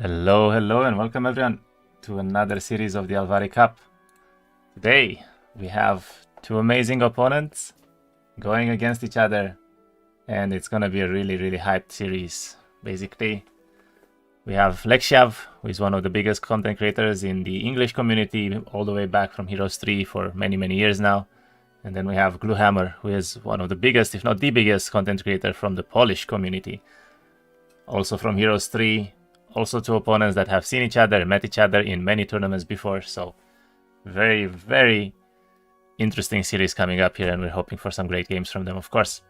Hello, hello, and welcome everyone to another series of the Alvari Cup. Today, we have two amazing opponents going against each other, and it's gonna be a really hyped series. Basically, we have Lexiav, who is one of the biggest content creators in the English community, all the way back from Heroes 3 for many years now. And then we have Gluhammer, who is one of the biggest, if not the biggest, content creator from the Polish community. Also from Heroes 3, also two opponents that have seen each other, met each other in many tournaments before, so very interesting series coming up here, and we're hoping for some great games from them, of course.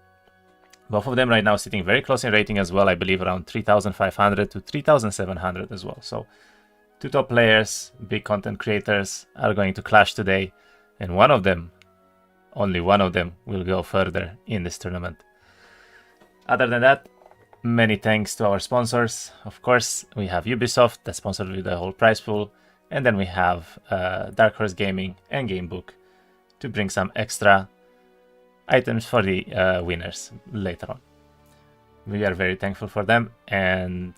Both of them right now sitting very close in rating as well, I believe around 3,500 to 3,700 as well. So two top players, big content creators are going to clash today, and one of them, only one of them, will go further in this tournament. Other than that, many thanks to our sponsors. Of course, we have Ubisoft that sponsored with the whole prize pool, and then we have Dark Horse Gaming and Gamebook to bring some extra items for the winners later on. We are very thankful for them, and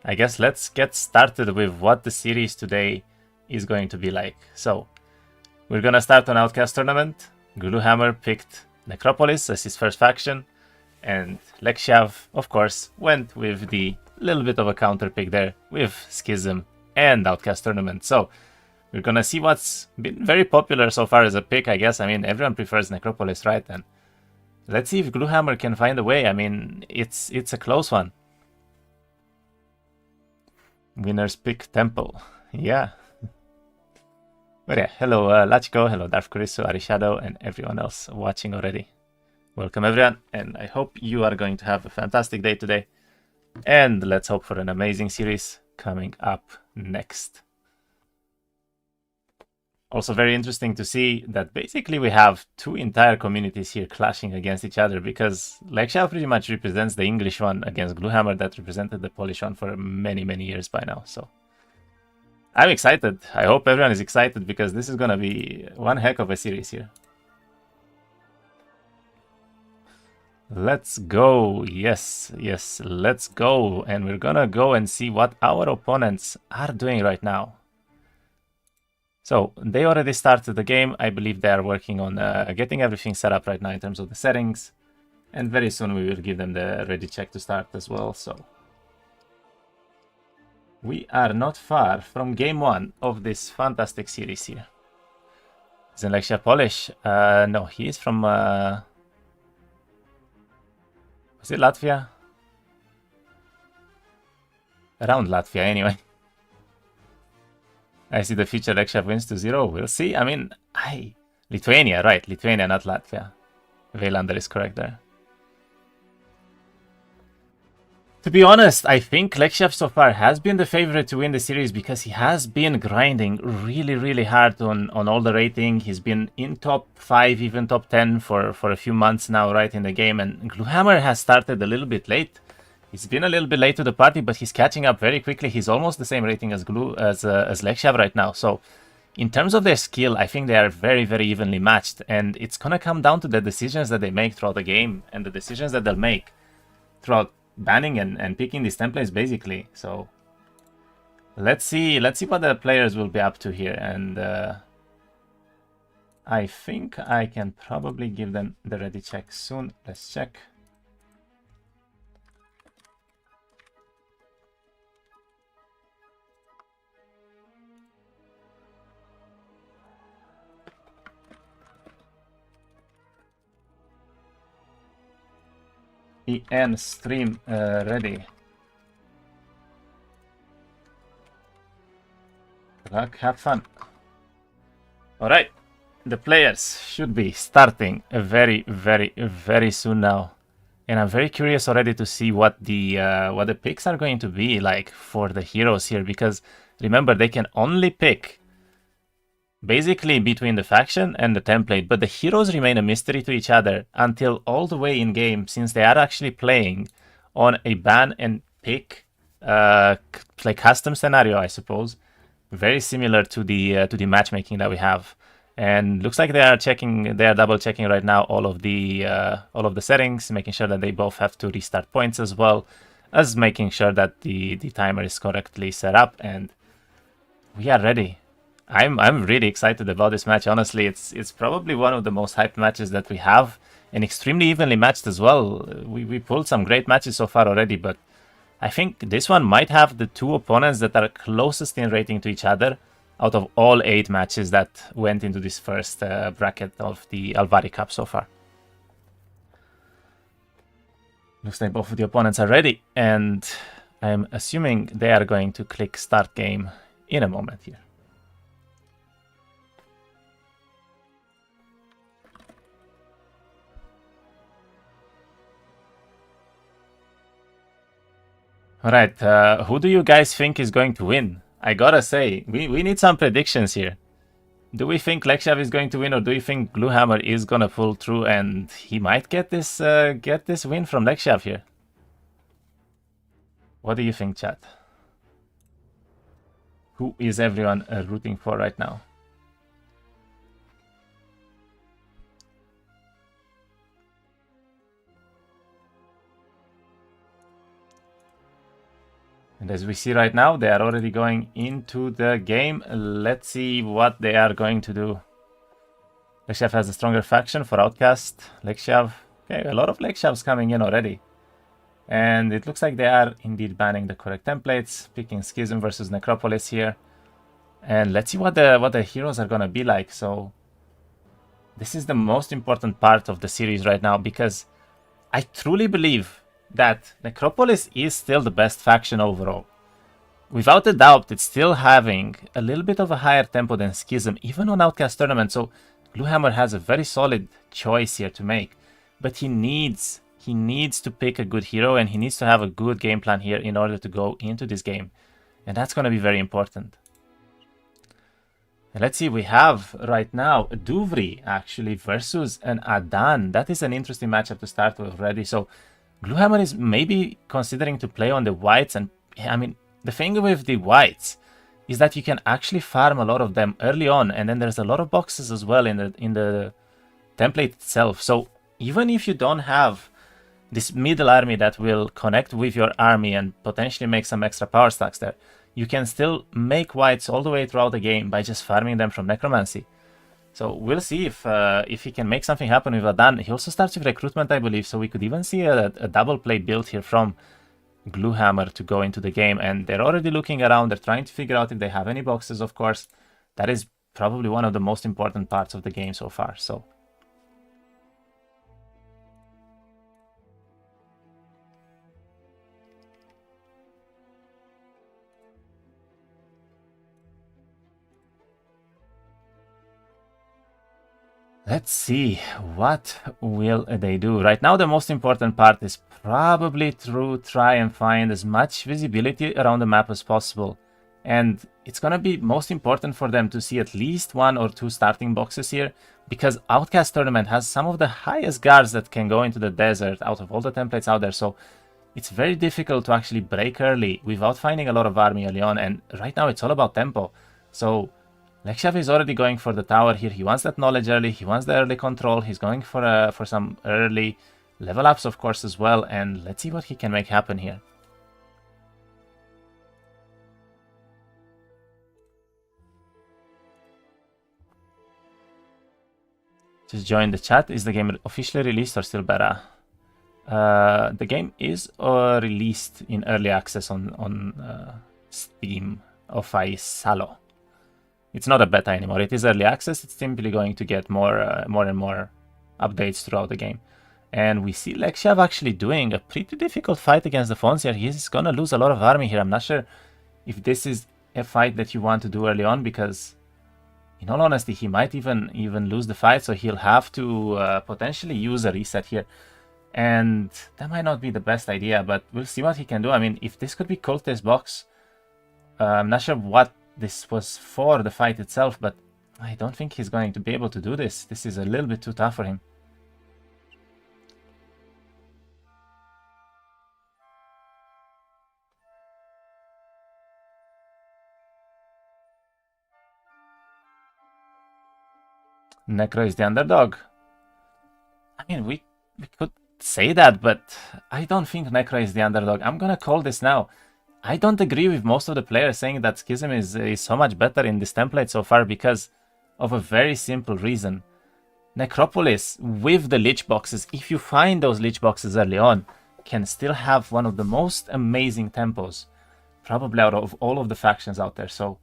I guess let's get started with what the series today is going to be like. So, we're gonna start on Outcast Tournament. Gluhammer picked Necropolis as his first faction, and Lexiav, of course, went with the little bit of a counter pick there with Schism and Outcast Tournament. So we're gonna see what's been very popular so far as a pick, I guess. I mean, everyone prefers Necropolis, right? And let's see if Gluhammer can find a way. I mean, it's a close one. Winners pick Temple. Yeah. But yeah, hello Lachiko, hello Darth Kurisu, Arishadow, and everyone else watching already. Welcome everyone, and I hope you are going to have a fantastic day today. And let's hope for an amazing series coming up next. Also very interesting to see that basically we have two entire communities here clashing against each other, because Lexiav pretty much represents the English one against Gluhammer that represented the Polish one for many years by now. So I'm excited. I hope everyone is excited, because this is gonna be one heck of a series here. Let's go. Yes, let's go. And we're gonna go and see what our opponents are doing right now. So they already started the game. I believe they are working on getting everything set up right now in terms of the settings, and very soon we will give them the ready check to start as well. So we are not far from game one of this fantastic series here. Isn't Lexiav Polish? No, he is from is it Latvia? Around Latvia, anyway. I see the future Lexiav wins 2-0. We'll see. I mean, Lithuania, right? Lithuania, not Latvia. Velander is correct there. To be honest, I think Lexiav so far has been the favorite to win the series, because he has been grinding really hard on all the rating. He's been in top 5, even top 10 for a few months now, right, in the game. And Gluhammer has started a little bit late. He's been a little bit late to the party, but he's catching up very quickly. He's almost the same rating as Lexiav right now. So in terms of their skill, I think they are very evenly matched. And it's gonna come down to the decisions that they make throughout the game, and the decisions that they'll make throughout banning and picking these templates, basically. So let's see what the players will be up to here, and I think I can probably give them the ready check soon. Let's check. EN stream ready. Good luck, have fun. Alright, the players should be starting very soon now. And I'm very curious already to see what the picks are going to be like for the heroes here, because remember, they can only pick basically between the faction and the template, but the heroes remain a mystery to each other until all the way in game, since they are actually playing on a ban and pick like custom scenario, I suppose, very similar to the matchmaking that we have. And looks like they are double checking right now all of the settings, making sure that they both have to restart points as well. as making sure that the timer is correctly set up, and we are ready. I'm really excited about this match. Honestly, it's probably one of the most hyped matches that we have, and extremely evenly matched as well. We pulled some great matches so far already, but I think this one might have the two opponents that are closest in rating to each other out of all 8 matches that went into this first bracket of the Alvari Cup so far. Looks like both of the opponents are ready, and I'm assuming they are going to click start game in a moment here. Alright, who do you guys think is going to win? I gotta say, we need some predictions here. Do we think Lexiav is going to win, or do you think Gluhammer is gonna pull through and he might get this win from Lexiav here? What do you think, chat? Who is everyone rooting for right now? And as we see right now, they are already going into the game. Let's see what they are going to do. Lexiav has a stronger faction for Outcast. Lexiav. Okay, a lot of Lexiavs coming in already. And it looks like they are indeed banning the correct templates, picking Schism versus Necropolis here. And let's see what the heroes are gonna be like. So this is the most important part of the series right now, because I truly believe that Necropolis is still the best faction overall. Without a doubt, it's still having a little bit of a higher tempo than Schism, even on Outcast Tournament, so Gluhammer has a very solid choice here to make. But he needs to pick a good hero, and he needs to have a good game plan here in order to go into this game. And that's going to be very important. And let's see, we have right now Duvri actually versus an Adan. That is an interesting matchup to start with already. So Gluhammer is maybe considering to play on the whites, and I mean, the thing with the whites is that you can actually farm a lot of them early on, and then there's a lot of boxes as well in the template itself. So even if you don't have this middle army that will connect with your army and potentially make some extra power stacks there, you can still make whites all the way throughout the game by just farming them from Necromancy. So we'll see if he can make something happen with Adan. He also starts with recruitment, I believe, so we could even see a double play build here from Gluhammer to go into the game. And they're already looking around, they're trying to figure out if they have any boxes, of course. That is probably one of the most important parts of the game so far. So let's see, what will they do? Right now, the most important part is probably to try and find as much visibility around the map as possible. And it's gonna be most important for them to see at least 1 or 2 starting boxes here, because Outcast Tournament has some of the highest guards that can go into the desert out of all the templates out there. So it's very difficult to actually break early without finding a lot of army early on. And right now, it's all about tempo. So Lexiav is already going for the tower here. He wants that knowledge early. He wants the early control. He's going for some early level ups, of course, as well. And let's see what he can make happen here. Just join the chat. Is the game officially released or still beta? The game is released in early access on Steam of Salo. It's not a beta anymore. It is early access. It's simply going to get more and more updates throughout the game. And we see Lexiav actually doing a pretty difficult fight against the Fons here. He's gonna lose a lot of army here. I'm not sure if this is a fight that you want to do early on, because in all honesty, he might even lose the fight, so he'll have to potentially use a reset here. And that might not be the best idea, but we'll see what he can do. I mean, if this could be Cultist box, I'm not sure what this was for the fight itself, but I don't think he's going to be able to do this. This is a little bit too tough for him. Necro is the underdog. I mean, we could say that, but I don't think Necro is the underdog. I'm gonna call this now. I don't agree with most of the players saying that Schism is so much better in this template so far because of a very simple reason. Necropolis with the Lich boxes, if you find those Lich boxes early on, can still have one of the most amazing tempos, probably out of all of the factions out there. So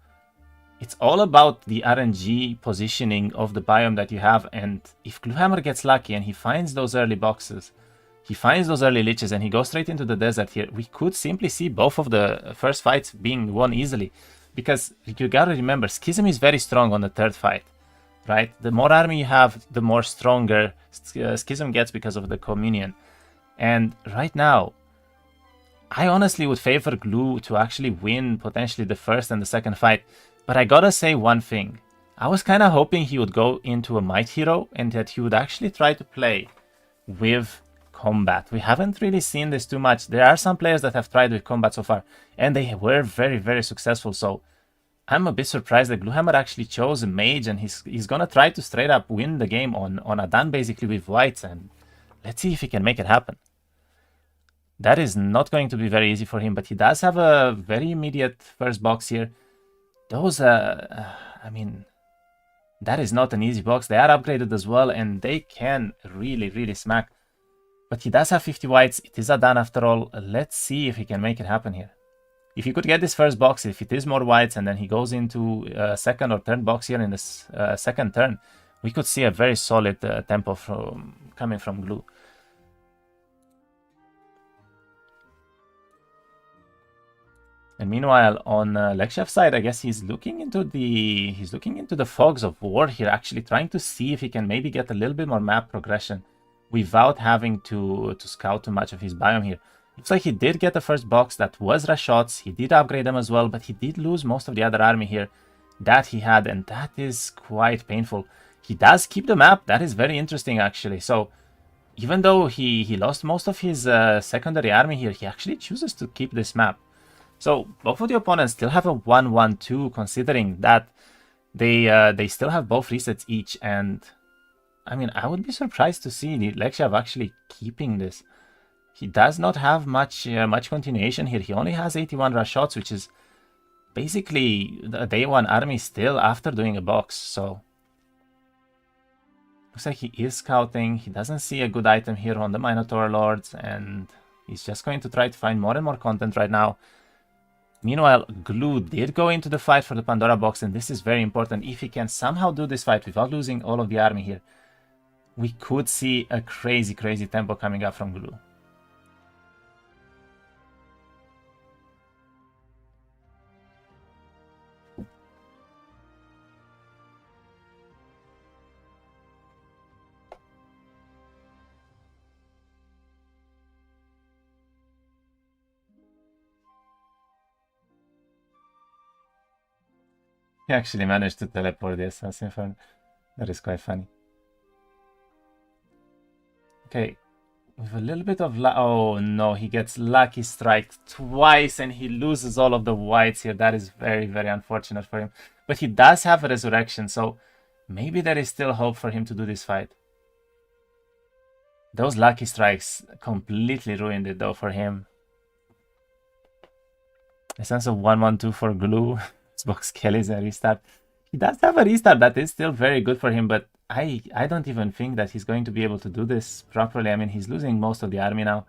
it's all about the RNG positioning of the biome that you have, and if Gluhammer gets lucky and he finds those early boxes, he finds those early Liches and he goes straight into the desert here, we could simply see both of the first fights being won easily. Because you gotta remember, Schism is very strong on the third fight, right? The more army you have, the more stronger Schism gets because of the communion. And right now, I honestly would favor Glue to actually win potentially the first and the second fight. But I gotta say one thing. I was kind of hoping he would go into a Might Hero and that he would actually try to play with combat. We haven't really seen this too much. There are some players that have tried with combat so far, and they were very, very successful. So I'm a bit surprised that Gluhammer actually chose a mage, and he's gonna try to straight up win the game on Adan basically with whites, and let's see if he can make it happen. That is not going to be very easy for him, but he does have a very immediate first box here. Those, I mean, that is not an easy box. They are upgraded as well, and they can really, really smack. But he does have 50 whites. It is Adan after all. Let's see if he can make it happen here. If he could get this first box, if it is more whites, and then he goes into second or third box here in this second turn, we could see a very solid tempo coming from Glue. And meanwhile, on Lexiav's side, I guess he's looking into the fogs of war here, actually trying to see if he can maybe get a little bit more map progression without having to scout too much of his biome here. Looks like he did get the first box that was Rashots. He did upgrade them as well, but he did lose most of the other army here that he had, and that is quite painful. He does keep the map. That is very interesting, actually. So even though he lost most of his secondary army here, he actually chooses to keep this map. So both of the opponents still have a 1-1-2, considering that they still have both resets each. And I mean, I would be surprised to see the Lexiav actually keeping this. He does not have much continuation here. He only has 81 rush shots, which is basically a day one army still after doing a box. So looks like he is scouting. He doesn't see a good item here on the Minotaur Lords, and he's just going to try to find more and more content right now. Meanwhile, Glue did go into the fight for the Pandora box, and this is very important. If he can somehow do this fight without losing all of the army here, we could see a crazy, crazy tempo coming up from Glue. He actually managed to teleport the Assassin Fern. That is quite funny. Okay, with a little bit of oh no, he gets Lucky Strike twice and he loses all of the whites here. That is very, very unfortunate for him. But he does have a resurrection, so maybe there is still hope for him to do this fight. Those Lucky Strikes completely ruined it though for him. A sense of 1-1-2 for Glue. Xbox Kelly's a restart. He does have a restart that is still very good for him, but I don't even think that he's going to be able to do this properly. I mean, he's losing most of the army now.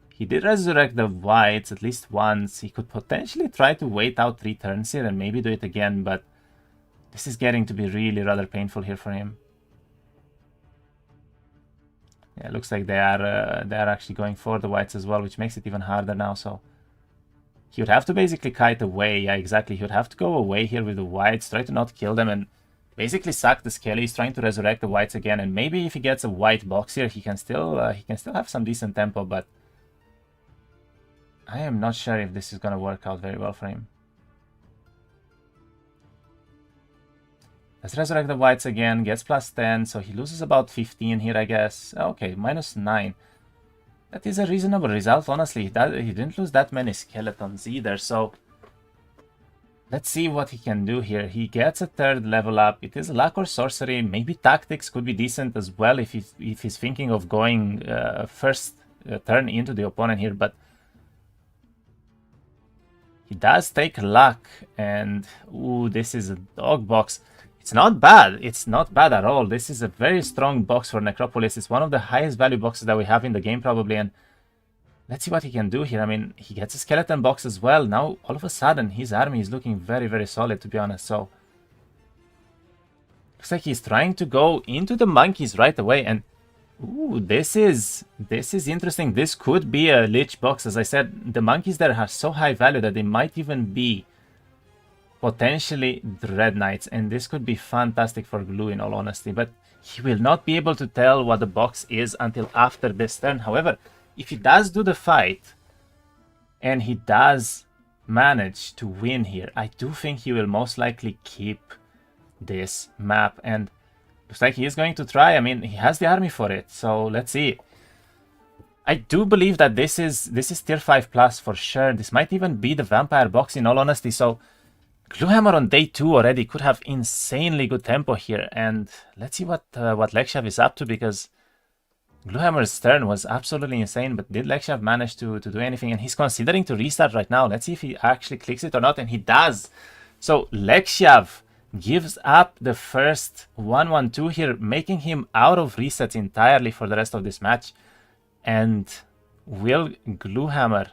He did resurrect the whites at least once. He could potentially try to wait out 3 turns here and maybe do it again, but this is getting to be really rather painful here for him. Yeah, it looks like they are actually going for the whites as well, which makes it even harder now. So he would have to basically kite away. Yeah, exactly. He would have to go away here with the whites, try to not kill them, and basically sack the Skellies, trying to resurrect the whites again. And maybe if he gets a white box here, he can still have some decent tempo. But I am not sure if this is gonna work out very well for him. Let's resurrect the whites again. Gets +10, so he loses about 15 here, I guess. Okay, -9. That is a reasonable result, honestly. He didn't lose that many skeletons either, so Let's see what he can do here. He gets a third level up. It is luck or sorcery. Maybe tactics could be decent as well if he's thinking of going first turn into the opponent here. But he does take luck. And ooh, this is a dog box. It's not bad. It's not bad at all. This is a very strong box for Necropolis. It's one of the highest value boxes that we have in the game probably. And let's see what he can do here. I mean, he gets a skeleton box as well. Now, all of a sudden, his army is looking very, very solid, to be honest. So, looks like he's trying to go into the monkeys right away. And, ooh, this is interesting. This could be a Lich box. As I said, the monkeys there are so high value that they might even be potentially Dread Knights. And this could be fantastic for Glue, in all honesty. But he will not be able to tell what the box is until after this turn. However, if he does do the fight, and he does manage to win here, I do think he will most likely keep this map. And looks like he is going to try. I mean, he has the army for it. So let's see. I do believe that this is tier 5 plus for sure. This might even be the vampire box, in all honesty. So Gluhammer on day 2 already could have insanely good tempo here. And let's see what Lexiav is up to, because Gluhammer's turn was absolutely insane, but did Lexiav manage to do anything? And he's considering to restart right now. Let's see if he actually clicks it or not, and he does. So Lexiav gives up the first 1-1-2 here, making him out of resets entirely for the rest of this match. And will Gluhammer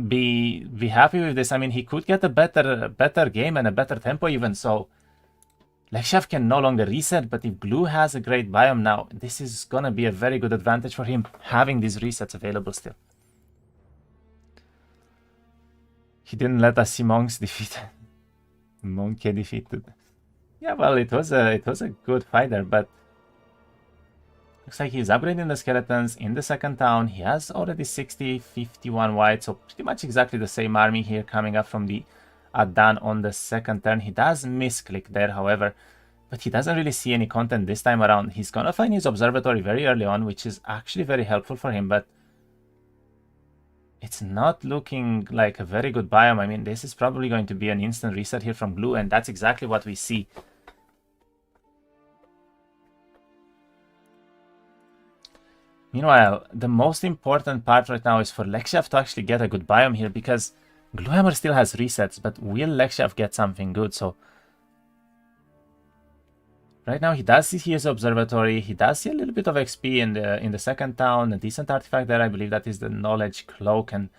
be happy with this? I mean, he could get a better game and a better tempo even, so Lexiav can no longer reset, but if Glue has a great biome now, this is gonna be a very good advantage for him, having these resets available still. He didn't let us see monks defeated. Monkey defeated. Yeah, well, it was a good fight there, but looks like he's upgrading the skeletons in the second town. He has already 60, 51 white, so pretty much exactly the same army here coming up from the Adan on the second turn. He does misclick there, however, but he doesn't really see any content this time around. He's gonna find his observatory very early on, which is actually very helpful for him, but it's not looking like a very good biome. I mean, this is probably going to be an instant reset here from Glue, and that's exactly what we see. Meanwhile, the most important part right now is for Lexiav to actually get a good biome here, because Gluhammer still has resets, but will Lexiav get something good? So right now he does see his observatory, he does see a little bit of XP in the second town, a decent artifact there. I believe that is the knowledge cloak, and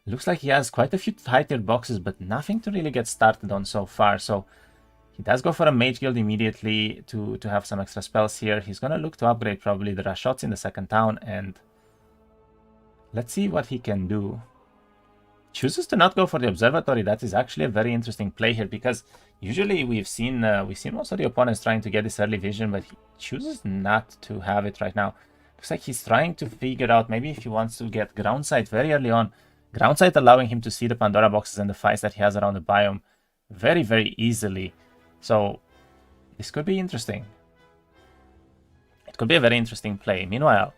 looks like he has quite a few high tier boxes, but nothing to really get started on so far. So he does go for a mage guild immediately to have some extra spells here. He's gonna look to upgrade probably the Rashots in the second town, and let's see what he can do. Chooses to not go for the observatory. That is actually a very interesting play here, because usually we've seen most of the opponents trying to get this early vision, but he chooses not to have it right now. Looks like he's trying to figure out maybe if he wants to get ground sight very early on. Ground sight allowing him to see the Pandora boxes and the fights that he has around the biome very, very easily. So this could be interesting. It could be a very interesting play. Meanwhile,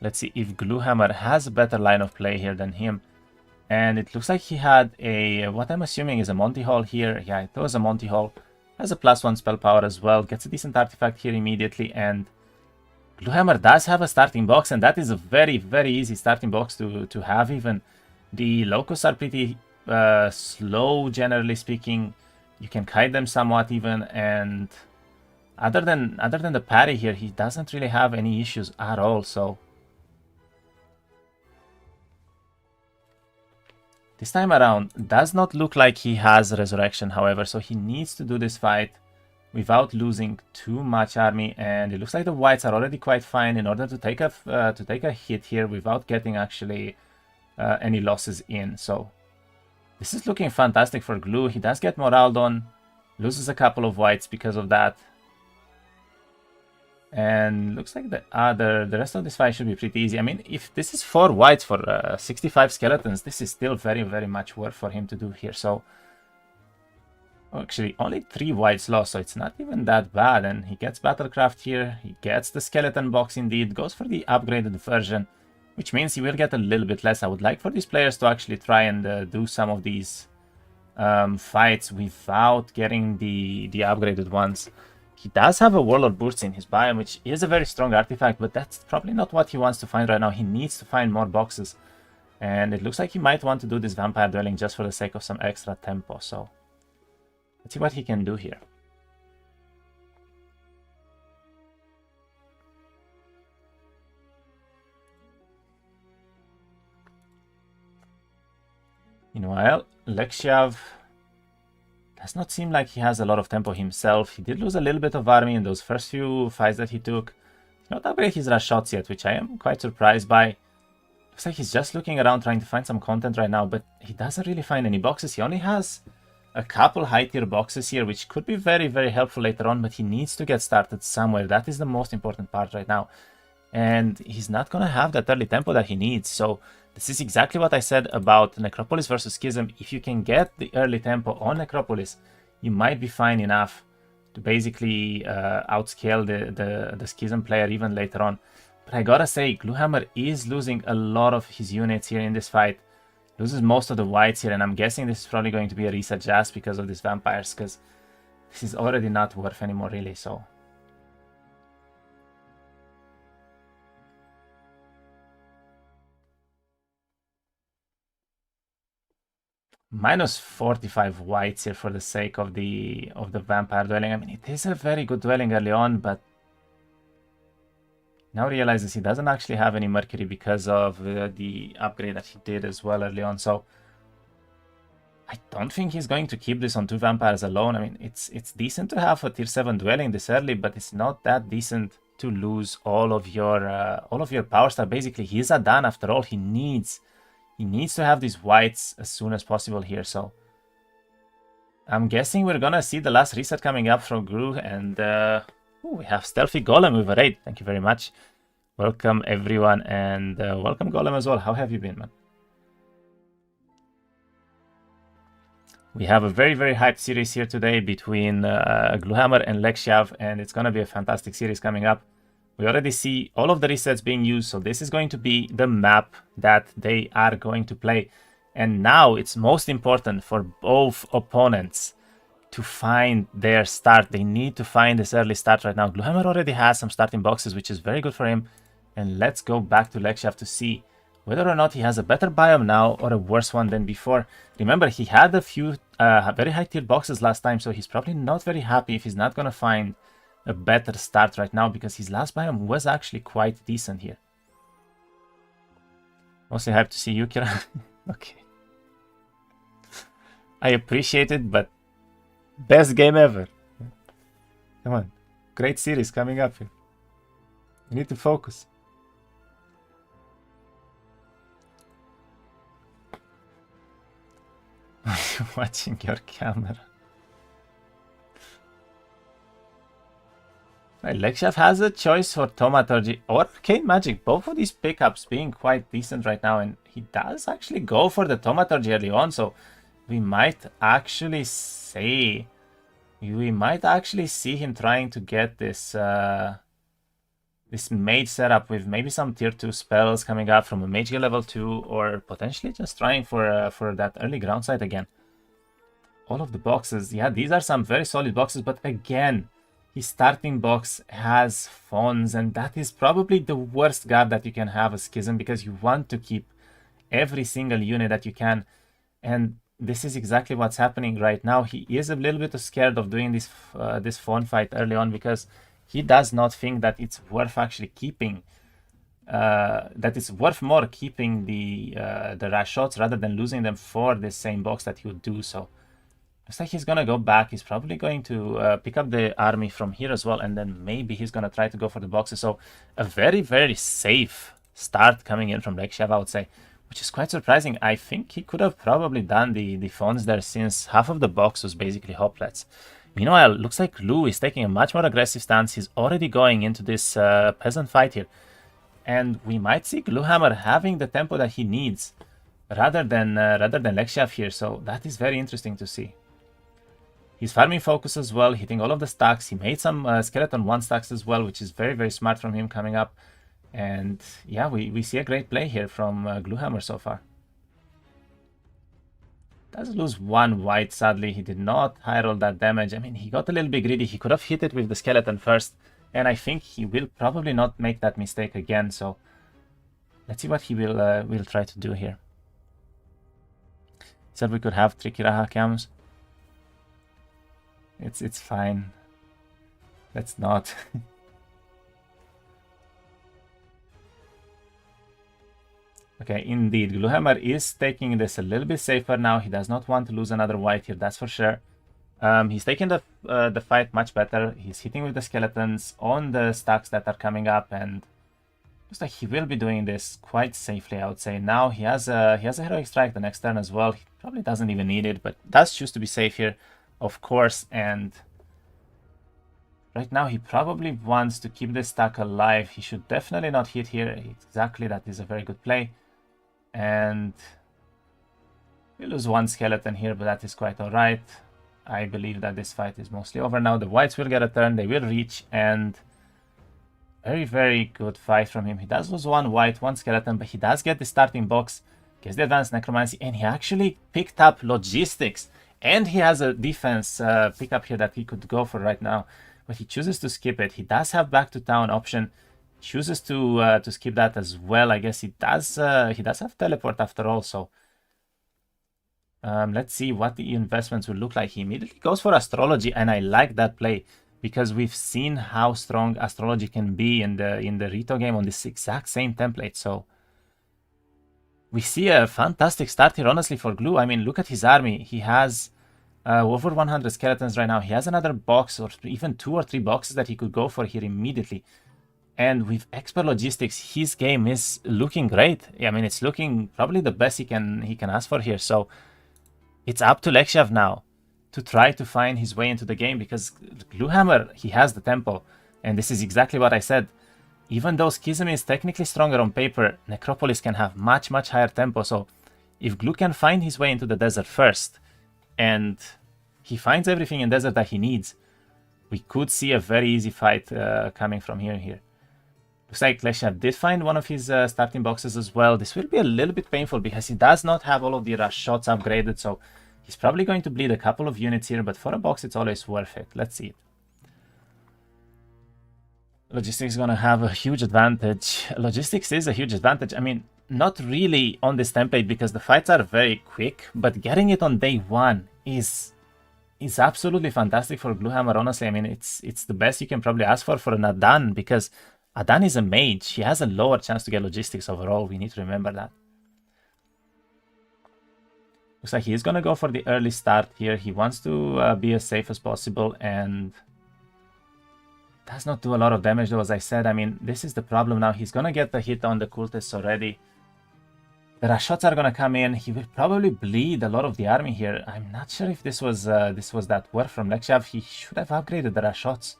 let's see if Gluhammer has a better line of play here than him. And it looks like he had a, what I'm assuming is a Monty Hall here. Yeah, it was a Monty Hall. Has a +1 spell power as well. Gets a decent artifact here immediately. And Gluhammer does have a starting box, and that is a very, very easy starting box to have even. The locusts are pretty slow, generally speaking. You can kite them somewhat even, and other than the parry here, he doesn't really have any issues at all. So this time around, does not look like he has Resurrection, however, so he needs to do this fight without losing too much army, and it looks like the whites are already quite fine in order to take a hit here without getting actually any losses in. So this is looking fantastic for Glue. He does get Moraldon, loses a couple of whites because of that. And looks like the rest of this fight should be pretty easy. I mean, if this is 4 whites for 65 skeletons, this is still very, very much work for him to do here. So actually only 3 whites lost, so it's not even that bad. And he gets Battlecraft here, he gets the skeleton box indeed, goes for the upgraded version. which means he will get a little bit less. I would like for these players to actually try and do some of these fights without getting the upgraded ones. He does have a Warlord Boots in his biome, which is a very strong artifact, but that's probably not what he wants to find right now. He needs to find more boxes. And it looks like he might want to do this Vampire Dwelling just for the sake of some extra tempo. So let's see what he can do here. Meanwhile, Lexiav does not seem like he has a lot of tempo himself. He did lose a little bit of army in those first few fights that he took. Not upgrade his rush shots yet, which I am quite surprised by. Looks like he's just looking around trying to find some content right now, but he doesn't really find any boxes. He only has a couple high-tier boxes here, which could be very, very helpful later on, but he needs to get started somewhere. That is the most important part right now. And he's not going to have that early tempo that he needs. So this is exactly what I said about Necropolis versus Schism. If you can get the early tempo on Necropolis, you might be fine enough to basically outscale the Schism player even later on. But I gotta say, Gluhammer is losing a lot of his units here in this fight. Loses most of the whites here, and I'm guessing this is probably going to be a reset just because of these vampires, because this is already not worth anymore, really, so... Minus 45 whites here for the sake of the Vampire Dwelling. I mean, it is a very good dwelling early on, but... Now realizes he doesn't actually have any Mercury because of the upgrade that he did as well early on. So I don't think he's going to keep this on 2 vampires alone. I mean, it's decent to have a tier 7 dwelling this early, but it's not that decent to lose all of your power star. Basically, he's a done after all. He needs to have these whites as soon as possible here. So I'm guessing we're gonna see the last reset coming up from Gru, and ooh, we have Stealthy Golem with a raid. Thank you very much. Welcome everyone, and welcome Golem as well. How have you been, man? We have a very, very hyped series here today between Gluhammer and Lexiav, and it's gonna be a fantastic series coming up. We already see all of the resets being used, so this is going to be the map that they are going to play. And now it's most important for both opponents to find their start. They need to find this early start right now. Gluhammer already has some starting boxes, which is very good for him. And let's go back to Lexiav to see whether or not he has a better biome now or a worse one than before. Remember, he had a few very high tier boxes last time, so he's probably not very happy if he's not going to find a better start right now, because his last biome was actually quite decent here. Mostly hyped to see you, Kira. Okay. I appreciate it, but best game ever. Come on. Great series coming up here. You need to focus. Watching your camera. Right, Lexiav has a choice for Thaumaturgy or Arcane Magic. Both of these pickups being quite decent right now, and he does actually go for the Thaumaturgy early on, so we might actually see him trying to get this this mage setup with maybe some tier 2 spells coming up from a mage gear level 2, or potentially just trying for that early ground site again. All of the boxes, yeah, these are some very solid boxes, but again, his starting box has Fawns, and that is probably the worst guard that you can have as Schism, because you want to keep every single unit that you can. And this is exactly what's happening right now. He is a little bit scared of doing this this Fawn fight early on, because he does not think that it's worth actually keeping, that it's worth more keeping the rush shots rather than losing them for the same box that he would do. So looks like he's gonna go back. He's probably going to pick up the army from here as well, and then maybe he's gonna try to go for the boxes. So a very, very safe start coming in from Lexiav, I would say, which is quite surprising. I think he could have probably done the Fawns there, since half of the box was basically hoplets. Meanwhile, looks like Lou is taking a much more aggressive stance. He's already going into this peasant fight here, and we might see Gluhammer having the tempo that he needs rather than Lexiav here. So that is very interesting to see. He's farming focus as well, hitting all of the stacks. He made some skeleton 1 stacks as well, which is very, very smart from him coming up. And yeah, we see a great play here from Gluhammer so far. Does lose one white, sadly. He did not high roll that damage. I mean, he got a little bit greedy. He could have hit it with the skeleton first. And I think he will probably not make that mistake again. So let's see what he will try to do here. He said we could have Trikiraha cams. It's fine. Let's not. Okay, indeed, Gluhammer is taking this a little bit safer now. He does not want to lose another white here, that's for sure. He's taking the fight much better. He's hitting with the skeletons on the stacks that are coming up, and looks like he will be doing this quite safely, I would say. Now he has a heroic strike the next turn as well. He probably doesn't even need it, but does choose to be safe here, of course. And right now he probably wants to keep this stack alive. He should definitely not hit here. Exactly, that is a very good play. And we lose one skeleton here, but that is quite alright. I believe that this fight is mostly over now. The whites will get a turn, they will reach, and very, very good fight from him. He does lose one white, one skeleton, but he does get the starting box, gets the advanced necromancy, and he actually picked up logistics. And he has a defense pickup here that he could go for right now, but he chooses to skip it. He does have back to town option. Chooses to skip that as well. I guess he does have teleport after all. So let's see what the investments will look like. He immediately goes for astrology, and I like that play because we've seen how strong astrology can be in the Rito game on this exact same template. So we see a fantastic start here, honestly, for Glue. I mean, look at his army. He has over 100 skeletons right now. He has another box, or even 2 or 3 boxes that he could go for here immediately. And with expert logistics, his game is looking great. I mean, it's looking probably the best he can ask for here. So it's up to Lexiav now to try to find his way into the game, because Gluhammer, he has the tempo. And this is exactly what I said. Even though Schism is technically stronger on paper, Necropolis can have much, much higher tempo. So if Glu can find his way into the desert first, and he finds everything in desert that he needs, we could see a very easy fight coming from here. Looks like Lexiav did find one of his starting boxes as well. This will be a little bit painful because he does not have all of the rush shots upgraded, so he's probably going to bleed a couple of units here, but for a box it's always worth it. Let's see it. Logistics is going to have a huge advantage. Logistics is a huge advantage. I mean, not really on this template because the fights are very quick, but getting it on day one is absolutely fantastic for Gluhammer, honestly. I mean, it's the best you can probably ask for an Adan, because Adan is a mage. He has a lower chance to get logistics overall. We need to remember that. Looks like he is going to go for the early start here. He wants to be as safe as possible, and does not do a lot of damage though, as I said. I mean, this is the problem now. He's going to get the hit on the cultists already. The rush shots are going to come in. He will probably bleed a lot of the army here. I'm not sure if this was that worth from Lexiav. He should have upgraded the rush shots.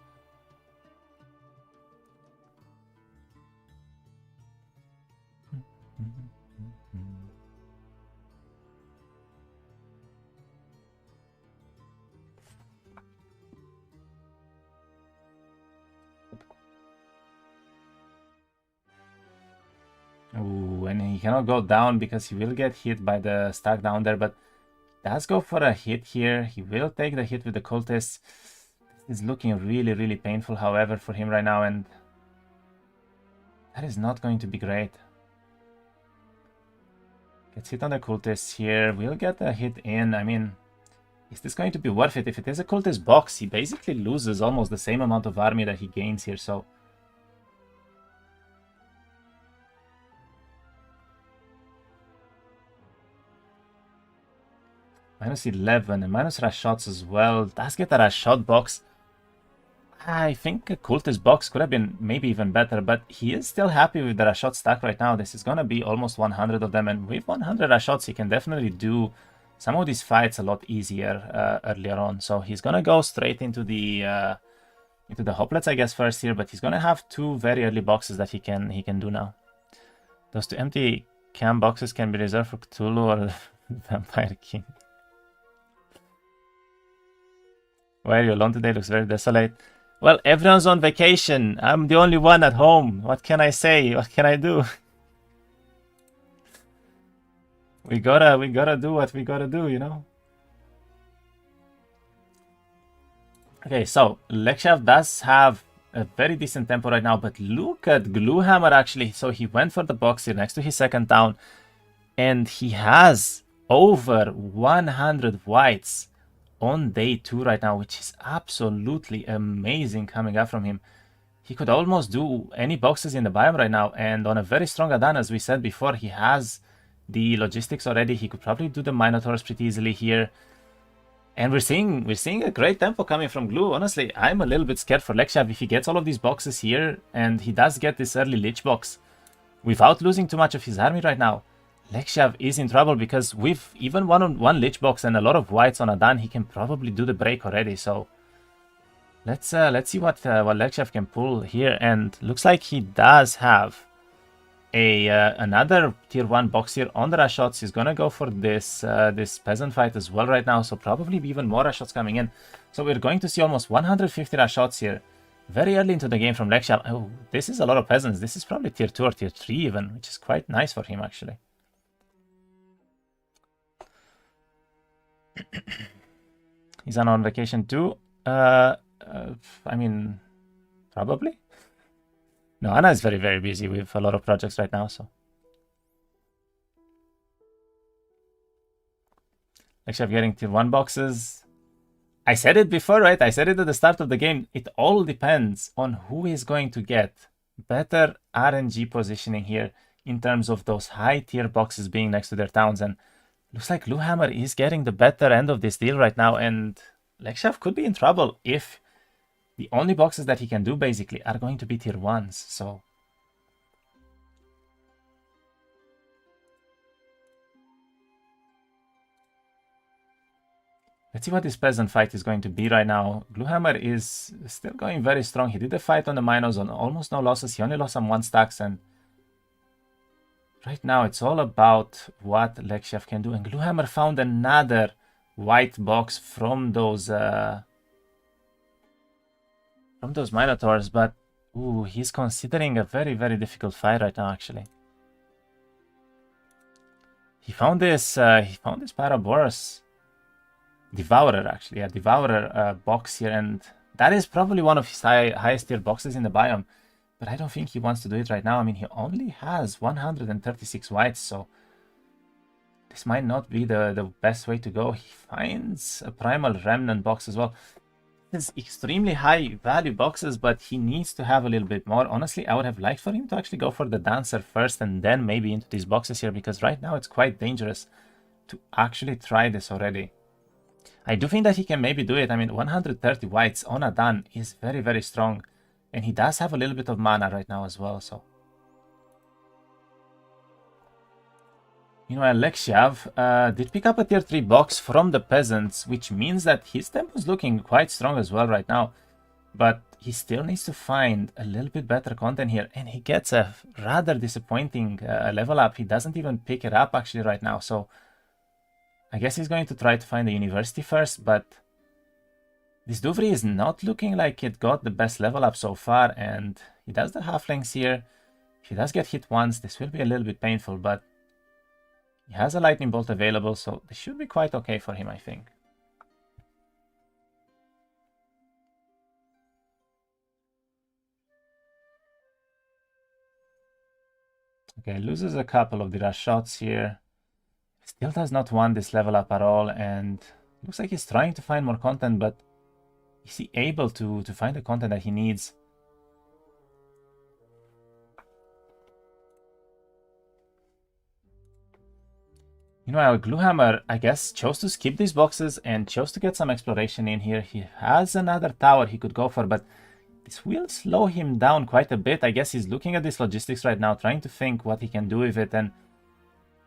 Ooh, and he cannot go down because he will get hit by the stack down there, but does go for a hit here. He will take the hit with the cultists. This is looking really, really painful, however, for him right now, and that is not going to be great. Gets hit on the cultists here. We'll get a hit in. I mean, is this going to be worth it? If it is a cultist box, he basically loses almost the same amount of army that he gains here, so minus 11 and minus rush shots as well. Does get a rush shot box. I think a cultist box could have been maybe even better, but he is still happy with the rush shot stack right now. This is going to be almost 100 of them, and with 100 rush shots, he can definitely do some of these fights a lot easier earlier on. So he's going to go straight into the hoplets, I guess, first here, but he's going to have 2 very early boxes that he can do now. Those 2 empty cam boxes can be reserved for Cthulhu or Vampire King. Why are you alone today? Looks very desolate. Well, everyone's on vacation. I'm the only one at home. What can I say? What can I do? we gotta do what we gotta do, you know? Okay, so Lexiav does have a very decent tempo right now, but look at Gluhammer actually. So he went for the box here next to his second town, and he has over 100 whites on day 2 right now, which is absolutely amazing coming up from him. He could almost do any boxes in the biome right now, and on a very strong Adan, as we said before, he has the logistics already. He could probably do the Minotaurs pretty easily here. And we're seeing a great tempo coming from Glue. Honestly, I'm a little bit scared for Lexiav if he gets all of these boxes here, and he does get this early Lich box without losing too much of his army right now. Lexiav is in trouble because with even one Lich box and a lot of whites on Adan, he can probably do the break already. So let's see what Lexiav can pull here, and looks like he does have another tier 1 box here on the rush shots. He's gonna go for this this peasant fight as well right now, so probably even more rush shots coming in. So we're going to see almost 150 rush shots here very early into the game from Lexiav. Oh, this is a lot of peasants. This is probably tier 2 or tier 3 even, which is quite nice for him actually. He's on vacation too. I mean, probably. No, Anna is very, very busy with a lot of projects right now, so. Actually, I'm getting tier 1 boxes. I said it before, right? I said it at the start of the game. It all depends on who is going to get better RNG positioning here in terms of those high tier boxes being next to their towns. And looks like Gluhammer is getting the better end of this deal right now. And Lexiav could be in trouble if the only boxes that he can do basically are going to be tier 1s, so. Let's see what this peasant fight is going to be right now. Gluhammer is still going very strong. He did the fight on the Minos on almost no losses. He only lost some 1 stacks, and right now it's all about what Lexiav can do. And Gluhammer found another white box from those Minotaurs, but ooh, he's considering a very, very difficult fight right now, actually. He found this Paraboros Devourer, actually, a Devourer box here, and that is probably one of his highest tier boxes in the biome, but I don't think he wants to do it right now. I mean, he only has 136 whites, so this might not be the best way to go. He finds a Primal Remnant box as well. Is extremely high value boxes, but he needs to have a little bit more. Honestly, I would have liked for him to actually go for the Dancer first and then maybe into these boxes here, because right now it's quite dangerous to actually try this already. I do think that he can maybe do it. I mean, 130 whites on Adan is very, very strong, and he does have a little bit of mana right now as well, so. Meanwhile, Lexiav did pick up a tier 3 box from the peasants, which means that his tempo is looking quite strong as well right now. But he still needs to find a little bit better content here, and he gets a rather disappointing level up. He doesn't even pick it up actually right now, so I guess he's going to try to find the university first, but this Duvri is not looking like it got the best level up so far, and he does the halflings here. If he does get hit once, this will be a little bit painful, but he has a lightning bolt available, so this should be quite okay for him, I think. Okay, loses a couple of the rush shots here. Still does not want this level up at all, and looks like he's trying to find more content, but is he able to find the content that he needs? Meanwhile, Gluhammer, I guess, chose to skip these boxes and chose to get some exploration in here. He has another tower he could go for, but this will slow him down quite a bit. I guess he's looking at this logistics right now, trying to think what he can do with it. And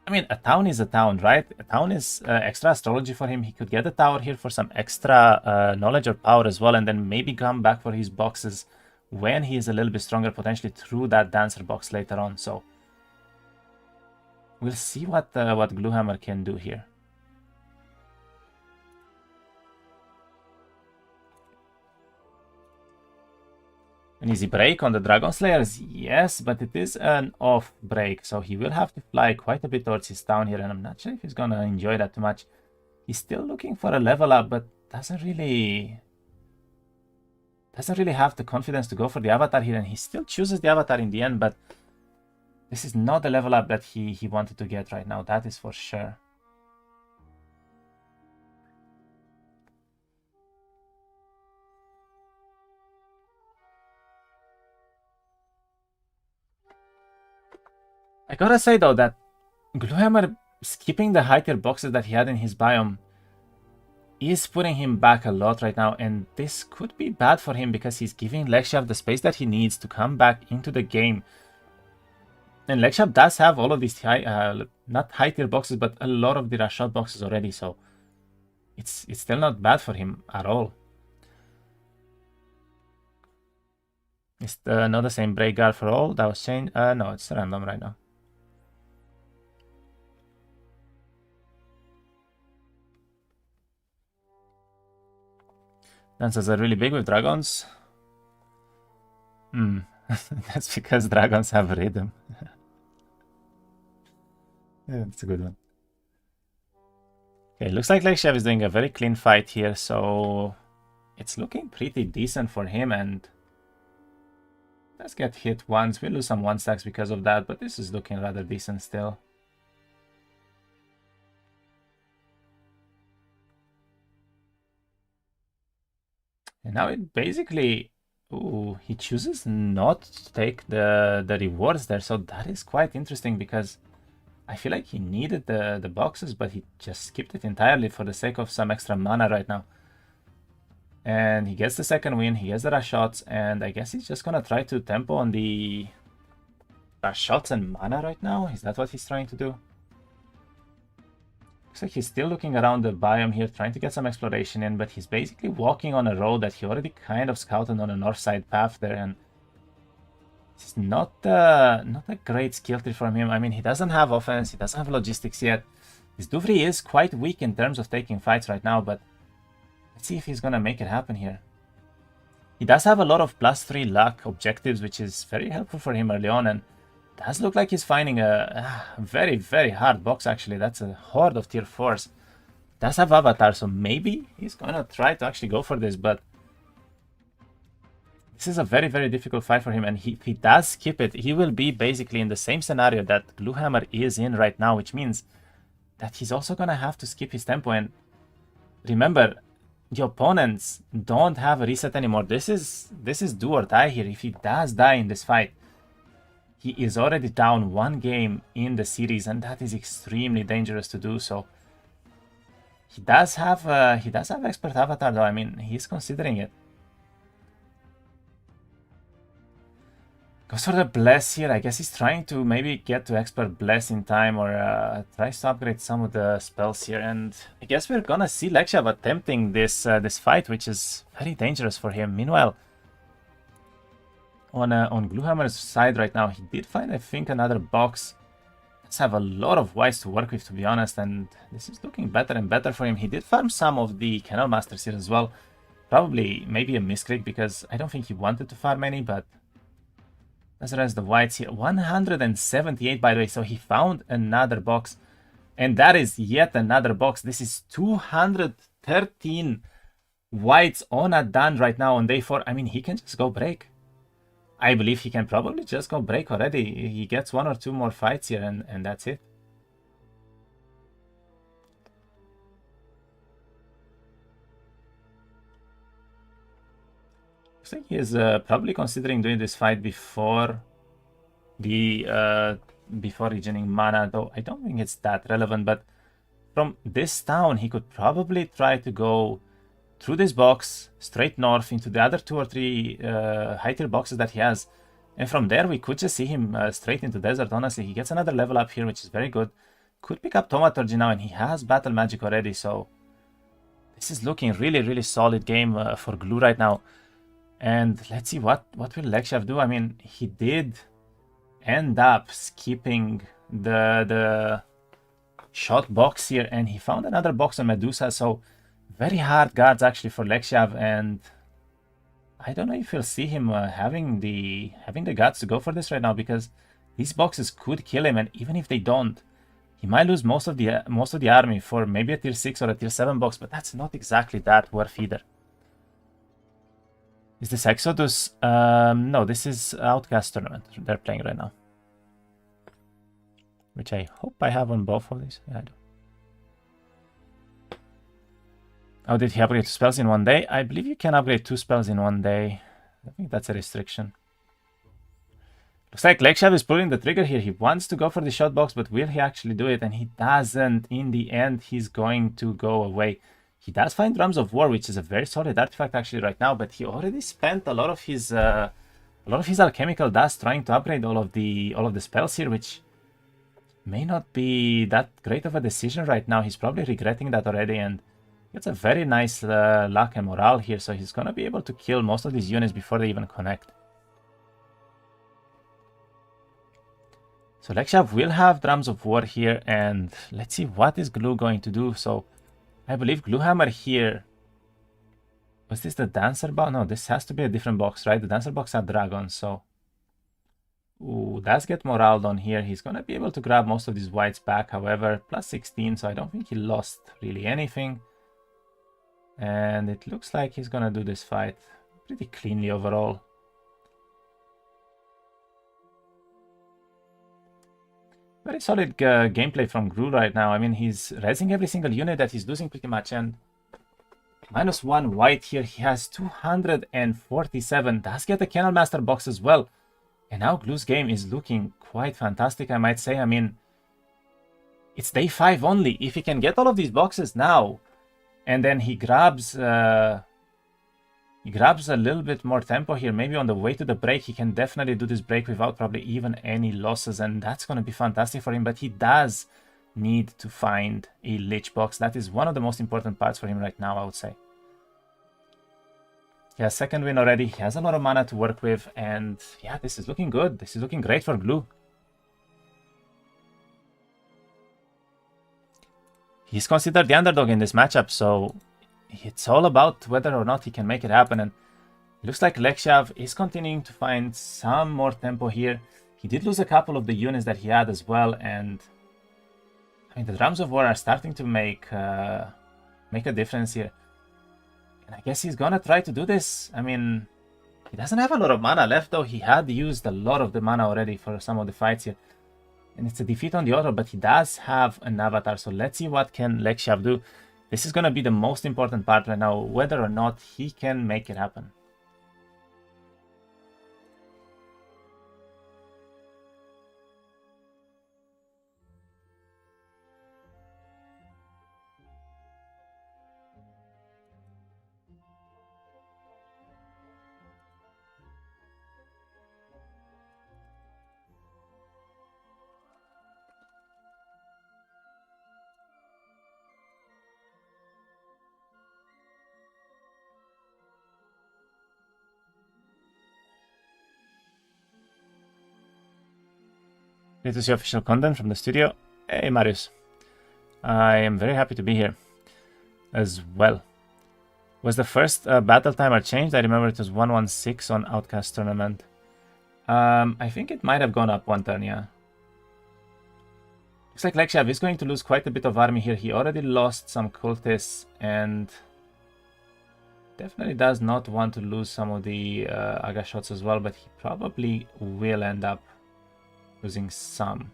I mean, a town is a town, right? A town is extra astrology for him. He could get a tower here for some extra knowledge or power as well, and then maybe come back for his boxes when he is a little bit stronger, potentially through that Dancer box later on. So we'll see what Gluhammer can do here. An easy break on the Dragon Slayers? Yes, but it is an off break, so he will have to fly quite a bit towards his town here, and I'm not sure if he's gonna enjoy that too much. He's still looking for a level up, but doesn't really have the confidence to go for the avatar here, and he still chooses the avatar in the end, but this is not the level up that he wanted to get right now, that is for sure. I gotta say though that Gluhammer skipping the high tier boxes that he had in his biome is putting him back a lot right now, and this could be bad for him because he's giving Lexiav the space that he needs to come back into the game. And Lexiav does have all of these not high tier boxes, but a lot of the Rashad boxes already, so it's still not bad for him at all. Is not the same break guard for all? That was changed? No, it's random right now. Dances are really big with dragons. That's because dragons have rhythm. Yeah, that's a good one. Okay, looks like Lexiav is doing a very clean fight here, so it's looking pretty decent for him, and let's get hit once. We lose some 1-stacks because of that, but this is looking rather decent still. And now it basically... Ooh, he chooses not to take the rewards there, so that is quite interesting because I feel like he needed the boxes, but he just skipped it entirely for the sake of some extra mana right now. And he gets the second win, he gets the rush shots, and I guess he's just gonna try to tempo on the rush shots and mana right now. Is that what he's trying to do? Looks like he's still looking around the biome here, trying to get some exploration in, but he's basically walking on a road that he already kind of scouted on the north side path there, and it's not a great skill tree from him. I mean, he doesn't have offense, he doesn't have logistics yet. His Duvri is quite weak in terms of taking fights right now, but let's see if he's gonna make it happen here. He does have a lot of +3 luck objectives, which is very helpful for him early on, and does look like he's finding a very, very hard box, actually. That's a horde of tier 4s. Does have avatar, so maybe he's gonna try to actually go for this, but this is a very, very difficult fight for him, and if he does skip it, he will be basically in the same scenario that Gluhammer is in right now, which means that he's also gonna have to skip his tempo. And remember, the opponents don't have a reset anymore. This is do or die here. If he does die in this fight, he is already down 1 game in the series, and that is extremely dangerous to do. So he does have expert avatar though. I mean, he's considering it. Goes for the bless here. I guess he's trying to maybe get to expert bless in time, or tries to upgrade some of the spells here. And I guess we're gonna see Lexiav attempting this fight, which is very dangerous for him. Meanwhile, on Gluhammer's side right now, he did find, I think, another box. Let's have a lot of whites to work with, to be honest, and this is looking better and better for him. He did farm some of the Kennel Masters here as well. Probably maybe a misclick, because I don't think he wanted to farm any, but let's rest the whites here. 178, by the way, so he found another box, and that is yet another box. This is 213 whites on a done right now on day 4. I mean, he can just go break. I believe he can probably just go break already. He gets 1 or 2 more fights here, and that's it. Looks like he is probably considering doing this fight before the before regening mana, though I don't think it's that relevant. But from this town, he could probably try to go through this box, straight north into the other 2 or 3 high tier boxes that he has. And from there, we could just see him straight into desert, honestly. He gets another level up here, which is very good. Could pick up Thaumaturgy now, and he has Battle Magic already, so this is looking really, really solid game for Glue right now. And let's see what will Lexiav do. I mean, he did end up skipping the shot box here, and he found another box on Medusa, so very hard guards actually for Lexiav, and I don't know if you'll see him having the guts to go for this right now, because these boxes could kill him, and even if they don't, he might lose most of the army for maybe a tier 6 or a tier 7 box, but that's not exactly that worth either. Is this Exodus? No, this is Outcast Tournament they're playing right now. Which I hope I have on both of these. Yeah, I do. Oh, did he upgrade 2 spells in one day? I believe you can upgrade 2 spells in one day. I think that's a restriction. Looks like Lexiav is pulling the trigger here. He wants to go for the shot box, but will he actually do it? And he doesn't. In the end, he's going to go away. He does find Drums of War, which is a very solid artifact actually right now, but he already spent a lot of his alchemical dust trying to upgrade all of the spells here, which may not be that great of a decision right now. He's probably regretting that already, and gets a very nice luck and morale here, so he's gonna be able to kill most of these units before they even connect. So Lexiav will have Drums of War here, and let's see what is Glue going to do. So I believe Gluhammer here. Was this the Dancer box? No, this has to be a different box, right? The Dancer box had dragons, so... Ooh, does get morale on here. He's gonna be able to grab most of these whites back, however, plus 16, so I don't think he lost really anything. And it looks like he's gonna do this fight pretty cleanly overall. Very solid gameplay from Gru right now. I mean, he's rezzing every single unit that he's losing pretty much, and -1 white here. He has 247. Does get a Cannon Master box as well. And now Glue's game is looking quite fantastic, I might say. I mean, it's day 5 only. If he can get all of these boxes now, and then he grabs a little bit more tempo here, maybe on the way to the break, he can definitely do this break without probably even any losses, and that's going to be fantastic for him. But he does need to find a Lich box. That is one of the most important parts for him right now, I would say. He has second win already. He has a lot of mana to work with, and yeah, this is looking good. This is looking great for Glue. He's considered the underdog in this matchup, so it's all about whether or not he can make it happen. And it looks like Lexiav is continuing to find some more tempo here. He did lose a couple of the units that he had as well, and I mean, the Drums of War are starting to make a difference here. And I guess he's gonna try to do this. I mean, he doesn't have a lot of mana left, though. He had used a lot of the mana already for some of the fights here. And it's a defeat on the auto, but he does have an avatar. So let's see what can Lexiav do. This is gonna be the most important part right now, whether or not he can make it happen. Great to see official content from the studio. Hey, Marius. I am very happy to be here as well. Was the first battle timer changed? I remember it was 116 on Outcast Tournament. I think it might have gone up 1 turn, yeah. Looks like Lexiav is going to lose quite a bit of army here. He already lost some cultists and definitely does not want to lose some of the Aga shots as well, but he probably will end up losing some.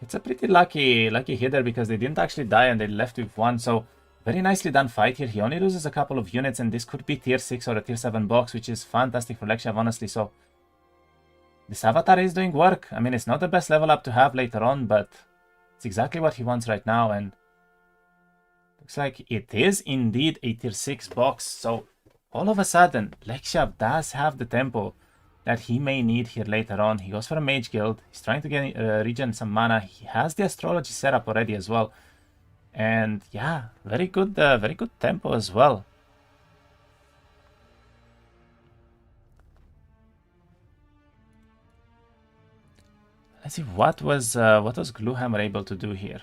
It's a pretty lucky hit there because they didn't actually die and they left with 1. So very nicely done fight here. He only loses a couple of units, and this could be tier 6 or a tier 7 box, which is fantastic for Lexiav, honestly. So this avatar is doing work. I mean, it's not the best level up to have later on, but it's exactly what he wants right now. And looks like it is indeed a tier 6 box. So all of a sudden, Lexiav does have the tempo that he may need here later on. He goes for a Mage Guild. He's trying to get regen some mana. He has the Astrology set up already as well. And yeah, very good tempo as well. Let's see, what was Gluhammer able to do here?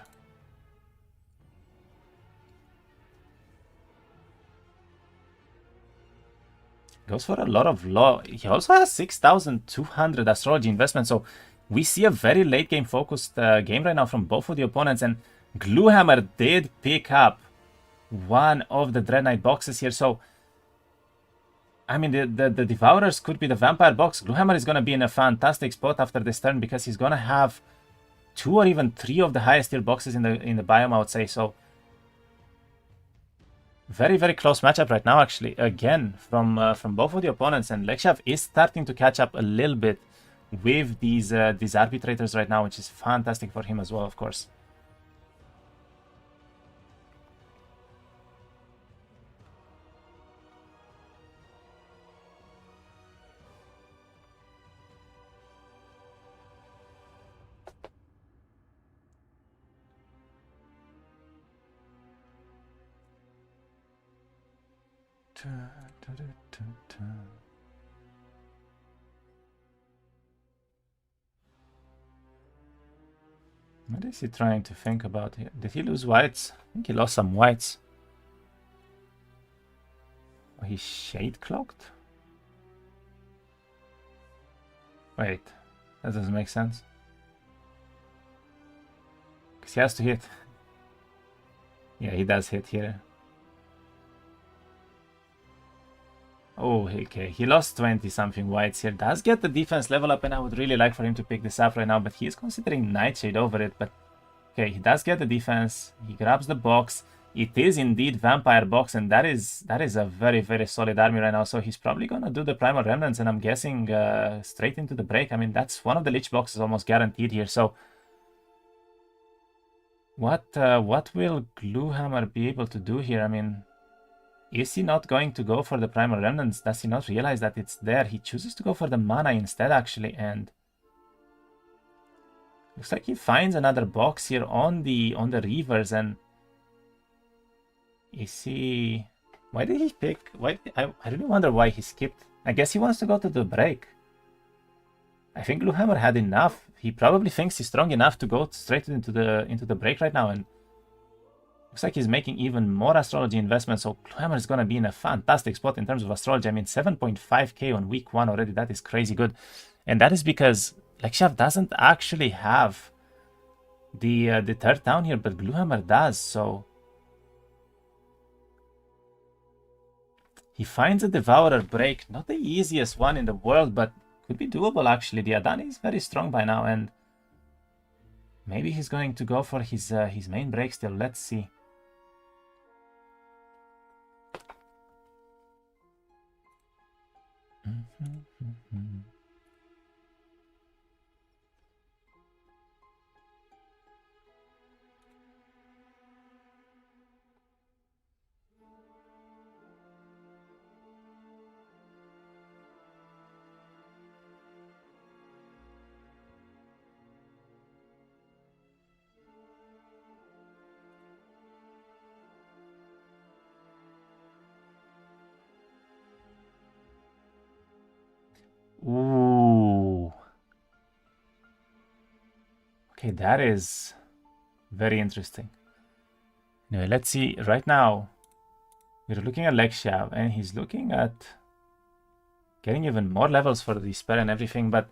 Goes for a lot of law. He also has 6,200 astrology investment, so we see a very late game focused game right now from both of the opponents, and Gluhammer did pick up one of the Dread Knight boxes here, so I mean, the Devourers could be the Vampire box. Gluhammer is going to be in a fantastic spot after this turn because he's going to have 2 or even 3 of the highest tier boxes in the biome, I would say. So very, very close matchup right now, actually. Again, from both of the opponents, and Lexiav is starting to catch up a little bit with these arbitrators right now, which is fantastic for him as well, of course. What is he trying to think about here? Did he lose whites? I think he lost some whites. Oh, he shade clocked? Wait, that doesn't make sense. Because he has to hit. Yeah, he does hit here. Oh, okay. He lost 20-something whites here. Does get the defense level up, and I would really like for him to pick this up right now, but he is considering Nightshade over it. But okay, he does get the defense. He grabs the box. It is indeed Vampire box, and that is a very, very solid army right now. So he's probably gonna do the Primal Remnants, and I'm guessing straight into the break. I mean, that's one of the Lich boxes almost guaranteed here. So what will Gluhammer be able to do here? I mean, is he not going to go for the Primal Remnants? Does he not realize that it's there? He chooses to go for the mana instead, actually, and looks like he finds another box here on the Reavers. And is he... Why did he pick... I really wonder why he skipped. I guess he wants to go to the break. I think Gluhammer had enough. He probably thinks he's strong enough to go straight into the break right now, and looks like he's making even more astrology investment, so Gluhammer is going to be in a fantastic spot in terms of astrology. I mean, 7.5k on week 1 already. That is crazy good. And that is because Lexiav doesn't actually have the third town here, but Gluhammer does, so he finds a Devourer break. Not the easiest one in the world, but could be doable, actually. The Adani is very strong by now, and maybe he's going to go for his main break still. Let's see. Ooh. Okay, that is very interesting. Anyway, let's see. Right now, we're looking at Lexiav, and he's looking at getting even more levels for the spell and everything, but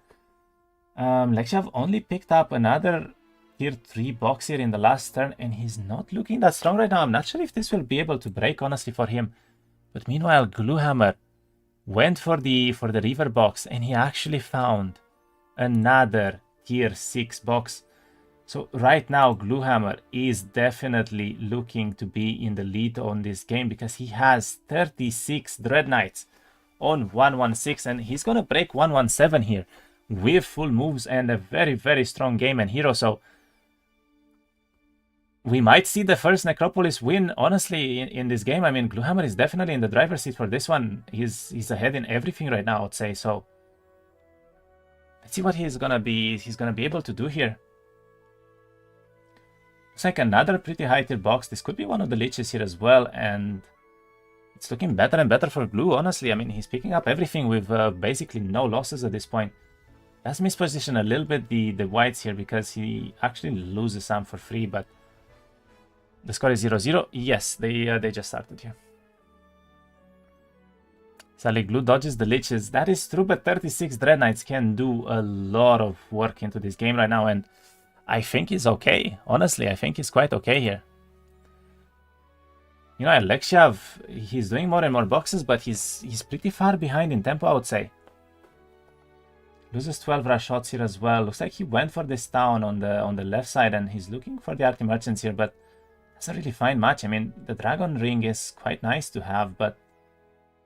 Lexiav only picked up another tier 3 box here in the last turn, and he's not looking that strong right now. I'm not sure if this will be able to break, honestly, for him. But meanwhile, Gluhammer went for the Reaver box, and he actually found another tier 6 box. So right now, Gluhammer is definitely looking to be in the lead on this game, because he has 36 Dread Knights on 116, and he's gonna break 117 here with full moves and a very, very strong game and hero. So we might see the first Necropolis win, honestly, in this game. I mean, Gluhammer is definitely in the driver's seat for this one. He's ahead in everything right now, I'd say. So let's see what he's gonna be able to do here. Looks like another pretty high tier box. This could be one of the Liches here as well, and it's looking better and better for Glue, honestly. I mean, he's picking up everything with basically no losses at this point. Does misposition a little bit the whites here, because he actually loses some for free, but the score is 0-0. Yes, they just started here. Sally Glue dodges the Liches. That is true, but 36 Dread Knights can do a lot of work into this game right now, and I think he's okay. Honestly, I think he's quite okay here. You know, Lexiav, he's doing more and more boxes, but he's pretty far behind in tempo, I would say. Loses 12 rush shots here as well. Looks like he went for this town on the left side, and he's looking for the Arctic Merchants here, but doesn't really find much. I mean, the Dragon Ring is quite nice to have, but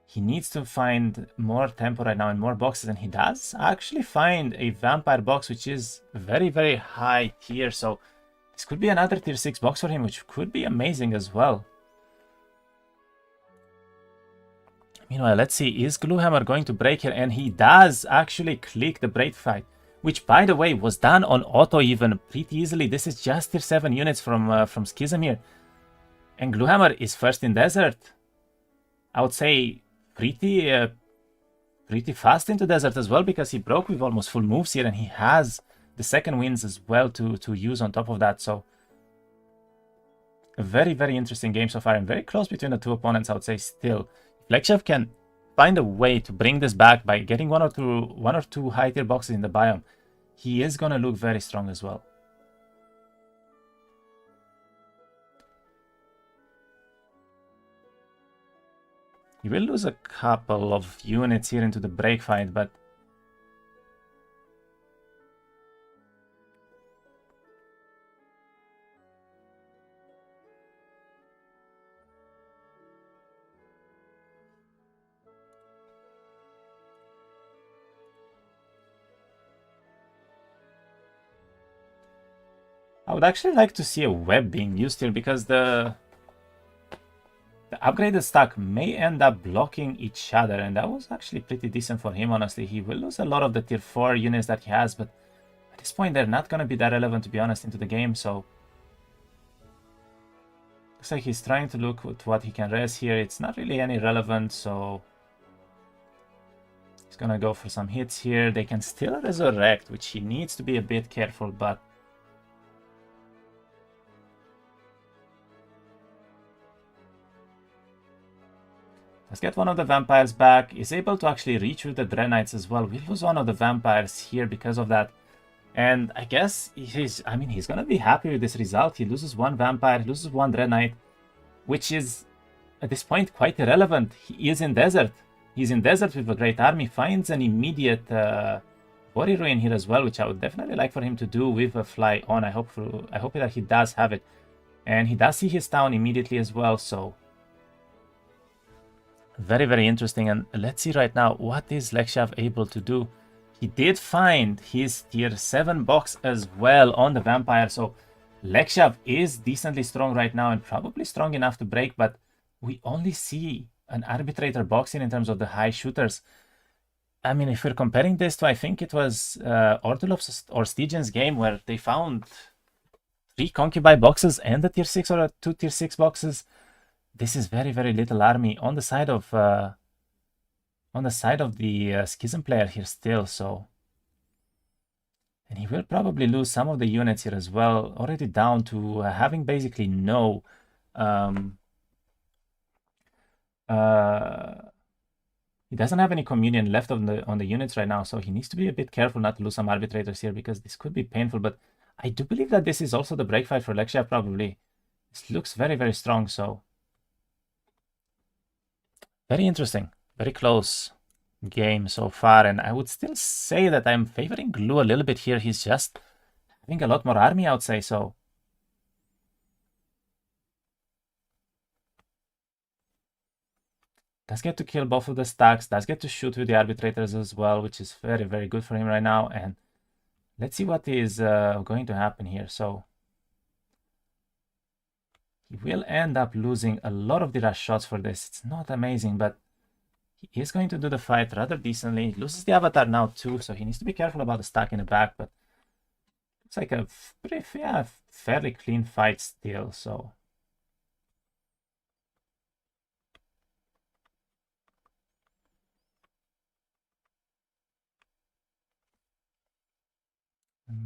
he needs to find more tempo right now and more boxes, and he does actually find a Vampire box, which is very, very high tier, so this could be another tier 6 box for him, which could be amazing as well. Meanwhile, let's see, is Gluhammer going to break here? And he does actually click the break fight, which, by the way, was done on auto even pretty easily. This is just tier 7 units from Schism here. And Gluhammer is first in Desert. I would say pretty fast into Desert as well, because he broke with almost full moves here, and he has the second wins as well to use on top of that. So a very, very interesting game so far, and very close between the two opponents, I would say still. Lexiav can find a way to bring this back by getting one or two high tier boxes in the biome. He is gonna look very strong as well. He will lose a couple of units here into the break fight, but I would actually like to see a web being used here, because the upgraded stack may end up blocking each other, and that was actually pretty decent for him, honestly. He will lose a lot of the tier 4 units that he has, but at this point they're not going to be that relevant, to be honest, into the game, so looks like he's trying to look at what he can res here. It's not really any relevant, so he's going to go for some hits here. They can still resurrect, which he needs to be a bit careful, but let's get one of the vampires back. Is able to actually reach with the Dread Knights as well. We lose one of the vampires here because of that. And I guess he's gonna be happy with this result. He loses one vampire, loses one Dread Knight, which is at this point quite irrelevant. He is in Desert. He's in Desert with a great army, finds an immediate body ruin here as well, which I would definitely like for him to do with a fly on. I hope that he does have it. And he does see his town immediately as well, so very, very interesting. And let's see right now, what is Lexiav able to do? He did find his tier 7 box as well on the vampire, so Lexiav is decently strong right now and probably strong enough to break, but we only see an arbitrator boxing in terms of the high shooters. I mean, if we're comparing this to, I think it was Ordulov's or Stygian's game, where they found 3 concubine boxes and a tier 6 or 2 tier 6 boxes. This is very, very little army on the side of the Schism player here still, so, and he will probably lose some of the units here as well, already down to having basically no he doesn't have any communion left on the units right now, so he needs to be a bit careful not to lose some arbitrators here, because this could be painful. But I do believe that this is also the break fight for Lexiav, probably. This looks very, very strong, so very interesting, very close game so far, and I would still say that I'm favoring Glue a little bit here. He's just having a lot more army, I would say, so does get to kill both of the stacks, does get to shoot with the arbitrators as well, which is very, very good for him right now. And let's see what is going to happen here. So he will end up losing a lot of the rush shots for this. It's not amazing, but he is going to do the fight rather decently. He loses the avatar now too, so he needs to be careful about the stack in the back, but it's like a pretty, fairly clean fight still, so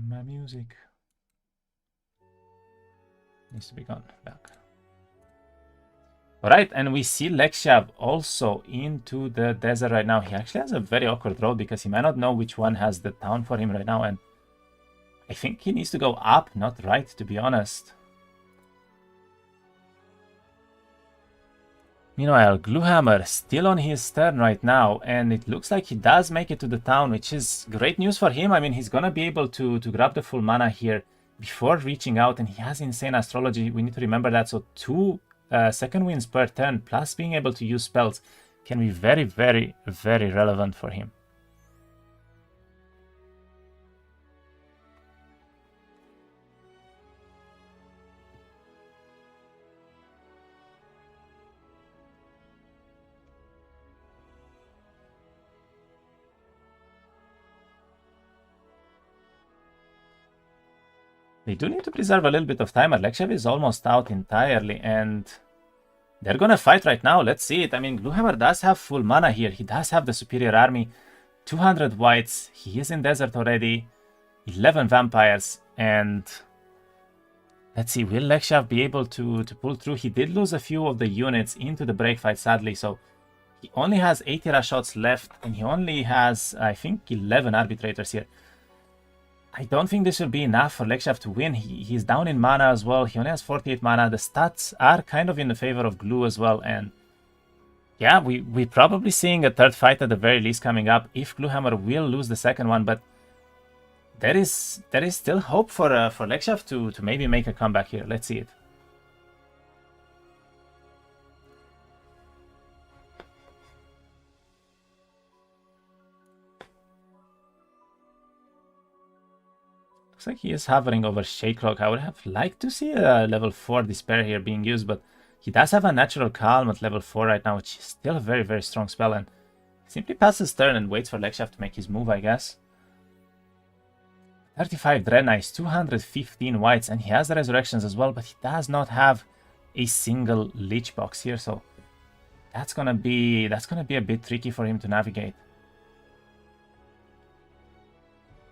my music needs to be gone back. Alright, and we see Lexiav also into the desert right now. He actually has a very awkward road because he might not know which one has the town for him right now, and I think he needs to go up, not right, to be honest. Meanwhile, Gluhammer still on his turn right now, and it looks like he does make it to the town, which is great news for him. I mean, he's gonna be able to grab the full mana here before reaching out, and he has insane astrology. We need to remember that, so 2 second wins per turn, plus being able to use spells, can be very, very, very relevant for him. They do need to preserve a little bit of time. Lexiav is almost out entirely, and they're gonna fight right now. Let's see it. I mean, Gluhammer does have full mana here. He does have the superior army. 200 whites. He is in desert already. 11 vampires. And let's see, will Lexiav be able to pull through? He did lose a few of the units into the break fight, sadly. So he only has 80 rush shots left. And he only has, I think, 11 arbitrators here. I don't think this will be enough for Lexiav to win. He's down in mana as well. He only has 48 mana. The stats are kind of in the favor of Glue as well. And yeah, we're probably seeing a third fight at the very least coming up if Gluhammer will lose the second one. But there is still hope for Lexiav to maybe make a comeback here. Let's see it. Looks like he is hovering over Shaderock. I would have liked to see a level 4 Despair here being used, but he does have a Natural Calm at level 4 right now, which is still a very, very strong spell, and simply passes turn and waits for Lexiav to make his move, I guess. 35 Dread Knights, 215 whites, and he has the Resurrections as well, but he does not have a single Lich box here, so that's gonna be a bit tricky for him to navigate.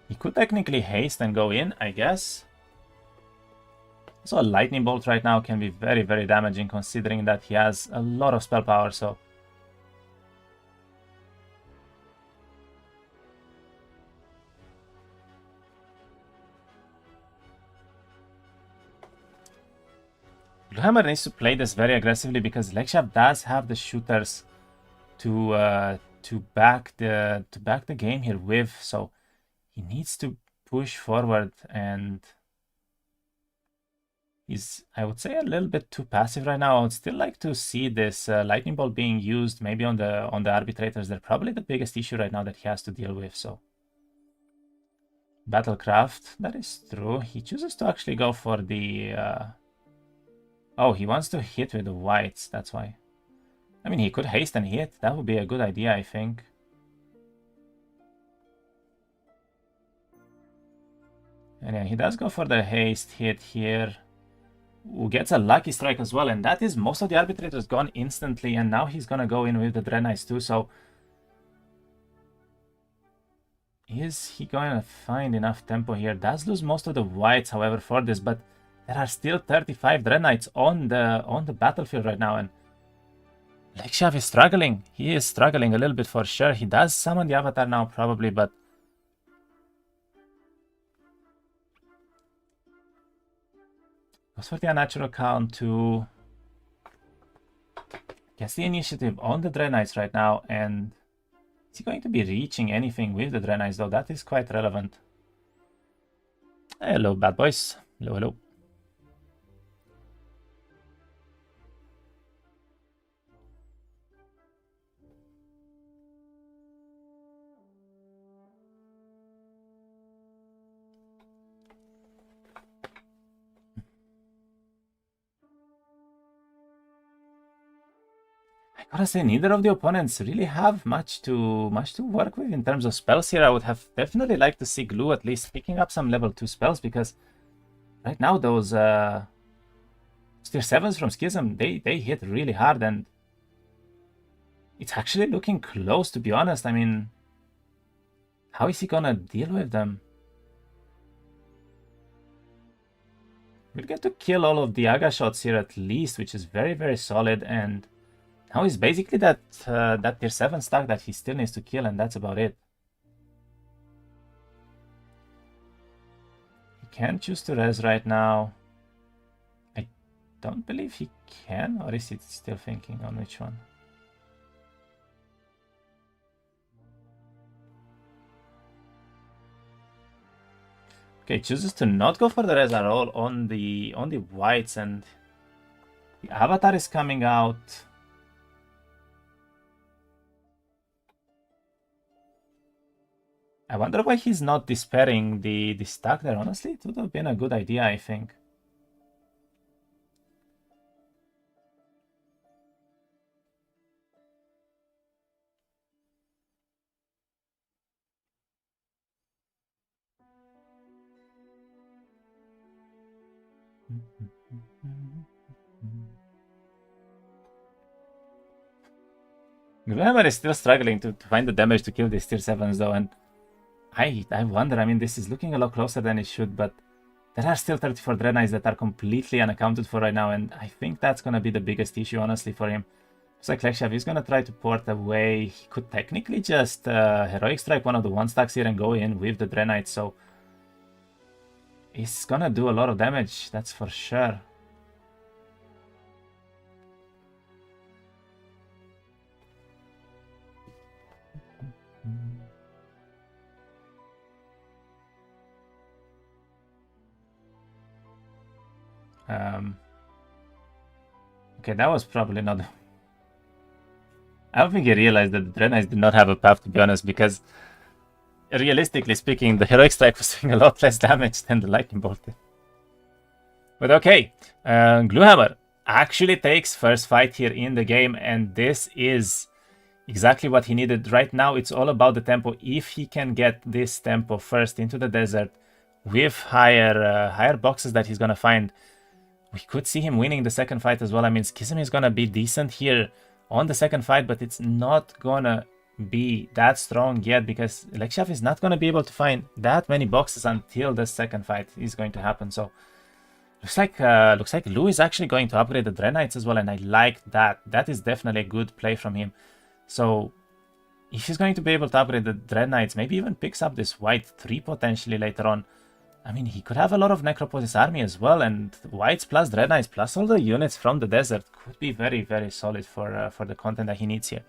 He could technically haste and go in, I guess. So a Lightning Bolt right now can be very, very damaging considering that he has a lot of spell power, so... Gluhammer needs to play this very aggressively because Lexiav does have the shooters to back the game here with, so he needs to push forward, and he's, I would say, a little bit too passive right now. I would still like to see this Lightning Bolt being used maybe on the arbitrators. They're probably the biggest issue right now that he has to deal with, so... Battlecraft, that is true. He chooses to actually go for the... Oh, he wants to hit with the whites, that's why. I mean, he could haste and hit. That would be a good idea, I think. And yeah, he does go for the haste hit here. Who gets a lucky strike as well, and that is most of the arbitrators gone instantly, and now he's gonna go in with the Dread Knights too, so... Is he going to find enough tempo here? Does lose most of the whites, however, for this, but there are still 35 Dread Knights on the battlefield right now, and Lexiav is struggling. He is struggling a little bit for sure. He does summon the Avatar now, probably, but... Goes for the Unnatural Count to... Gets the initiative on the Dread Knights right now, and... Is he going to be reaching anything with the Dread Knights, though? That is quite relevant. Hello, bad boys. Hello, hello. I gotta say, neither of the opponents really have much to work with in terms of spells here. I would have definitely liked to see Glue at least picking up some level 2 spells, because right now those Tier 7s from Schism, they hit really hard, and it's actually looking close, to be honest. I mean, how is he gonna deal with them? We'll get tried to kill all of the Aga shots here at least, which is very, very solid. And now it's basically that that tier 7 stack that he still needs to kill, and that's about it. He can't choose to res right now. I don't believe he can, or is he still thinking on which one? Okay, chooses to not go for the res at all on the whites, and the avatar is coming out. I wonder why he's not despairing the stack there. Honestly, it would have been a good idea, I think. Gluhammer is still struggling to find the damage to kill these tier 7s though, and I wonder, I mean, this is looking a lot closer than it should, but there are still 34 Dread Knights that are completely unaccounted for right now, and I think that's gonna be the biggest issue, honestly, for him. Looks like Lexiav is gonna try to port away. He could technically just Heroic Strike one of the 1-stacks here and go in with the Dread Knights, so he's gonna do a lot of damage, that's for sure. Okay, that was probably not... I don't think he realized that the Dread Knights did not have a path, to be honest, because realistically speaking, the Heroic Strike was doing a lot less damage than the Lightning Bolt did. But okay, Gluhammer actually takes first fight here in the game, and this is exactly what he needed. Right now, it's all about the tempo. If he can get this tempo first into the desert with higher boxes that he's gonna find, we could see him winning the second fight as well. I mean, Schism is gonna be decent here on the second fight, but it's not gonna be that strong yet because Lexiav is not gonna be able to find that many boxes until the second fight is going to happen. So looks like Lou is actually going to upgrade the Dread Knights as well, and I like that. That is definitely a good play from him. So if he's going to be able to upgrade the Dread Knights, maybe even picks up this white 3 potentially later on. I mean, he could have a lot of Necropolis army as well, and whites plus Dread Knights plus all the units from the desert could be very, very solid for the content that he needs here.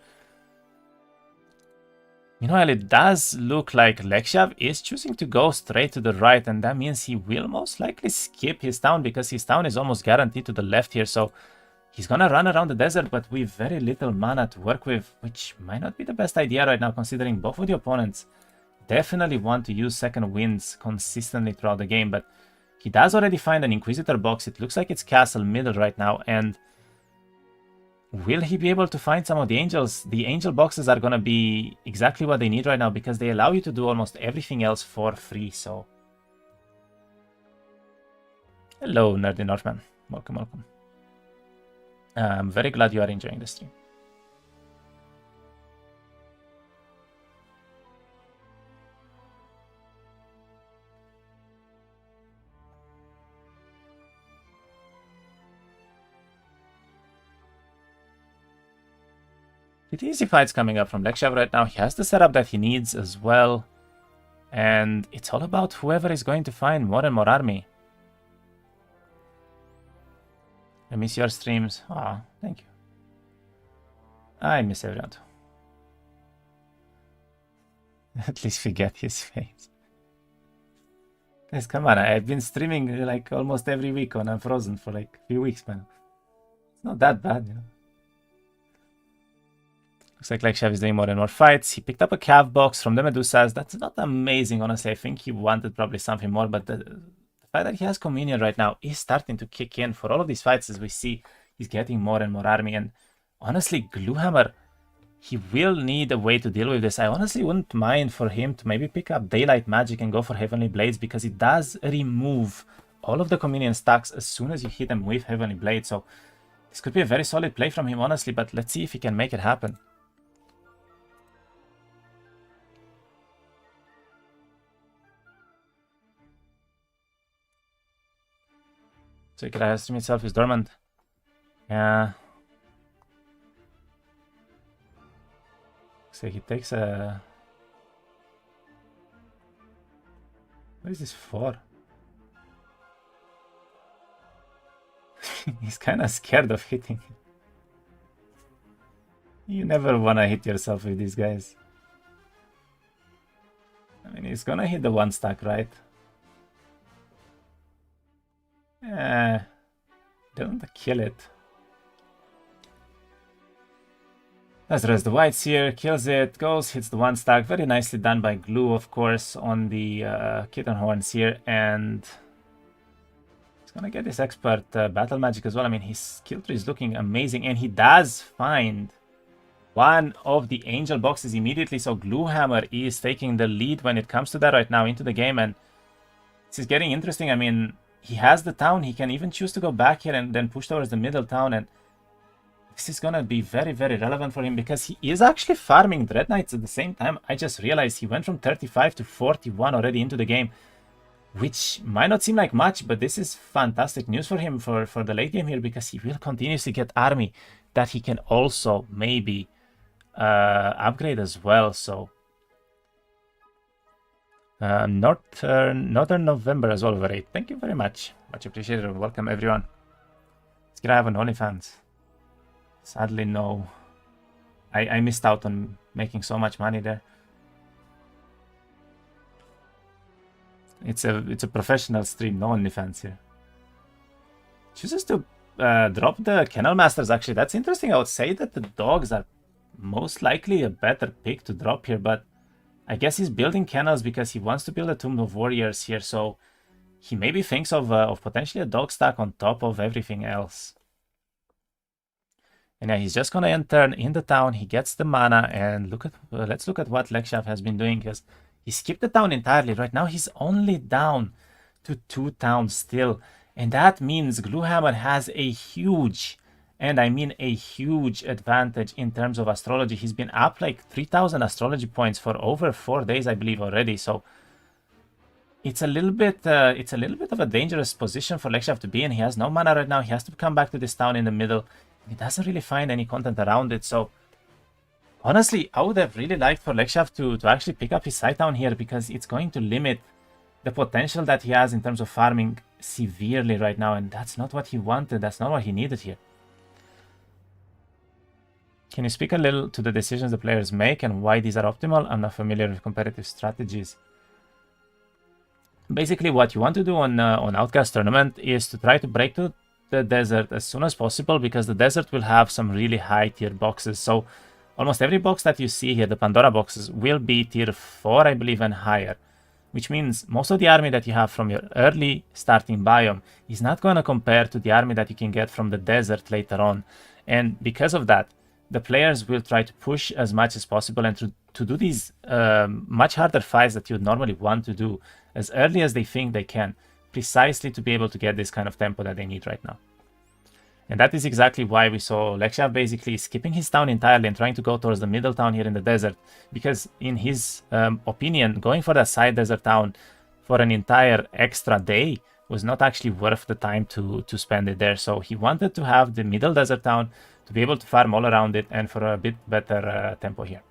Meanwhile, it does look like Lexiav is choosing to go straight to the right, and that means he will most likely skip his town because his town is almost guaranteed to the left here. So he's gonna run around the desert, but with very little mana to work with, which might not be the best idea right now, considering both of the opponents definitely want to use second winds consistently throughout the game. But he does already find an Inquisitor box. It looks like it's castle middle right now, and will he be able to find some of the angels? The angel boxes are gonna be exactly what they need right now because they allow you to do almost everything else for free. So hello, Nerdy Northman, welcome. I'm very glad you are enjoying the stream. Pretty easy fights coming up from Lexiav right now. He has the setup that he needs as well. And it's all about whoever is going to find more and more army. I miss your streams. Ah, thank you. I miss everyone too. At least forget his face. Guys, come on. I've been streaming like almost every week on Unfrozen for like a few weeks, man. It's not that bad, you know. Looks like Lexiav is doing more and more fights. He picked up a Cav box from the Medusas. That's not amazing, honestly. I think he wanted probably something more, but the fact that he has Communion right now is starting to kick in. For all of these fights, as we see, he's getting more and more army. And honestly, Gluhammer, he will need a way to deal with this. I honestly wouldn't mind for him to maybe pick up Daylight Magic and go for Heavenly Blades, because it does remove all of the Communion stacks as soon as you hit them with Heavenly Blades. So this could be a very solid play from him, honestly, but let's see if he can make it happen. So Stream itself is dormant. Yeah. So he takes a... What is this for? He's kind of scared of hitting. You never want to hit yourself with these guys. I mean, he's gonna hit the one stack, right? Don't kill it. Let's rest the whites here, kills it, goes, hits the one stack. Very nicely done by Glue, of course, on the kitten horns here. And he's gonna get this expert battle magic as well. I mean, his skill tree is looking amazing, and he does find one of the angel boxes immediately. So Gluhammer is taking the lead when it comes to that right now into the game, and this is getting interesting. I mean, he has the town. He can even choose to go back here and then push towards the middle town, and this is gonna be very, very relevant for him because he is actually farming Dread Knights at the same time. I just realized he went from 35 to 41 already into the game, which might not seem like much, but this is fantastic news for him for the late game here, because he will continuously get army that he can also maybe upgrade as well. So Northern November as well, Olvari. Thank you very much. Much appreciated. Welcome everyone. Let's get have an OnlyFans. Sadly, no. I missed out on making so much money there. It's a professional stream, no OnlyFans here. Chooses to drop the Kennel Masters, actually. That's interesting. I would say that the dogs are most likely a better pick to drop here, but I guess he's building kennels because he wants to build a Tomb of Warriors here, so he maybe thinks of potentially a dog stack on top of everything else. And yeah, he's just gonna enter in the town. He gets the mana, and let's look at what Lexiav has been doing, because he skipped the town entirely. Right now, he's only down to 2 towns still, and that means Gluhammer has a huge, and I mean a huge advantage in terms of astrology. He's been up like 3,000 astrology points for over 4 days, I believe, already. So it's a little bit of a dangerous position for Lexiav to be in. He has no mana right now. He has to come back to this town in the middle. He doesn't really find any content around it. So honestly, I would have really liked for Lexiav to actually pick up his side town here, because it's going to limit the potential that he has in terms of farming severely right now, and that's not what he wanted. That's not what he needed here. Can you speak a little to the decisions the players make and why these are optimal? I'm not familiar with competitive strategies. Basically, what you want to do on Outcast Tournament is to try to break to the desert as soon as possible, because the desert will have some really high tier boxes. So almost every box that you see here, the Pandora boxes, will be tier 4, I believe, and higher, which means most of the army that you have from your early starting biome is not going to compare to the army that you can get from the desert later on. And because of that, the players will try to push as much as possible and to do these much harder fights that you would normally want to do as early as they think they can, precisely to be able to get this kind of tempo that they need right now. And that is exactly why we saw Lexiav basically skipping his town entirely and trying to go towards the middle town here in the desert, because in his opinion, going for that side desert town for an entire extra day was not actually worth the time to spend it there. So he wanted to have the middle desert town to be able to farm all around it and for a bit better tempo here.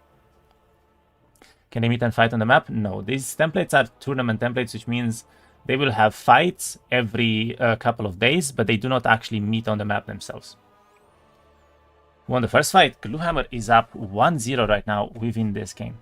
Can they meet and fight on the map? No, these templates are tournament templates, which means they will have fights every couple of days, but they do not actually meet on the map themselves. Who won the first fight? Gluhammer is up 1-0 right now within this game.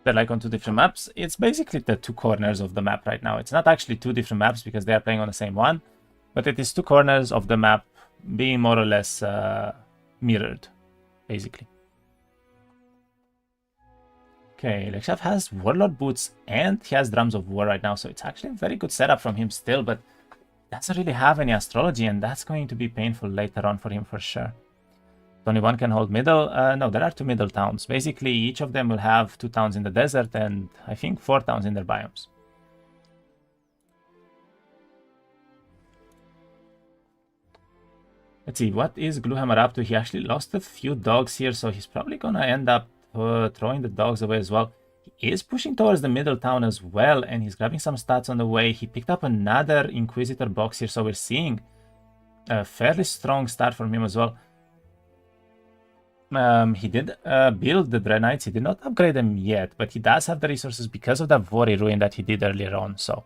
They're like on 2 different maps. It's basically the 2 corners of the map right now. It's not actually 2 different maps because they are playing on the same one, but it is 2 corners of the map being more or less mirrored, basically. Okay, Lexiav has Warlord Boots and he has Drums of War right now, so it's actually a very good setup from him still, but doesn't really have any astrology, and that's going to be painful later on for him for sure. Only one can hold middle. No, there are 2 middle towns. Basically, each of them will have 2 towns in the desert and I think 4 towns in their biomes. Let's see, what is Gluhammer up to? He actually lost a few dogs here, so he's probably gonna end up throwing the dogs away as well. He is pushing towards the middle town as well, and he's grabbing some stats on the way. He picked up another Inquisitor box here, so we're seeing a fairly strong start from him as well. He did build the Dread Knights. He did not upgrade them yet, but he does have the resources because of that Alvari ruin that he did earlier on, so...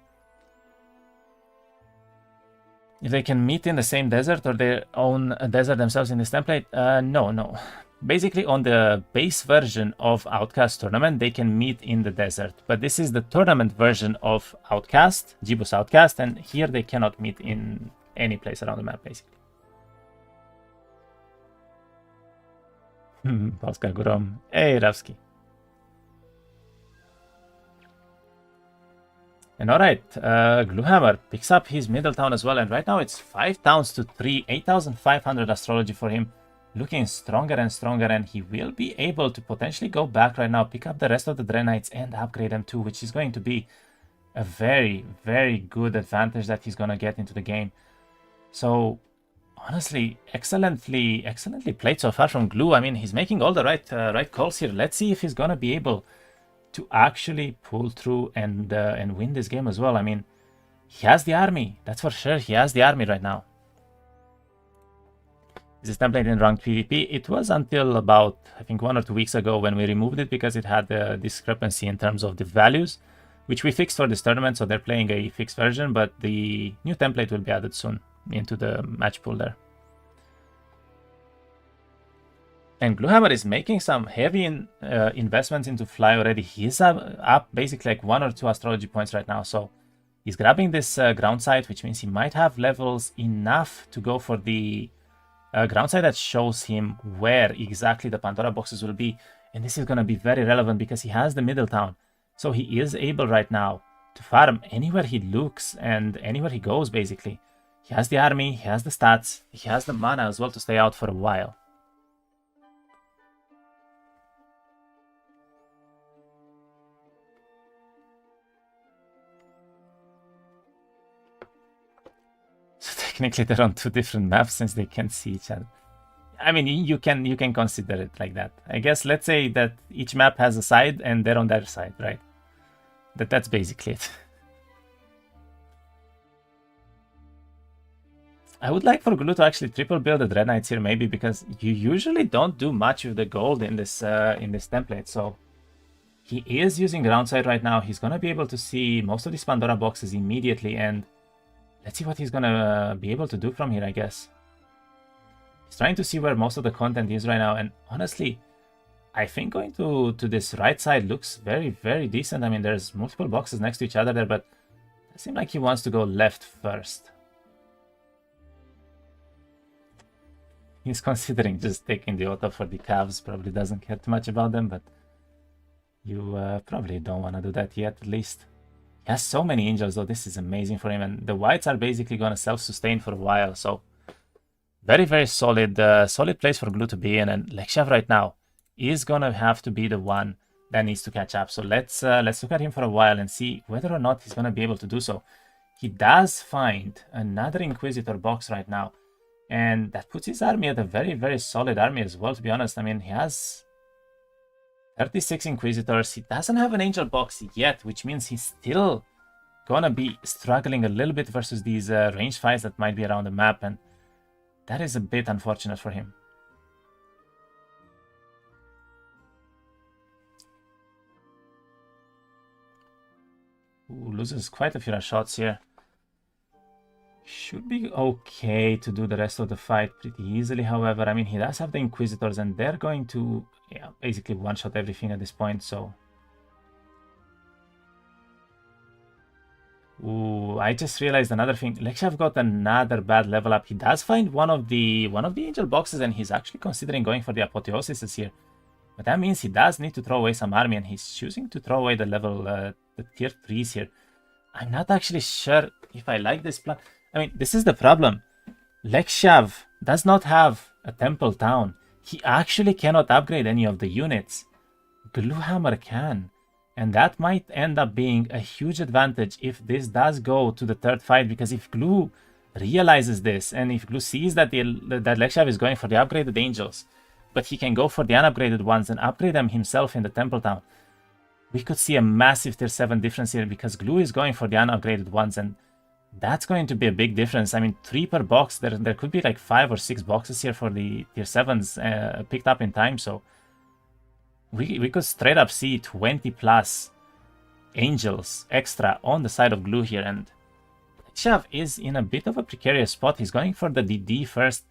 If they can meet in the same desert or their own desert themselves in this template, no. Basically, on the base version of Outcast Tournament, they can meet in the desert. But this is the tournament version of Outcast, Jibus Outcast, and here they cannot meet in any place around the map, basically. Polska Grom. Hey, Ravski. And alright, Gluhammer picks up his middle town as well, and right now it's 5 towns to 3, 8,500 astrology for him, looking stronger and stronger, and he will be able to potentially go back right now, pick up the rest of the Dread Knights and upgrade them too, which is going to be a very, very good advantage that he's going to get into the game. So, honestly, excellently played so far from Glu. I mean, he's making all the right calls here. Let's see if he's going to be able to actually pull through and win this game as well. I mean, he has the army. That's for sure. He has the army right now. Is this template in ranked PvP? It was until about, I think, 1 or 2 weeks ago when we removed it because it had a discrepancy in terms of the values, which we fixed for this tournament, so they're playing a fixed version, but the new template will be added soon into the match pool there. And Gluhammer is making some heavy investments into Fly already. He's up basically like 1 or 2 astrology points right now. So he's grabbing this ground site, which means he might have levels enough to go for the ground site that shows him where exactly the Pandora boxes will be. And this is going to be very relevant because he has the middle town. So he is able right now to farm anywhere he looks and anywhere he goes, basically. He has the army, he has the stats, he has the mana as well to stay out for a while. Technically, they're on 2 different maps since they can't see each other. I mean, you can consider it like that. I guess let's say that each map has a side and they're on their side, right? That's basically it. I would like for Glu to actually triple build the Dread Knights here, maybe, because you usually don't do much with the gold in this template. So he is using ground side right now. He's gonna be able to see most of these Pandora boxes immediately, and let's see what he's gonna be able to do from here, I guess. He's trying to see where most of the content is right now, and honestly, I think going to this right side looks very, very decent. I mean, there's multiple boxes next to each other there, but it seems like he wants to go left first. He's considering just taking the auto for the calves. Probably doesn't care too much about them, but you probably don't want to do that yet, at least. He has so many angels, though. This is amazing for him. And the whites are basically going to self-sustain for a while. So very, very solid solid place for Glu to be in. And Lexiav right now is going to have to be the one that needs to catch up. So let's look at him for a while and see whether or not he's going to be able to do so. He does find another Inquisitor box right now. And that puts his army at a very, very solid army as well, to be honest. I mean, he has 36 Inquisitors. He doesn't have an Angel box yet, which means he's still gonna be struggling a little bit versus these ranged fights that might be around the map, and that is a bit unfortunate for him. Ooh, loses quite a few shots here. Should be okay to do the rest of the fight pretty easily, however. I mean, he does have the Inquisitors, and they're going to basically one-shot everything at this point, so... Ooh, I just realized another thing. Lexiav got another bad level up. He does find one of the Angel boxes, and he's actually considering going for the Apotheosis here. But that means he does need to throw away some army, and he's choosing to throw away the level, the tier 3s here. I'm not actually sure if I like this plan. I mean, this is the problem. Lexiav does not have a temple town. He actually cannot upgrade any of the units. Gluhammer can. And that might end up being a huge advantage if this does go to the third fight, because if Glu realizes this, and if Glue sees that that Lexiav is going for the upgraded angels, but he can go for the unupgraded ones and upgrade them himself in the Temple Town, we could see a massive tier 7 difference here, because Glue is going for the unupgraded ones, and that's going to be a big difference. I mean, 3 per box. There could be like 5 or 6 boxes here for the tier 7s picked up in time, so we could straight up see 20 plus angels extra on the side of Glue here, and Lexiav is in a bit of a precarious spot. He's going for the DD first,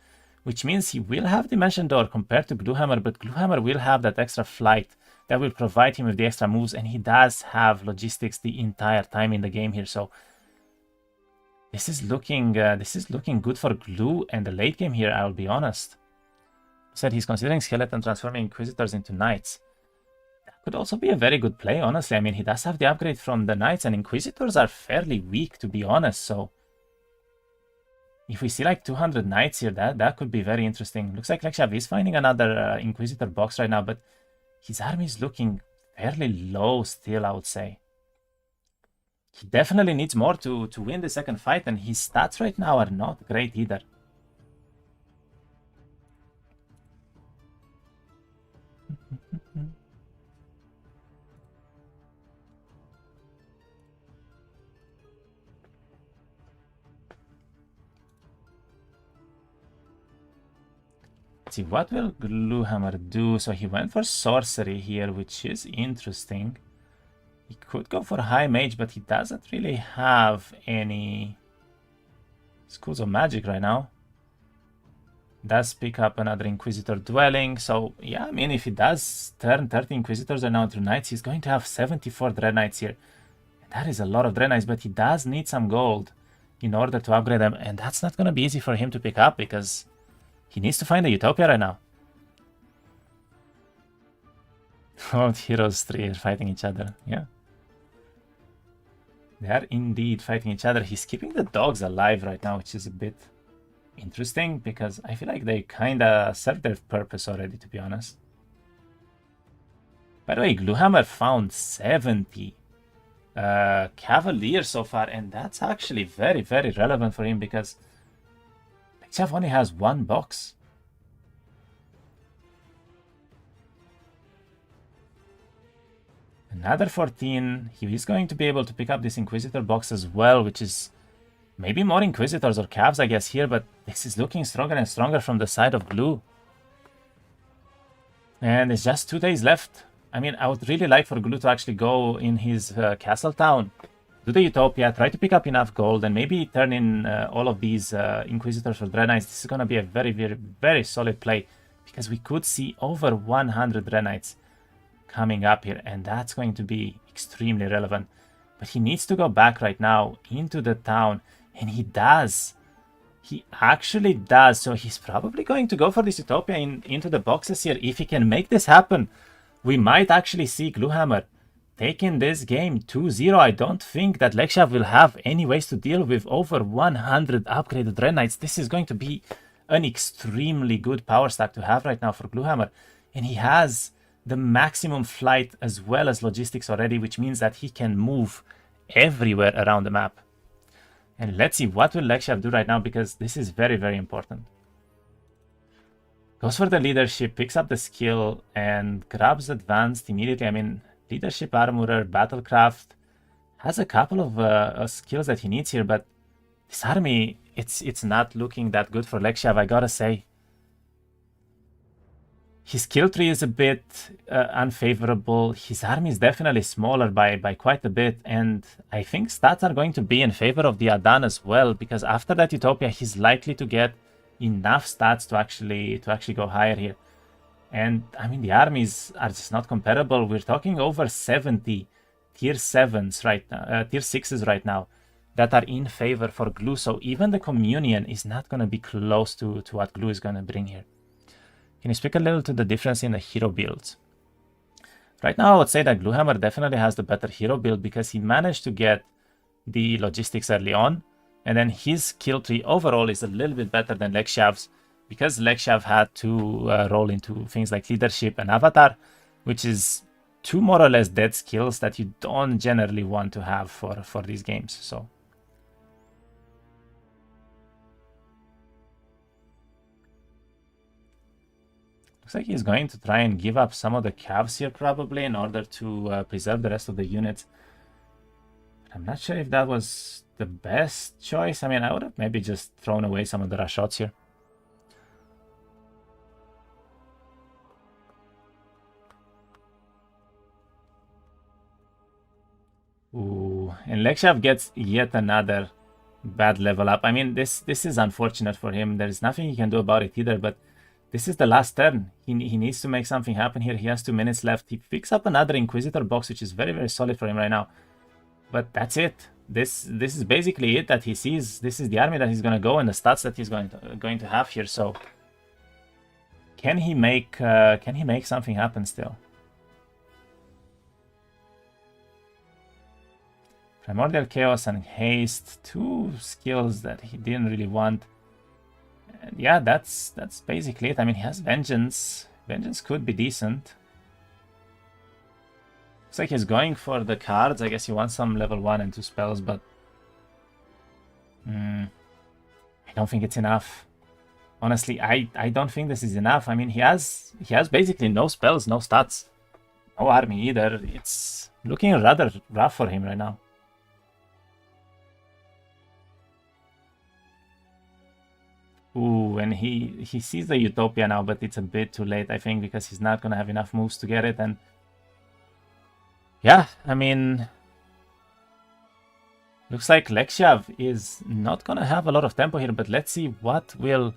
which means he will have Dimension Door compared to Gluhammer, but Gluhammer will have that extra flight that will provide him with the extra moves, and he does have logistics the entire time in the game here, so this is looking good for Glue and the late game here, I'll be honest. Said he's considering Skeleton transforming Inquisitors into Knights. Could also be a very good play, honestly. I mean, he does have the upgrade from the Knights, and Inquisitors are fairly weak, to be honest, so if we see like 200 Knights here, that could be very interesting. Looks like Lexiav is finding another Inquisitor box right now, but his army is looking fairly low still, I would say. He definitely needs more to win the second fight, and his stats right now are not great either. See, what will Gluhammer do? So he went for sorcery here, which is interesting. He could go for high mage, but he doesn't really have any schools of magic right now. Does pick up another Inquisitor dwelling. So yeah, I mean, if he does turn 30 Inquisitors right now into Knights, he's going to have 74 Dread Knights here. That is a lot of Dread Knights, but he does need some gold in order to upgrade them, and that's not going to be easy for him to pick up, because he needs to find a Utopia right now. Oh, Heroes 3 are fighting each other. Yeah. They are indeed fighting each other. He's keeping the dogs alive right now, which is a bit interesting, because I feel like they kinda served their purpose already, to be honest. By the way, Gluhammer found 70 Cavaliers so far, and that's actually very, very relevant for him, because Lexiav only has 1 box. Another 14. He is going to be able to pick up this Inquisitor box as well, which is maybe more Inquisitors or Cavs, I guess, here, but this is looking stronger and stronger from the side of Glue. And it's just 2 days left. I mean, I would really like for Glue to actually go in his castle town, do the Utopia, try to pick up enough gold, and maybe turn in all of these Inquisitors for Dread Knights. This is going to be a very, very, very solid play, because we could see over 100 Dread Knights coming up here, and that's going to be extremely relevant. But he needs to go back right now into the town, and he does. He actually does, so he's probably going to go for this Utopia into the boxes here. If he can make this happen, we might actually see Gluhammer taking this game 2-0. I don't think that Lexiav will have any ways to deal with over 100 upgraded Red Knights. This is going to be an extremely good power stack to have right now for Gluhammer. And he has the maximum flight as well as logistics already, which means that he can move everywhere around the map. And let's see what will Lexiav do right now, because this is very, very important. Goes for the leadership, picks up the skill, and grabs advanced immediately. I mean, leadership, armorer, battlecraft, has a couple of skills that he needs here, but this army, it's not looking that good for Lexiav, I gotta say. His skill tree is a bit unfavorable. His army is definitely smaller by quite a bit, and I think stats are going to be in favor of the Adan as well, because after that Utopia, he's likely to get enough stats to actually go higher here. And I mean, the armies are just not comparable. We're talking over 70 tier 7s right now, tier 6s right now, that are in favor for Glue. So even the Communion is not going to be close to what Glue is going to bring here. Can you speak a little to the difference in the hero builds? Right now, I would say that Gluhammer definitely has the better hero build, because he managed to get the logistics early on, and then his skill tree overall is a little bit better than Lexiav's, because Lexiav had to roll into things like leadership and avatar, which is two more or less dead skills that you don't generally want to have for these games. So Looks like he's going to try and give up some of the calves here probably in order to preserve the rest of the units. But I'm not sure if that was the best choice. I mean, I would have maybe just thrown away some of the rush shots here. Ooh, and Lexiav gets yet another bad level up. I mean, this is unfortunate for him. There's nothing he can do about it either, but this is the last turn. He needs to make something happen here. He has 2 minutes left. He picks up another Inquisitor box, which is very, very solid for him right now. But that's it. This is basically it that he sees. This is the army that he's going to go and the stats that he's going to have here. So can he make something happen still? Primordial Chaos and Haste, 2 skills that he didn't really want. And yeah, that's basically it. I mean, he has Vengeance. Vengeance could be decent. Looks like he's going for the cards. I guess he wants some level 1 and 2 spells, but I don't think it's enough. Honestly, I don't think this is enough. I mean, he has basically no spells, no stats, no army either. It's looking rather rough for him right now. Ooh, and he sees the Utopia now, but it's a bit too late, I think, because he's not gonna have enough moves to get it. And yeah, I mean, looks like Lexiav is not gonna have a lot of tempo here, but let's see what will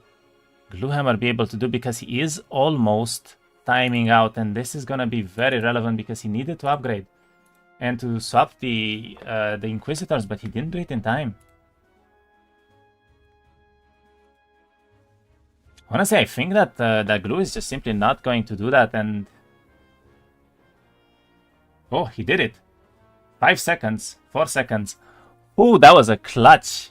Gluhammer be able to do, because he is almost timing out, and this is gonna be very relevant because he needed to upgrade and to swap the Inquisitors, but he didn't do it in time. Honestly, I think that that Glue is just simply not going to do that, and oh, he did it. 5 seconds, 4 seconds. Oh, that was a clutch.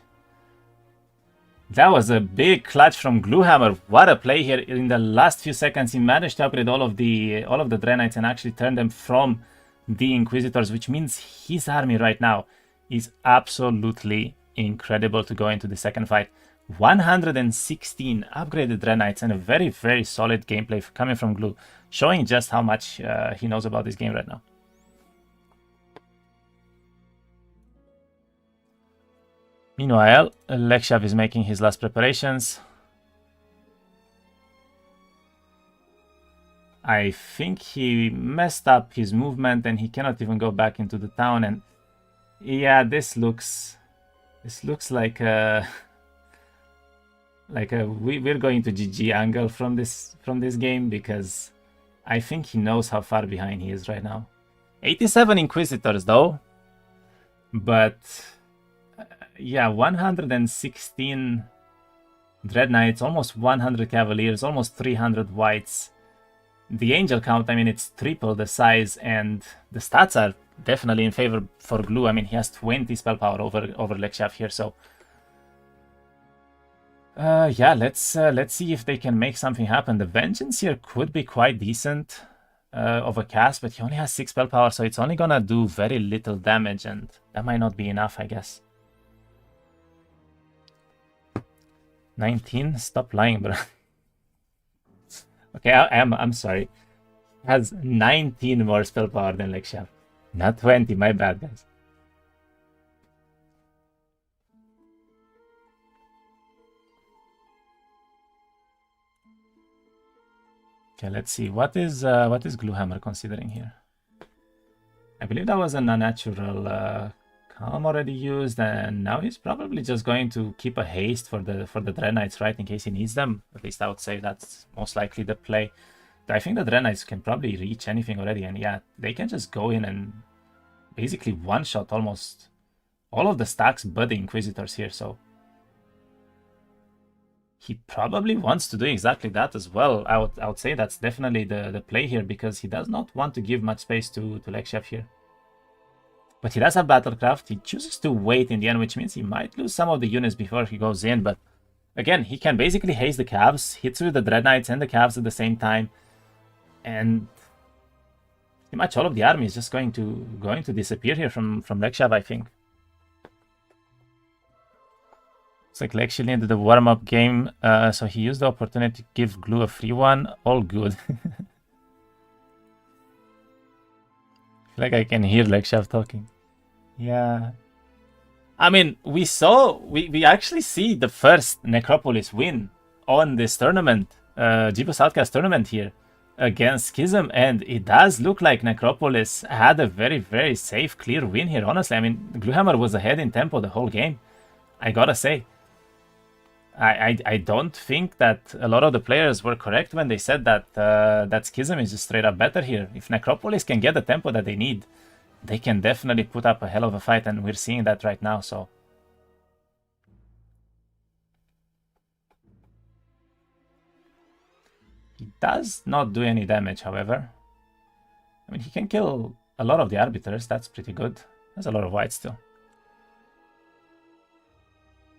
That was a big clutch from Gluhammer. What a play here. In the last few seconds, he managed to upgrade all of the Dreadknights and actually turn them from the Inquisitors, which means his army right now is absolutely incredible to go into the second fight. 116 upgraded Dreadknights and a very, very solid gameplay coming from Glue, showing just how much he knows about this game right now. Meanwhile, Lexiav is making his last preparations. I think he messed up his movement and he cannot even go back into the town. And yeah, this looks like a we're going to GG angle from this game, because I think he knows how far behind he is right now. 87 Inquisitors though, but yeah, 116 Dreadknights, almost 100 Cavaliers, almost 300 Whites. The Angel count, I mean, it's triple the size, and the stats are definitely in favor for Glue. I mean, he has 20 spell power over Lexiav here, so yeah, let's see if they can make something happen. The Vengeance here could be quite decent of a cast, but he only has 6 spell power, so it's only gonna do very little damage, and that might not be enough, I guess. 19? Stop lying, bro. Okay, I'm sorry. He has 19 more spell power than Lexiav. Not 20, my bad, guys. Okay, let's see. What is Gluhammer considering here? I believe that was an unnatural calm already used, and now he's probably just going to keep a haste for the Dreadknights, right, in case he needs them. At least I would say that's most likely the play. I think the Dreadknights can probably reach anything already, and yeah, they can just go in and basically one-shot almost all of the stacks but the Inquisitors here, so he probably wants to do exactly that as well. I would say that's definitely the play here, because he does not want to give much space to Lexiav here. But he does have Battlecraft. He chooses to wait in the end, which means he might lose some of the units before he goes in. But again, he can basically haste the Cavs, hits with the Dreadknights and the Cavs at the same time, and pretty much all of the army is just going to disappear here from Lexiav, I think. It's like Lexi needed the warm-up game, so he used the opportunity to give Glue a free one. All good. Like I can hear Lexiav talking. Yeah. I mean, we actually see the first Necropolis win on this tournament, Jeebus Outcast tournament here against Schism, and it does look like Necropolis had a very, very safe, clear win here, honestly. I mean, Gluhammer was ahead in tempo the whole game, I gotta say. I don't think that a lot of the players were correct when they said that that Schism is just straight up better here. If Necropolis can get the tempo that they need, they can definitely put up a hell of a fight, and we're seeing that right now, so. He does not do any damage, however. I mean, he can kill a lot of the Arbiters, that's pretty good. There's a lot of white still.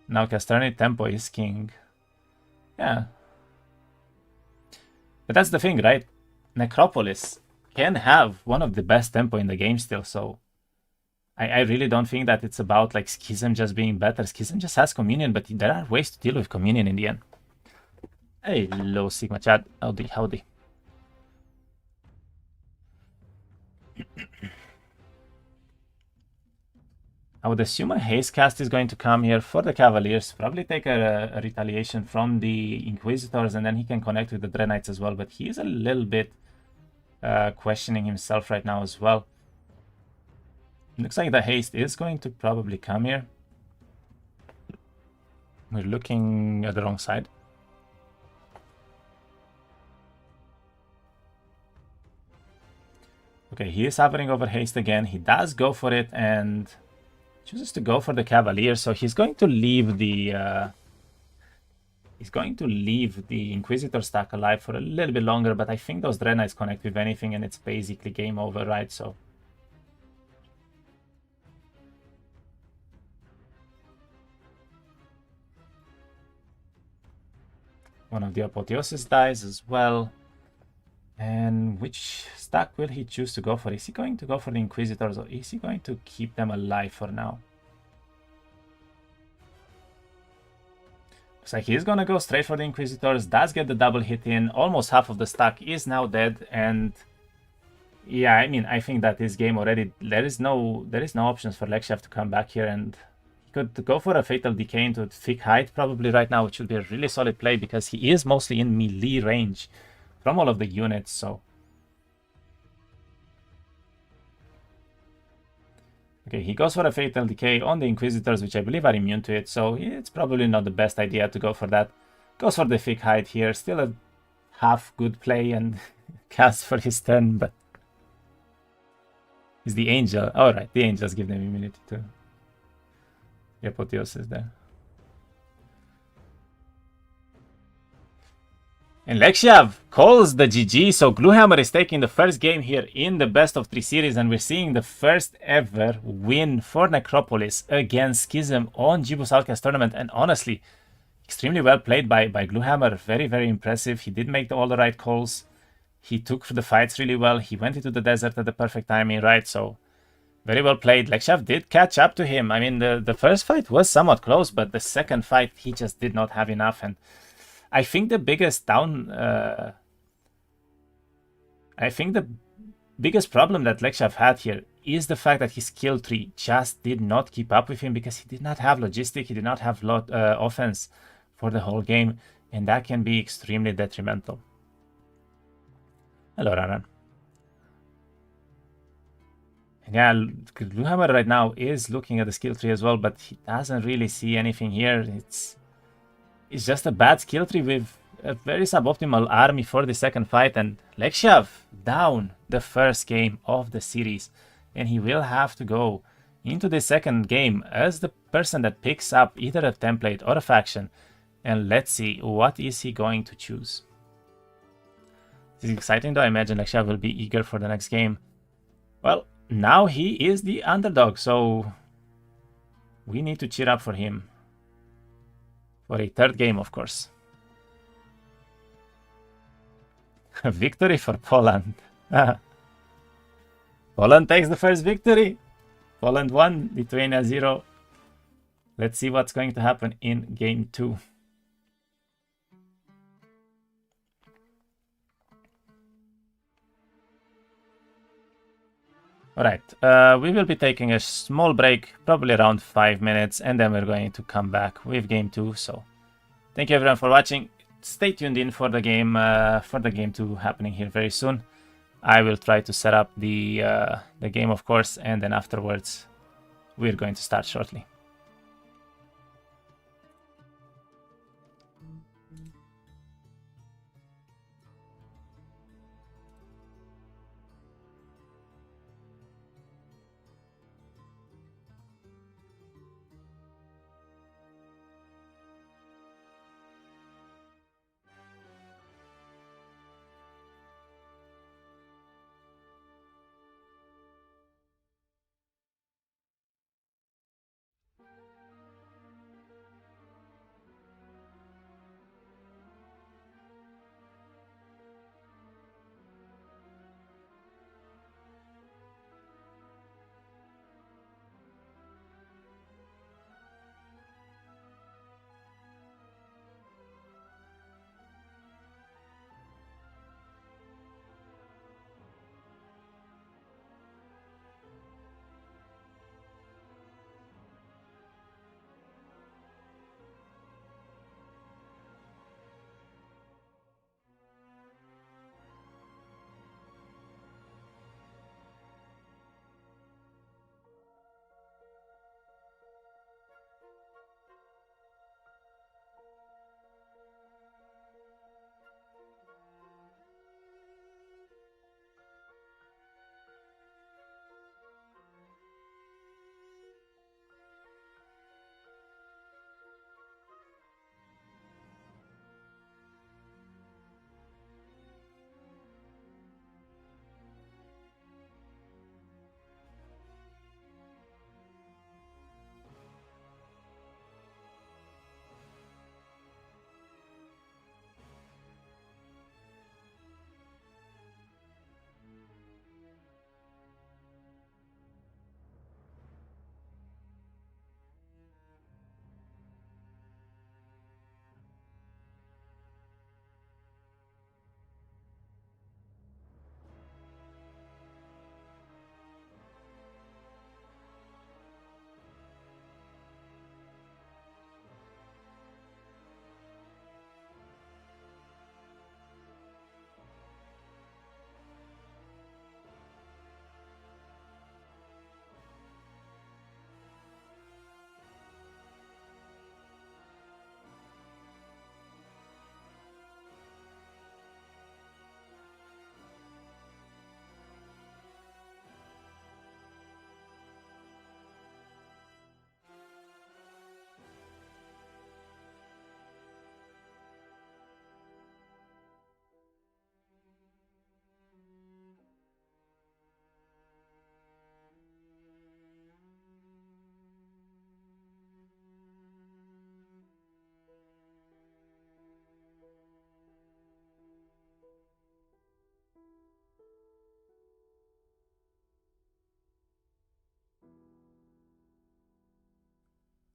Now Casterni tempo is king. Yeah. But that's the thing, right? Necropolis can have one of the best tempo in the game still, so I really don't think that it's about like Schism just being better. Schism just has Communion, but there are ways to deal with Communion in the end. Hello, Sigma chat. Howdy. I would assume a haste cast is going to come here for the Cavaliers. Probably take a retaliation from the Inquisitors, and then he can connect with the Dread Knights as well. But he is a little bit questioning himself right now as well. Looks like the haste is going to probably come here. We're looking at the wrong side. Okay, he is hovering over haste again. He does go for it and chooses to go for the Cavalier, so he's going to leave the Inquisitor stack alive for a little bit longer, but I think those Dread Knights connect with anything and it's basically game over, right? So one of the Apotheosis dies as well. And which stack will he choose to go for? Is he going to go for the Inquisitors, or is he going to keep them alive for now? Looks like he's going to go straight for the Inquisitors, does get the double hit in, almost half of the stack is now dead, and yeah, I mean, I think that this game already, there is no options for Lexiav to come back here, and he could go for a Fatal Decay into Thick Height probably right now, which would be a really solid play because he is mostly in melee range from all of the units, so. Okay, he goes for a Fatal Decay on the Inquisitors, which I believe are immune to it, so it's probably not the best idea to go for that. Goes for the Thick Height here, still a half good play and cast for his turn, but is the Angel. Alright, the Angels give them immunity to the Apotheosis there. And Lexiav calls the GG, so Gluhammer is taking the first game here in the best of 3 series, and we're seeing the first ever win for Necropolis against Schism on Jeebus Outcast tournament, and honestly, extremely well played by Gluhammer, very, very impressive. He did make all the right calls, he took the fights really well, he went into the desert at the perfect timing, right, so very well played. Lexiav did catch up to him. I mean, the first fight was somewhat close, but the second fight, he just did not have enough, and I think the biggest problem that Lexiav had here is the fact that his skill tree just did not keep up with him because he did not have logistic, he did not have offense for the whole game, and that can be extremely detrimental. Hello, Raran. Yeah, Gluhammer right now is looking at the skill tree as well, but he doesn't really see anything here. It's just a bad skill tree with a very suboptimal army for the second fight, and Lexiav down the first game of the series, and he will have to go into the second game as the person that picks up either a template or a faction, and let's see what is he going to choose. This is exciting though. I imagine Lexiav will be eager for the next game. Well, now he is the underdog, so we need to cheer up for him. For a third game, of course. A victory for Poland. Poland takes the first victory. Poland 1, Lithuania 0. Let's see what's going to happen in game 2. Alright, we will be taking a small break, probably around 5 minutes, and then we're going to come back with game 2. So thank you everyone for watching. Stay tuned in for the game 2 happening here very soon. I will try to set up the game, of course, and then afterwards we're going to start shortly.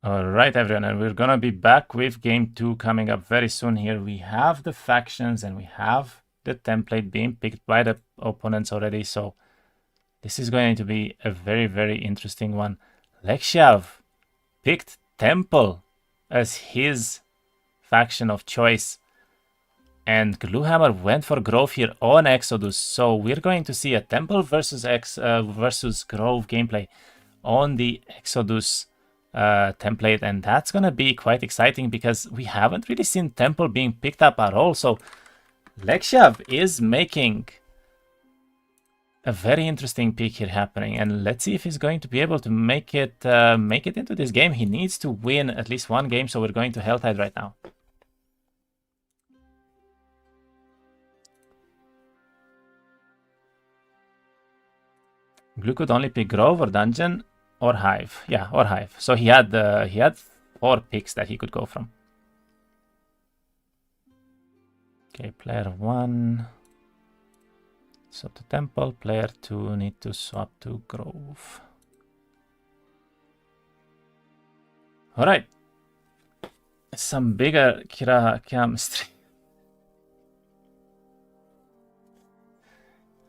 Alright everyone, and we're gonna be back with game 2 coming up very soon here. We have the factions and we have the template being picked by the opponents already, so this is going to be a very, very interesting one. Lexiav picked Temple as his faction of choice, and Gluhammer went for Grove here on Exodus, so we're going to see a Temple versus Grove gameplay on the Exodus template, and that's gonna be quite exciting because we haven't really seen Temple being picked up at all. So Lexiav is making a very interesting pick here happening, and let's see if he's going to be able to make it into this game. He needs to win at least one game, so we're going to Helltide right now. Blue could only pick Grove or Dungeon or Hive. Yeah, or Hive. So he had 4 picks that he could go from. Okay, player 1 swap to Temple, player 2 need to swap to Grove. All right. Some bigger Kira chemistry.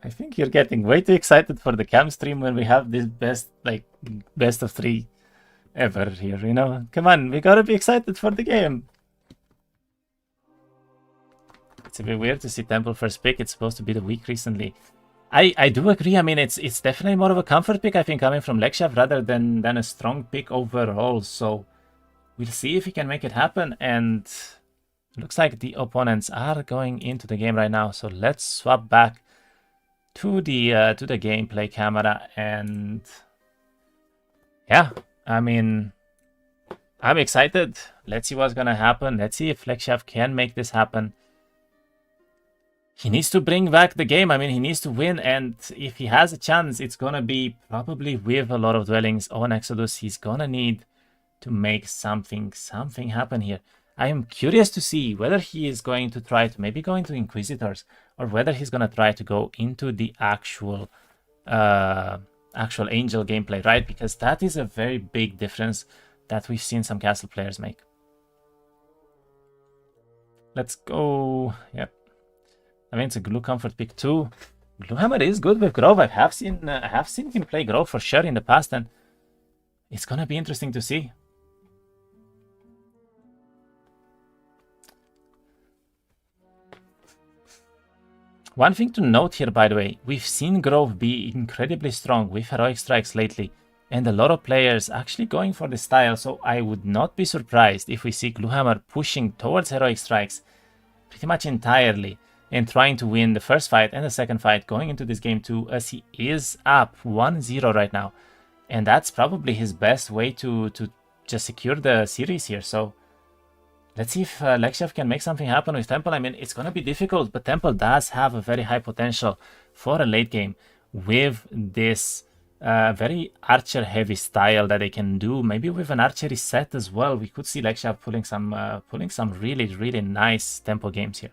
I think you're getting way too excited for the cam stream when we have this best of 3 ever here, you know? Come on, we gotta be excited for the game. It's a bit weird to see Temple first pick. It's supposed to be the week recently. I do agree. I mean, it's definitely more of a comfort pick, I think, coming from Lexiav rather than a strong pick overall. So we'll see if he can make it happen. And it looks like the opponents are going into the game right now. So let's swap back to the gameplay camera. And yeah, I mean, I'm excited. Let's see what's gonna happen. Let's see if Lexiav can make this happen. He needs to bring back the game. I mean, he needs to win, and if he has a chance, it's gonna be probably with a lot of dwellings on Exodus. He's gonna need to make something happen here. I am curious to see whether he is going to try to maybe go into Inquisitors, or whether he's gonna try to go into the actual Angel gameplay, right? Because that is a very big difference that we've seen some Castle players make. Let's go. Yep. I mean, it's a Glue Comfort pick too. Gluhammer is good with Grove. I have seen him play Grove for sure in the past, and it's gonna be interesting to see. One thing to note here, by the way, we've seen Grove be incredibly strong with Heroic Strikes lately, and a lot of players actually going for the style, so I would not be surprised if we see Gluhammer pushing towards Heroic Strikes pretty much entirely, and trying to win the first fight and the second fight going into this game too, as he is up 1-0 right now. And that's probably his best way to just secure the series here. So let's see if Lexiav can make something happen with Temple. I mean, it's going to be difficult, but Temple does have a very high potential for a late game with this very archer-heavy style that they can do. Maybe with an archery set as well. We could see Lexiav pulling some really, really nice tempo games here.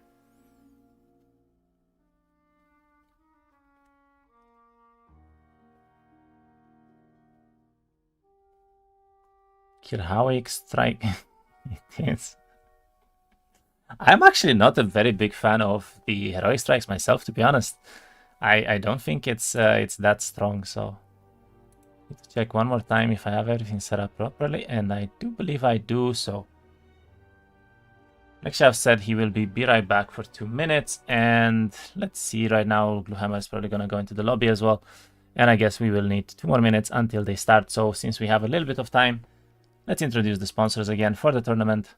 Heroic Strike. It is. I'm actually not a very big fan of the Heroic Strikes myself, to be honest. I don't think it's that strong, so need to check one more time if I have everything set up properly, and I do believe I do. So Lexiav said he will be right back for 2 minutes, and let's see. Right now Gluhammer is probably gonna go into the lobby as well, and I guess we will need 2 more minutes until they start. So since we have a little bit of time, let's introduce the sponsors again for the tournament.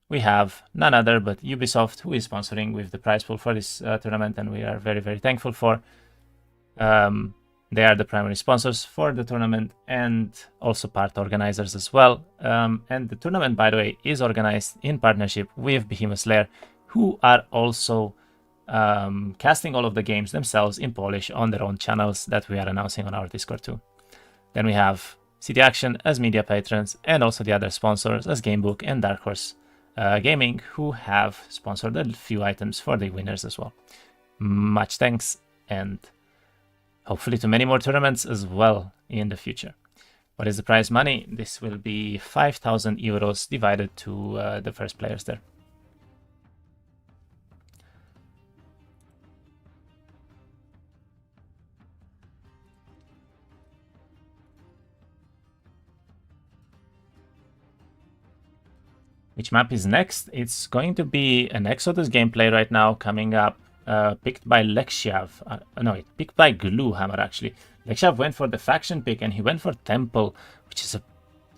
We have none other but Ubisoft, who is sponsoring with the prize pool for this tournament, and we are very, very thankful for. They are the primary sponsors for the tournament and also part organizers as well. And the tournament, by the way, is organized in partnership with Behemoth Slayer, who are also casting all of the games themselves in Polish on their own channels that we are announcing on our Discord too. Then we have City Action as media patrons, and also the other sponsors as Gamebook and Dark Horse Gaming, who have sponsored a few items for the winners as well. Much thanks, and hopefully to many more tournaments as well in the future. What is the prize money? This will be 5,000 euros divided to the first players there. Which map is next? It's going to be an Exodus gameplay right now coming up, picked by Lexiav. Picked by Gluhammer actually. Lexiav went for the faction pick and he went for Temple, which is a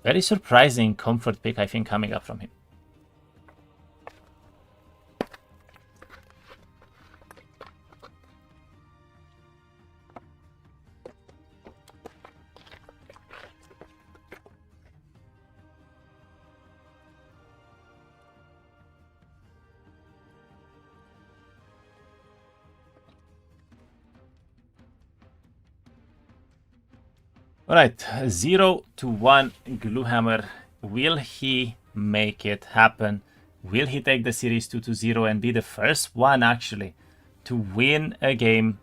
very surprising comfort pick, I think, coming up from him. Alright, 0-1 Gluhammer. Will he make it happen? Will he take the series 2-0 and be the first one actually to win a game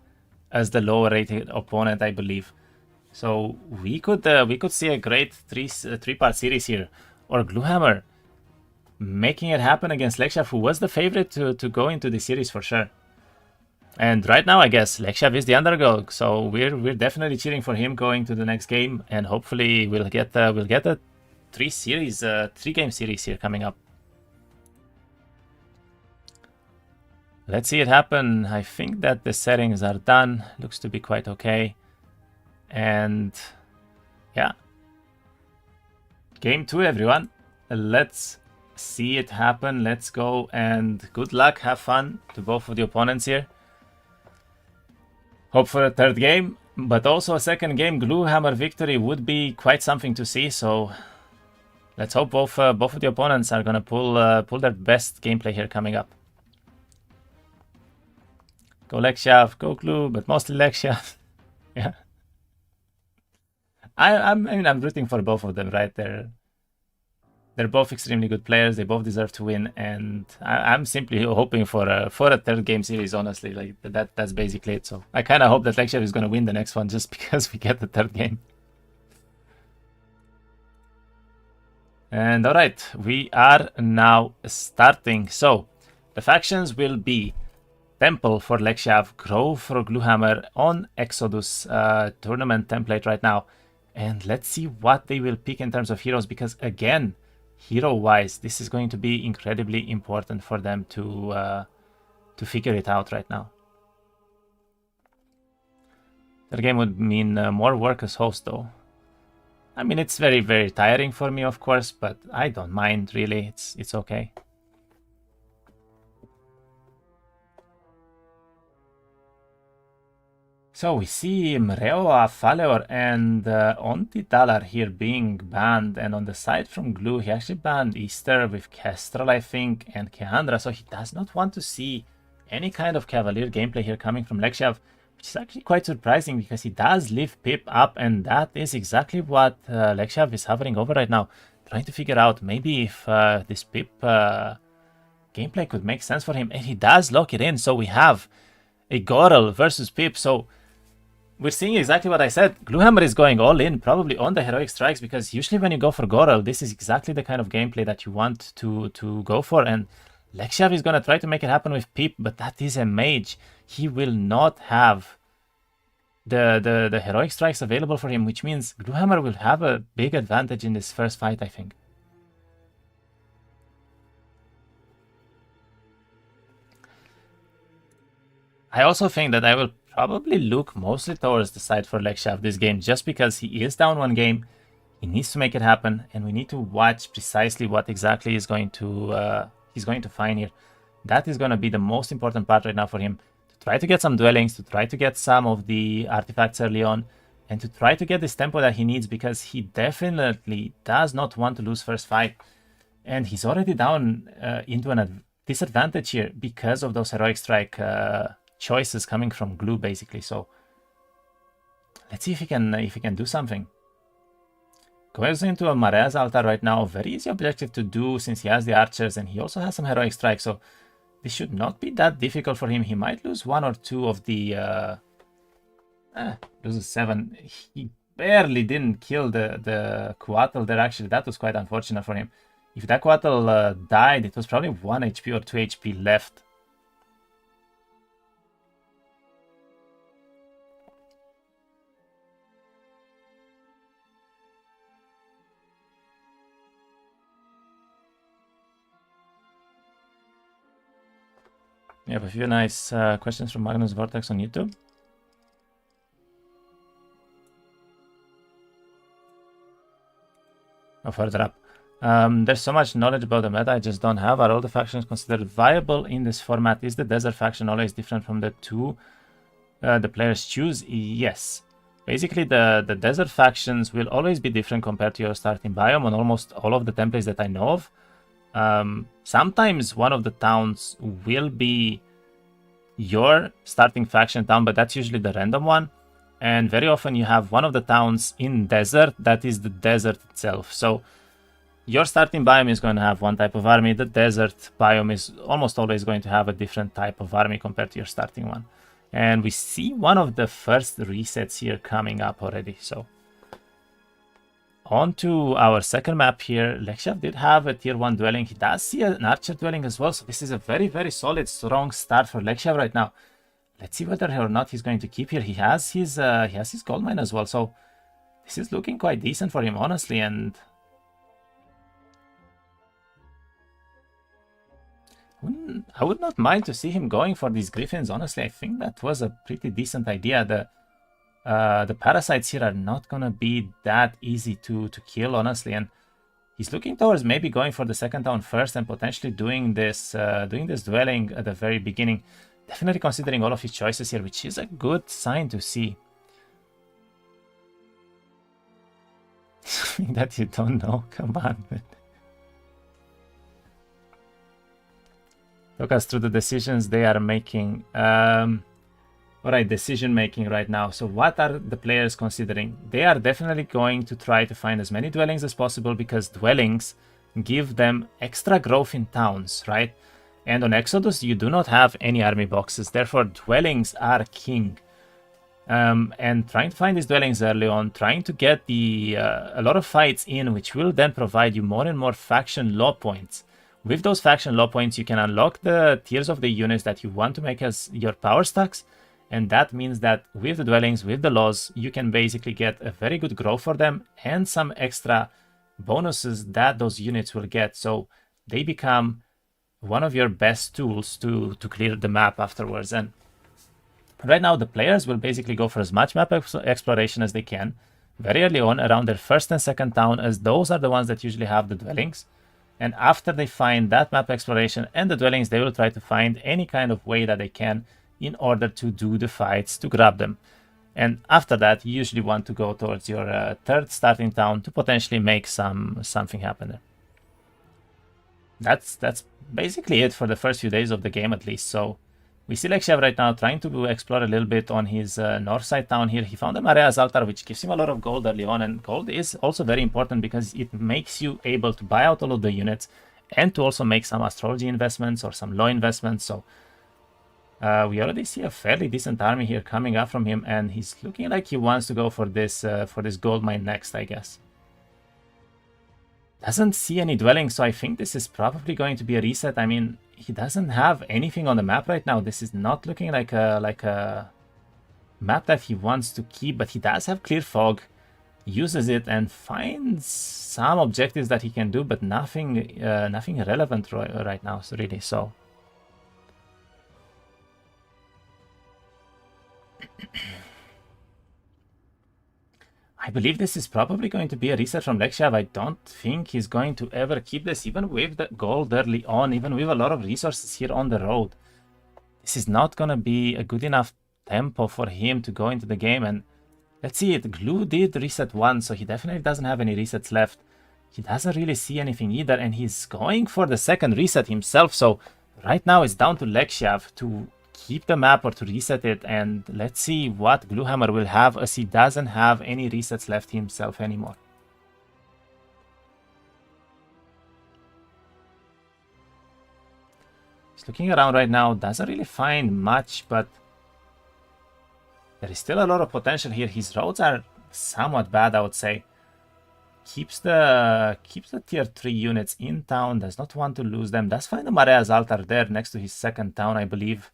as the lower rated opponent, I believe. So we could see a great three-part series here or Gluhammer making it happen against Lexiav, who was the favorite to go into the series for sure. And right now, I guess Lexiav is the underdog, so we're definitely cheering for him going to the next game, and hopefully we'll get a 3-game series here coming up. Let's see it happen. I think that the settings are done. Looks to be quite okay. And yeah. Game 2, everyone. Let's see it happen. Let's go, and good luck. Have fun to both of the opponents here. Hope for a third game, but also a second game Gluhammer victory would be quite something to see. So let's hope both of the opponents are gonna pull their best gameplay here coming up. Go Lexiav, go Glu, but mostly Lexiav. Yeah. I mean, I'm rooting for both of them, right? They're both extremely good players. They both deserve to win, and I'm simply hoping for a third game series. Honestly, like that's basically it. So I kind of hope that Lexiav is gonna win the next one just because we get the third game. And all right, we are now starting. So the factions will be Temple for Lexiav, Grove for Gluhammer on Exodus tournament template right now. And let's see what they will pick in terms of heroes, because again, hero-wise, this is going to be incredibly important for them to figure it out right now. That game would mean more work as host, though. I mean, it's very, very tiring for me, of course, but I don't mind, really. It's okay. So we see Mreoa, Faleor, and Ontidalar here being banned, and on the side from Glu, he actually banned Easter with Kestrel, I think, and Keandra, so he does not want to see any kind of Cavalier gameplay here coming from Lexiav, which is actually quite surprising because he does leave Pip up, and that is exactly what Lexiav is hovering over right now, trying to figure out maybe if this Pip gameplay could make sense for him, and he does lock it in, so we have a Gorel versus Pip, so we're seeing exactly what I said. Gluhammer is going all in, probably on the heroic strikes, because usually when you go for Gorel, this is exactly the kind of gameplay that you want to go for. And Lexiav is going to try to make it happen with Pip, but that is a mage. He will not have the heroic strikes available for him, which means Gluhammer will have a big advantage in this first fight, I think. I also think that I will probably look mostly towards the side for Lexiav this game, just because he is down one game, he needs to make it happen, and we need to watch precisely what exactly is going to he's going to find here. That is going to be the most important part right now for him, to try to get some dwellings, to try to get some of the artifacts early on, and to try to get this tempo that he needs, because he definitely does not want to lose first fight, and he's already down into a disadvantage here because of those heroic strike choices coming from Glu, basically. So let's see if he can do something. Goes into a Marea's altar right now. Very easy objective to do since he has the archers and he also has some heroic strike. So this should not be that difficult for him. He might lose one or two of the loses 7. He barely didn't kill the Coatl there. Actually, that was quite unfortunate for him. If that Coatl died, it was probably 1 HP or 2 HP left. We have a few nice questions from Magnus Vortex on YouTube. Oh, further up. There's so much knowledge about the meta I just don't have. Are all the factions considered viable in this format? Is the desert faction always different from the two the players choose? Yes. Basically, the desert factions will always be different compared to your starting biome on almost all of the templates that I know of. Sometimes one of the towns will be your starting faction town, but that's usually the random one. And very often you have one of the towns in desert that is the desert itself. So your starting biome is going to have one type of army. The desert biome is almost always going to have a different type of army compared to your starting one. And we see one of the first resets here coming up already. So On to our second map here. Lexiav did have a tier 1 dwelling. He does see an archer dwelling as well. So this is a very, very solid, strong start for Lexiav right now. Let's see whether or not he's going to keep here. He has his gold mine as well. So this is looking quite decent for him, honestly. And I would not mind to see him going for these griffins. Honestly, I think that was a pretty decent idea. The parasites here are not gonna be that easy to kill, honestly, and he's looking towards maybe going for the second town first and potentially doing this dwelling at the very beginning. Definitely considering all of his choices here, which is a good sign to see. Something that you don't know, come on. Talk us through the decisions they are making. Alright, decision making right now. So what are the players considering? They are definitely going to try to find as many dwellings as possible because dwellings give them extra growth in towns, right? And on Exodus, you do not have any army boxes. Therefore, dwellings are king. And trying to find these dwellings early on, trying to get a lot of fights in, which will then provide you more and more faction law points. With those faction law points, you can unlock the tiers of the units that you want to make as your power stacks. And that means that with the dwellings, with the laws, you can basically get a very good growth for them and some extra bonuses that those units will get. So they become one of your best tools to clear the map afterwards. And right now, the players will basically go for as much map exploration as they can very early on around their first and second town, as those are the ones that usually have the dwellings. And after they find that map exploration and the dwellings, they will try to find any kind of way that they can in order to do the fights to grab them. And after that, you usually want to go towards your third starting town to potentially make something happen there. That's basically it for the first few days of the game, at least. So we see Lexiav right now trying to explore a little bit on his north side town here. He found the Marea's altar, which gives him a lot of gold early on, and gold is also very important because it makes you able to buy out all of the units and to also make some astrology investments or some law investments. So we already see a fairly decent army here coming up from him, and he's looking like he wants to go for this gold mine next, I guess. Doesn't see any dwellings, so I think this is probably going to be a reset. I mean, he doesn't have anything on the map right now. This is not looking like a map that he wants to keep, but he does have clear fog, uses it and finds some objectives that he can do, but nothing relevant right now, so really. So I believe this is probably going to be a reset from Lexiav. I don't think he's going to ever keep this, even with the gold early on, even with a lot of resources here on the road. This is not going to be a good enough tempo for him to go into the game. And let's see it. Glue did reset once, so he definitely doesn't have any resets left. He doesn't really see anything either, and he's going for the second reset himself. So right now it's down to Lexiav to keep the map or to reset it, and let's see what Gluhammer will have, as he doesn't have any resets left himself anymore. He's looking around right now, doesn't really find much, but there is still a lot of potential here. His roads are somewhat bad, I would say. Keeps the tier 3 units in town, does not want to lose them, does find the Marea's altar there next to his second town, I believe.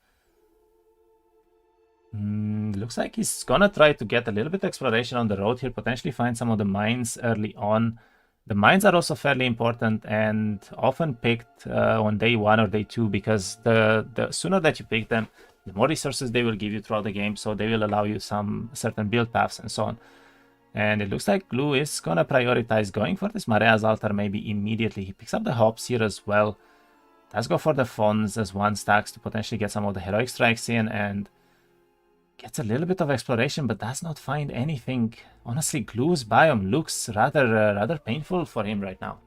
Looks like he's gonna try to get a little bit of exploration on the road here, potentially find some of the mines early on. The mines are also fairly important and often picked on day 1 or day 2, because the sooner that you pick them, the more resources they will give you throughout the game, so they will allow you some certain build paths and so on. And it looks like Glue is gonna prioritize going for this Marea's altar maybe immediately. He picks up the hops here as well. Does go for the Fons as 1 stacks to potentially get some of the heroic strikes in, and gets a little bit of exploration, but does not find anything. Honestly, Glue's biome looks rather painful for him right now.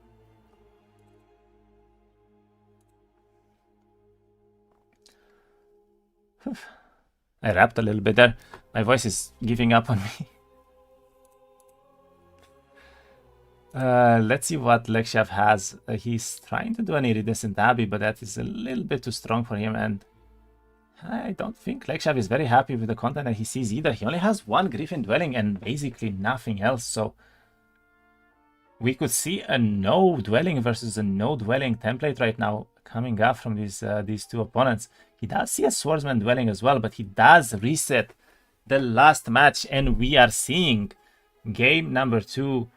I rapped a little bit there. My voice is giving up on me. Let's see what Lexiav has. He's trying to do an Iridescent Abbey, but that is a little bit too strong for him, and I don't think Lexiav is very happy with the content that he sees either. He only has 1 Griffin dwelling and basically nothing else, so we could see a no dwelling versus a no dwelling template right now coming up from these two opponents. He does see a swordsman dwelling as well, but he does reset the last match, and we are seeing game number 2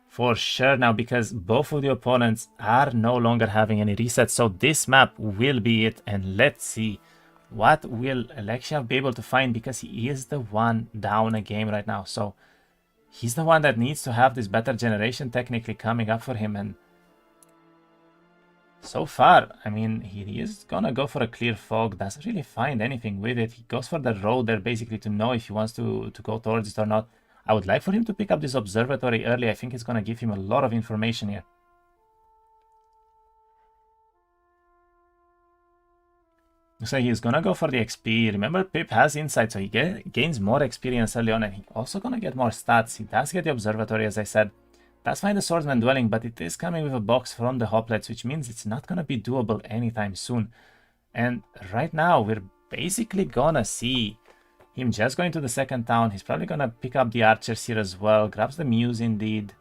for sure now, because both of the opponents are no longer having any resets. So this map will be it, and let's see what will Lexiav be able to find, because he is the one down a game right now. So he's the one that needs to have this better generation technically coming up for him. And so far, I mean, he is gonna go for a clear fog, doesn't really find anything with it. He goes for the road there basically to know if he wants to go towards it or not. I would like for him to pick up this observatory early. I think it's gonna give him a lot of information here. So he's gonna go for the XP. Remember, Pip has insight, so he gains more experience early on, and he's also gonna get more stats. He does get the observatory, as I said. Does find the swordsman dwelling, but it is coming with a box from the hoplets, which means it's not gonna be doable anytime soon. And right now, we're basically gonna see him just going to the second town. He's probably gonna pick up the archers here as well. Grabs the muse indeed.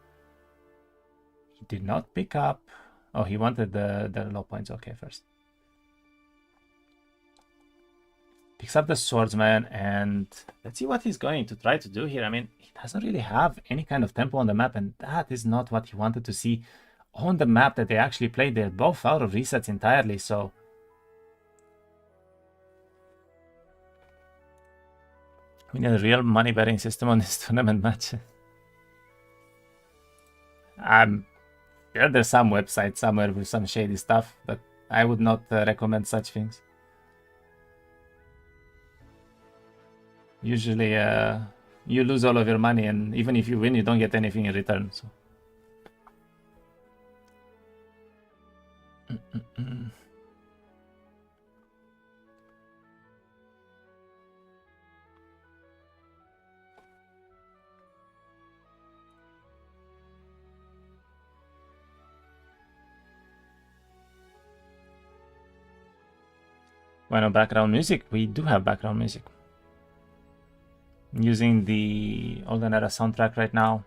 He did not pick up. Oh, he wanted the low points. Okay, first. Picks up the swordsman, and let's see what he's going to try to do here. I mean, he doesn't really have any kind of tempo on the map, and that is not what he wanted to see on the map that they actually played. They're both out of resets entirely, so we need a real money betting system on this tournament match. There's some website somewhere with some shady stuff, but I would not recommend such things. Usually you lose all of your money, and even if you win, you don't get anything in return. So bueno, background music. We do have background music. Using the Olden Era soundtrack right now.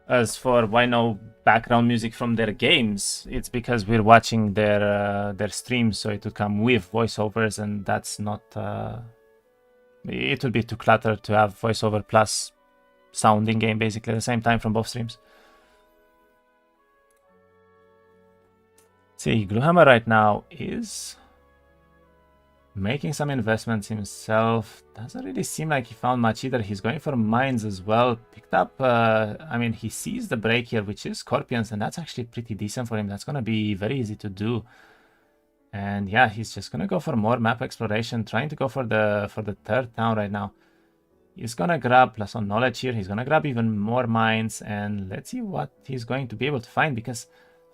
As for why no background music from their games, it's because we're watching their streams, so it would come with voiceovers, and that's not. It would be too cluttered to have voiceover plus sound in game basically at the same time from both streams. See, Gluhammer right now is making some investments himself. Doesn't really seem like he found much either. He's going for mines as well. Picked up, I mean, he sees the break here, which is scorpions, and that's actually pretty decent for him. That's going to be very easy to do. And yeah, he's just going to go for more map exploration, trying to go for the third town right now. He's going to grab plus on knowledge here. He's going to grab even more mines, and let's see what he's going to be able to find, because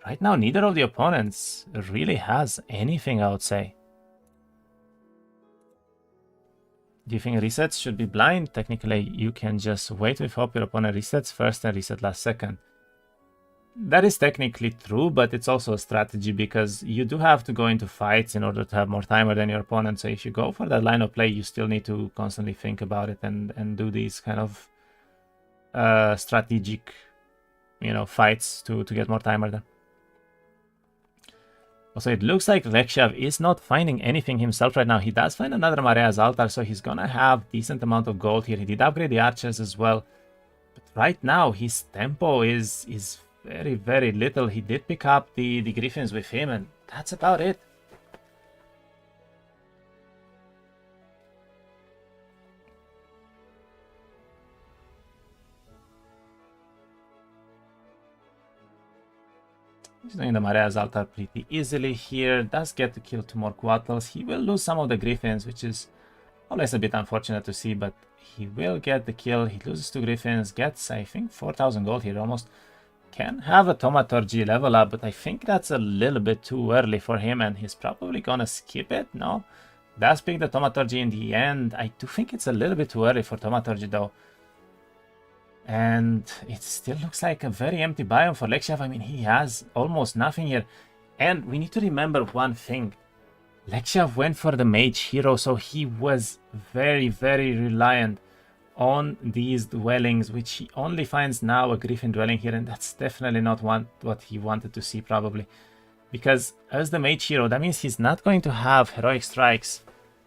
right now neither of the opponents really has anything, I would say. Do you think resets should be blind? Technically, you can just wait with hope your opponent resets first and reset last second. That is technically true, but it's also a strategy, because you do have to go into fights in order to have more timer than your opponent. So if you go for that line of play, you still need to constantly think about it and do these kind of strategic, fights to get more timer then. Also, it looks like Lexiav is not finding anything himself right now. He does find another Maria's altar, so he's gonna have decent amount of gold here. He did upgrade the archers as well. But right now, his tempo is very, very little. He did pick up the griffins with him, and that's about it. He's doing the Maria's altar pretty easily here. Does get to kill 2 more Quattles. He will lose some of the griffins, which is always a bit unfortunate to see, but he will get the kill. He loses 2 griffins, gets, I think, 4,000 gold here almost. Can have a Thaumaturgy level up, but I think that's a little bit too early for him, and he's probably gonna skip it. No, does pick the Thaumaturgy in the end. I do think it's a little bit too early for Thaumaturgy though. And it still looks like a very empty biome for Lexiav. I mean, he has almost nothing here. And we need to remember one thing. Lexiav went for the mage hero, so he was very, very reliant on these dwellings, which he only finds now a Griffin dwelling here, and that's definitely not what he wanted to see, probably. Because as the mage hero, that means he's not going to have heroic strikes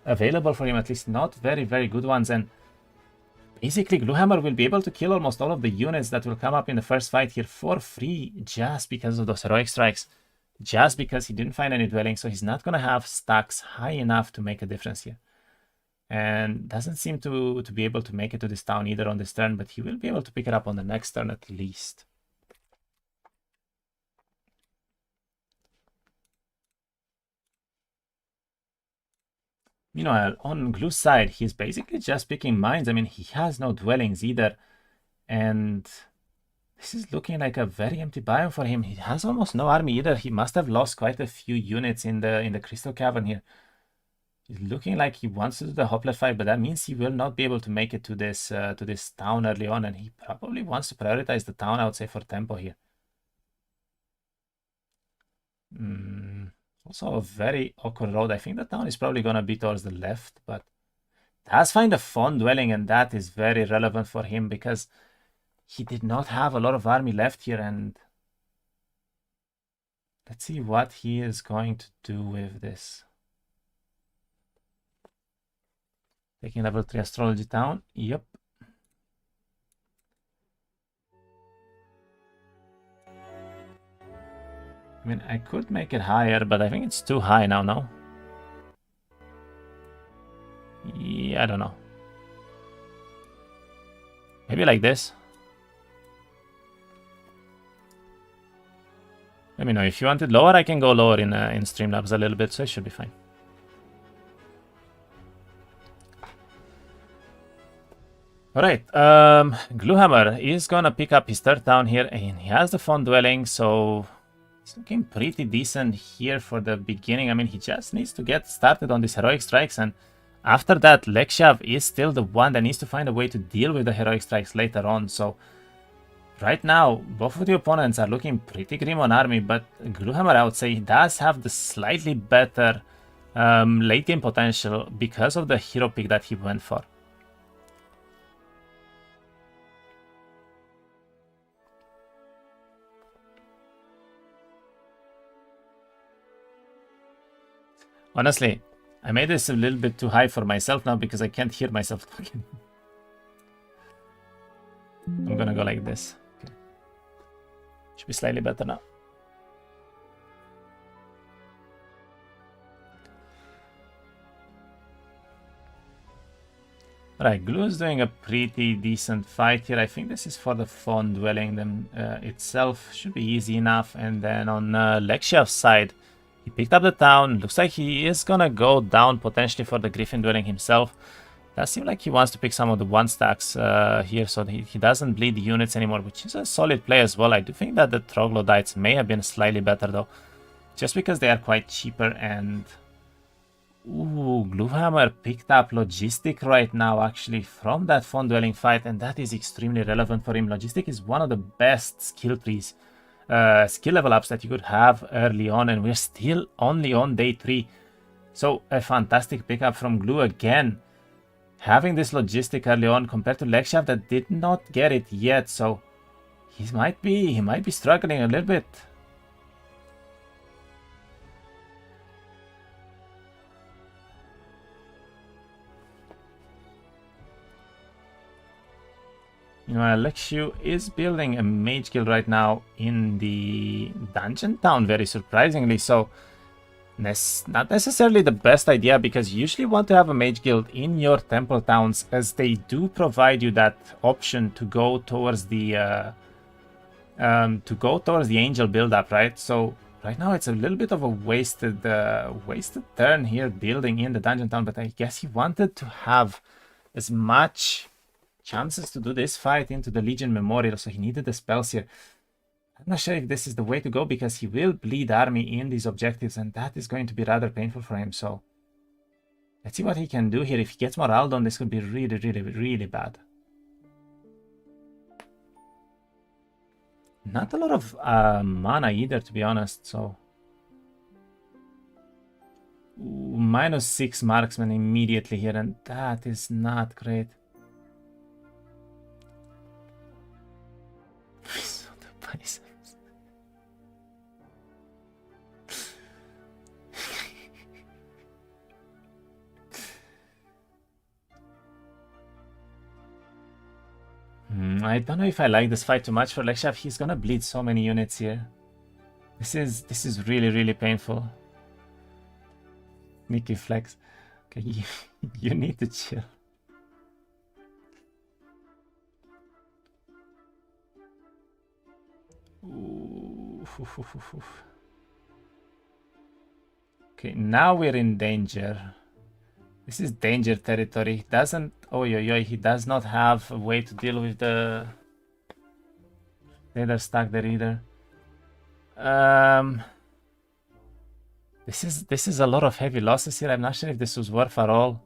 available for him, at least not very, very good ones. And basically, Gluhammer will be able to kill almost all of the units that will come up in the first fight here for free just because of those heroic strikes. Just because he didn't find any dwelling, so he's not going to have stacks high enough to make a difference here. And doesn't seem to be able to make it to this town either on this turn, but he will be able to pick it up on the next turn at least. Meanwhile, on Glue's side, he's basically just picking mines. I mean, he has no dwellings either. And this is looking like a very empty biome for him. He has almost no army either. He must have lost quite a few units in the Crystal Cavern here. It's looking like he wants to do the Hoplite fight, but that means he will not be able to make it to this town early on, and he probably wants to prioritize the town, I would say, for tempo here. Also a very awkward road. I think the town is probably going to be towards the left, but does find a Fawn dwelling, and that is very relevant for him because he did not have a lot of army left here, and let's see what he is going to do with this. Taking level 3 astrology town. Yep. I mean, I could make it higher, but I think it's too high now, no? Yeah, I don't know. Maybe like this. Let me know. If you want it lower, I can go lower in Streamlabs a little bit, so it should be fine. Alright, Gluhammer is gonna pick up his third town here, and he has the Fawn dwelling, so he's looking pretty decent here for the beginning. I mean, he just needs to get started on these heroic strikes, and after that, Lexiav is still the one that needs to find a way to deal with the heroic strikes later on. So right now, both of the opponents are looking pretty grim on army, but Gluhammer, I would say, does have the slightly better late game potential because of the hero pick that he went for. Honestly, I made this a little bit too high for myself now because I can't hear myself talking. I'm gonna go like this. Okay. Should be slightly better now. Alright, Glue is doing a pretty decent fight here. I think this is for the Fawn dwelling. Them itself should be easy enough. And then on Lexiav's side, he picked up the town. Looks like he is gonna go down potentially for the Griffin dwelling himself. Does seem like he wants to pick some of the one stacks here so that he doesn't bleed the units anymore, which is a solid play as well. I do think that the Troglodytes may have been slightly better though, just because they are quite cheaper. And ooh, Gluhammer picked up Logistic right now actually from that Fawn dwelling fight, and that is extremely relevant for him. Logistic is one of the best skill trees. Skill level ups that you could have early on, and we're still only on day 3. So a fantastic pickup from Glue again. Having this logistic early on compared to Lexiav that did not get it yet, so he might be struggling a little bit. You know, Lexiu is building a mage guild right now in the dungeon town, very surprisingly. So, not necessarily the best idea, because you usually want to have a mage guild in your temple towns, as they do provide you that option to go towards the angel build-up, right? So right now it's a little bit of a wasted turn here building in the dungeon town, but I guess he wanted to have as much chances to do this fight into the Legion Memorial, so he needed the spells here. I'm not sure if this is the way to go, because he will bleed army in these objectives, and that is going to be rather painful for him. So let's see what he can do here. If he gets more Aldon, this could be really, really, really bad. Not a lot of mana either, to be honest, so -6 marksman immediately here, and that is not great. devices. I don't know if I like this fight too much for Lexiav. He's gonna bleed so many units here. This is really, really painful. Mickey Flex. Okay, you need to chill. Okay, now we're in danger. This is danger territory. He doesn't... Oh, he does not have a way to deal with the other stack there either. This is a lot of heavy losses here. I'm not sure if this was worth at all.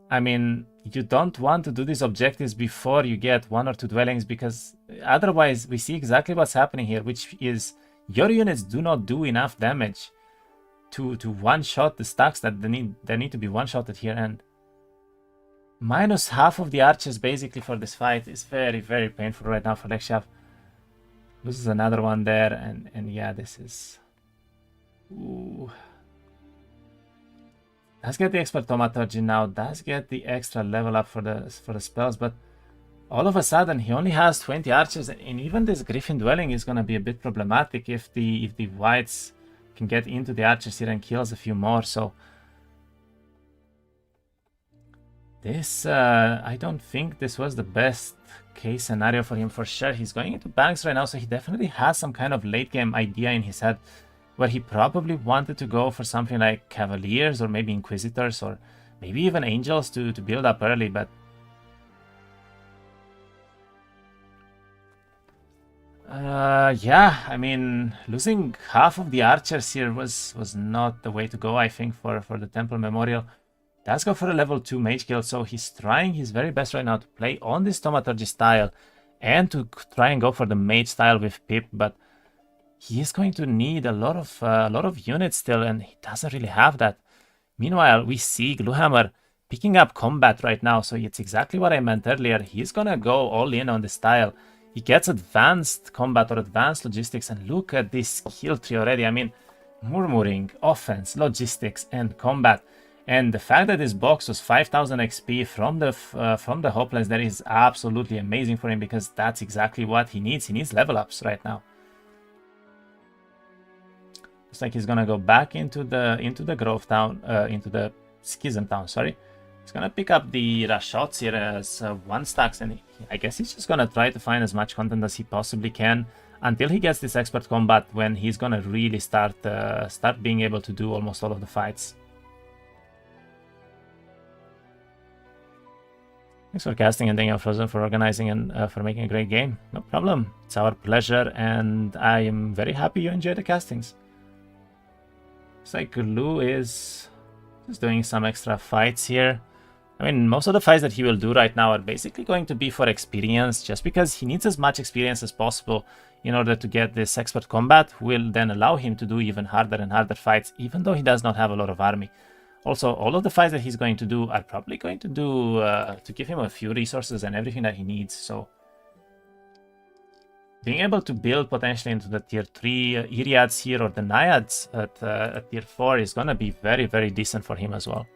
I mean, you don't want to do these objectives before you get 1 or 2 dwellings, because otherwise we see exactly what's happening here, which is your units do not do enough damage to one-shot the stacks that they need to be one-shotted here, and minus half of the archers basically for this fight is very, very painful right now for Lexiav. Loses another one there, and yeah, this is... Ooh. Does get the expert thaumaturgy now, does get the extra level up for the spells, but all of a sudden he only has 20 archers, and even this griffin dwelling is gonna be a bit problematic if the whites can get into the archers here and kills a few more. So this I don't think this was the best case scenario for him for sure. He's going into banks right now, so he definitely has some kind of late game idea in his head where he probably wanted to go for something like Cavaliers or maybe Inquisitors or maybe even Angels to build up early, but yeah, I mean, losing half of the archers here was not the way to go, I think, for the Temple Memorial. Does go for a level 2 mage guild, so he's trying his very best right now to play on this thaumaturgy style and to try and go for the mage style with Pip, but he is going to need a lot of units still, and he doesn't really have that. Meanwhile, we see Gluhammer picking up combat right now, so it's exactly what I meant earlier. He's gonna go all in on the style. He gets advanced combat or advanced logistics, and look at this skill tree already. I mean, murmuring, offense, logistics, and combat. And the fact that this box was 5000 XP from the hopeless, that is absolutely amazing for him, because that's exactly what he needs. He needs level ups right now. Looks like he's gonna go back into the Grove Town, into the Schism Town. Sorry. He's gonna pick up the Rashots here as 1 stacks, and I guess he's just gonna try to find as much content as he possibly can until he gets this expert combat, when he's gonna really start being able to do almost all of the fights. Thanks for casting and Daniel Frozen for organizing and for making a great game. No problem. It's our pleasure, and I am very happy you enjoy the castings. Looks like Lou is just doing some extra fights here. I mean, most of the fights that he will do right now are basically going to be for experience, just because he needs as much experience as possible in order to get this expert combat, will then allow him to do even harder and harder fights, even though he does not have a lot of army. Also, all of the fights that he's going to do are probably going to do to give him a few resources and everything that he needs. So being able to build potentially into the tier 3 Iriads here or the Naiads at tier 4 is going to be very, very decent for him as well.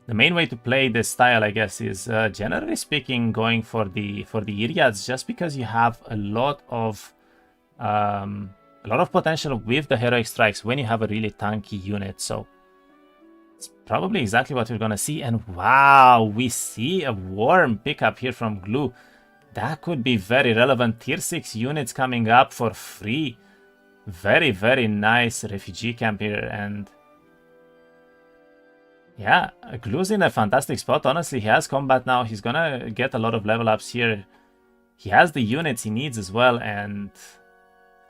The main way to play this style, I guess, is generally speaking going for the Iriads, just because you have a lot of potential with the heroic strikes when you have a really tanky unit. So it's probably exactly what we're gonna see. And wow, we see a warm pickup here from Glue. That could be very relevant. Tier 6 units coming up for free. Very, very nice refugee camp here. And yeah, Glue's in a fantastic spot. Honestly, he has combat now. He's gonna get a lot of level ups here. He has the units he needs as well, and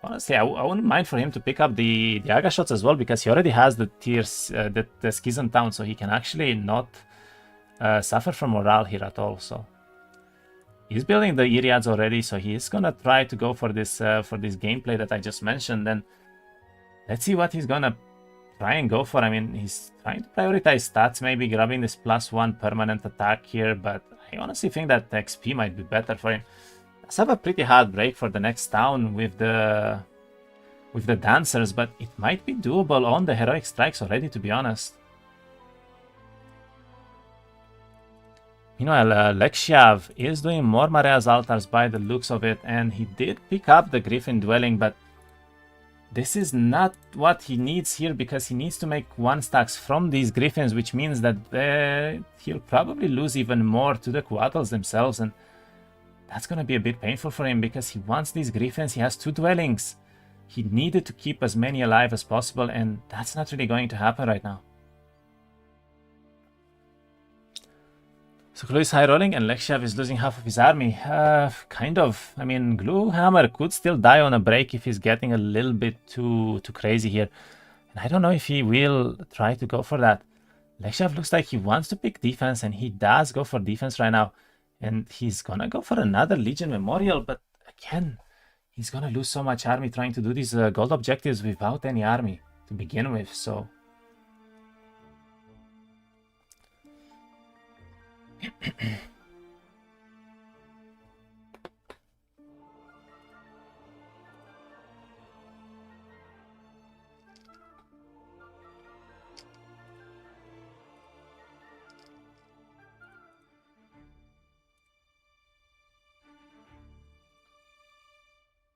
honestly, I wouldn't mind for him to pick up the Aga shots as well, because he already has the tiers, the Schism Town, so he can actually not suffer from morale here at all. So he's building the Iriads already, so he's gonna try to go for this gameplay that I just mentioned. And let's see what he's gonna try and go for. I mean, he's trying to prioritize stats, maybe grabbing this +1 permanent attack here, but I honestly think that XP might be better for him. Let's have a pretty hard break for the next town with the dancers, but it might be doable on the heroic strikes already, to be honest. Meanwhile, Lexiav is doing more Maria's altars by the looks of it, and he did pick up the Griffin dwelling, but this is not what he needs here, because he needs to make 1 stacks from these Griffins, which means that he'll probably lose even more to the Quattles themselves, and that's gonna be a bit painful for him, because he wants these Griffins. He has 2 dwellings. He needed to keep as many alive as possible, and that's not really going to happen right now. So Glue is high rolling and Lexiav is losing half of his army. Kind of. I mean, Gluhammer could still die on a break if he's getting a little bit too crazy here. And I don't know if he will try to go for that. Lexiav looks like he wants to pick defense, and he does go for defense right now. And he's gonna go for another Legion Memorial, but again, he's gonna lose so much army trying to do these gold objectives without any army to begin with, so...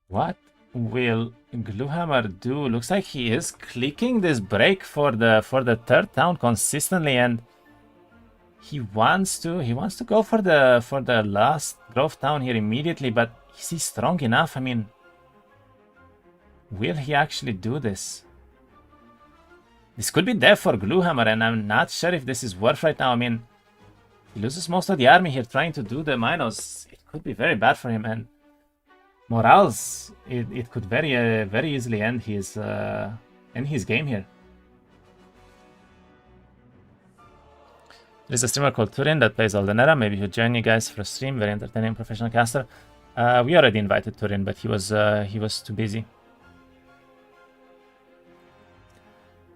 What will Gluhammer do? Looks like he is clicking this break for the 3rd town consistently, and he wants to go for the last growth town here immediately, but is he strong enough? I mean, will he actually do this? This could be death for Gluhammer, and I'm not sure if this is worth right now. I mean, he loses most of the army here trying to do the Minos. It could be very bad for him, and morals, it could very easily end his game here. There's a streamer called Turin that plays Olden Era. Maybe he'll join you guys for a stream. Very entertaining professional caster. We already invited Turin, but he was too busy.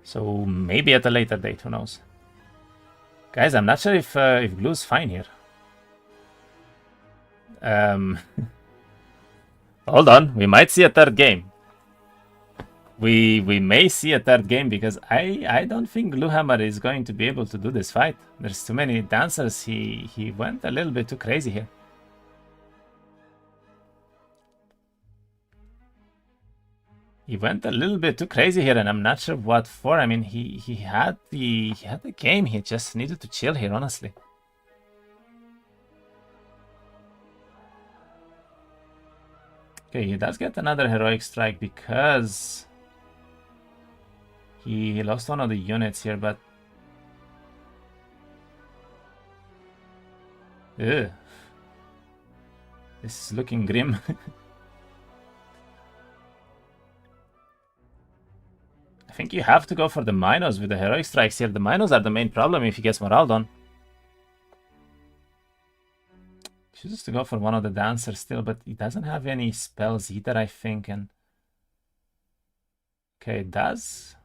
So maybe at a later date, who knows? Guys, I'm not sure if Glue's fine here. Hold on, we might see a 3rd game. We may see a 3rd game, because I don't think Gluhammer is going to be able to do this fight. There's too many dancers. He went a little bit too crazy here. He went a little bit too crazy here, and I'm not sure what for. I mean, he had the game. He just needed to chill here, honestly. Okay, he does get another heroic strike because he lost one of the units here, but... Ugh. This is looking grim. I think you have to go for the Minos with the heroic strikes here. The Minos are the main problem if he gets morale done. Chooses to go for one of the dancers still, but he doesn't have any spells either, I think. And okay, it does.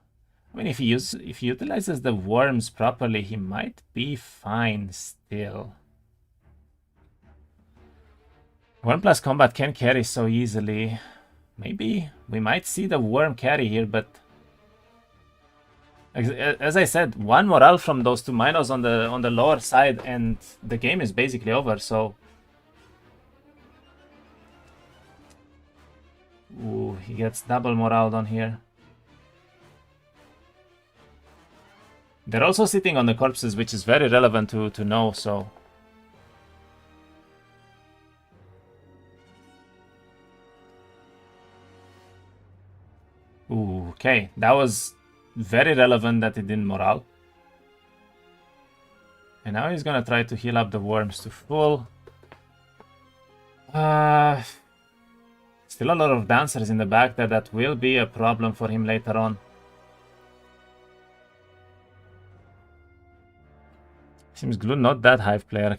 I mean, if he utilizes the worms properly, he might be fine still. Worm plus combat can carry so easily. Maybe we might see the worm carry here, but as I said, one morale from those 2 Minos on the lower side, and the game is basically over. So, ooh, he gets double morale on here. They're also sitting on the corpses, which is very relevant to know. So. Ooh, okay, that was very relevant that it didn't morale. And now he's gonna try to heal up the worms to full. Still a lot of dancers in the back there. That will be a problem for him later on. Seems Glue not that Hive player.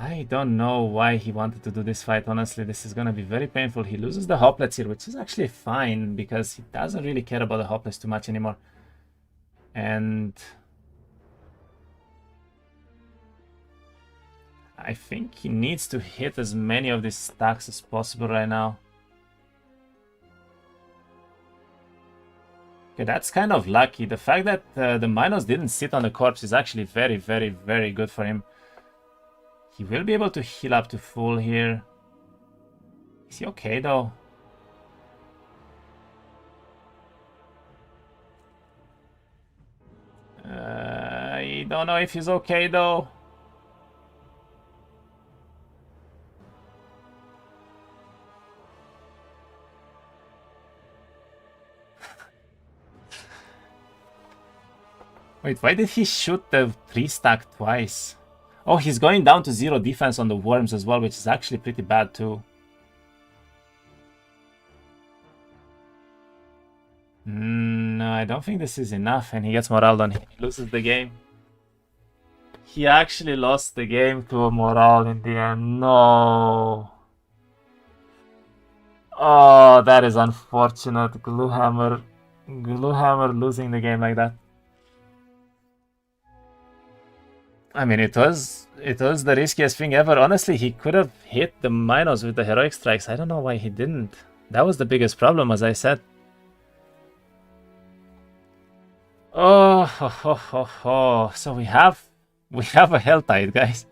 I don't know why he wanted to do this fight, honestly. This is gonna be very painful. He loses the hoplets here, which is actually fine, because he doesn't really care about the hoplets too much anymore. And I think he needs to hit as many of these stacks as possible right now. Okay, that's kind of lucky. The fact that the minus didn't sit on the corpse is actually very, very, very good for him. He will be able to heal up to full here. Is he okay though? I don't know if he's okay though. Wait, why did he shoot the 3-stack twice? Oh, he's going down to 0 defense on the worms as well, which is actually pretty bad too. No, I don't think this is enough, and he gets morale on him. He loses the game. He actually lost the game to a morale in the end. No. Oh, that is unfortunate. Gluhammer losing the game like that. I mean, it was the riskiest thing ever. Honestly, he could have hit the minus with the heroic strikes. I don't know why he didn't. That was the biggest problem, as I said. Oh, ho, ho, ho, ho. So we have a Hell Tide, guys.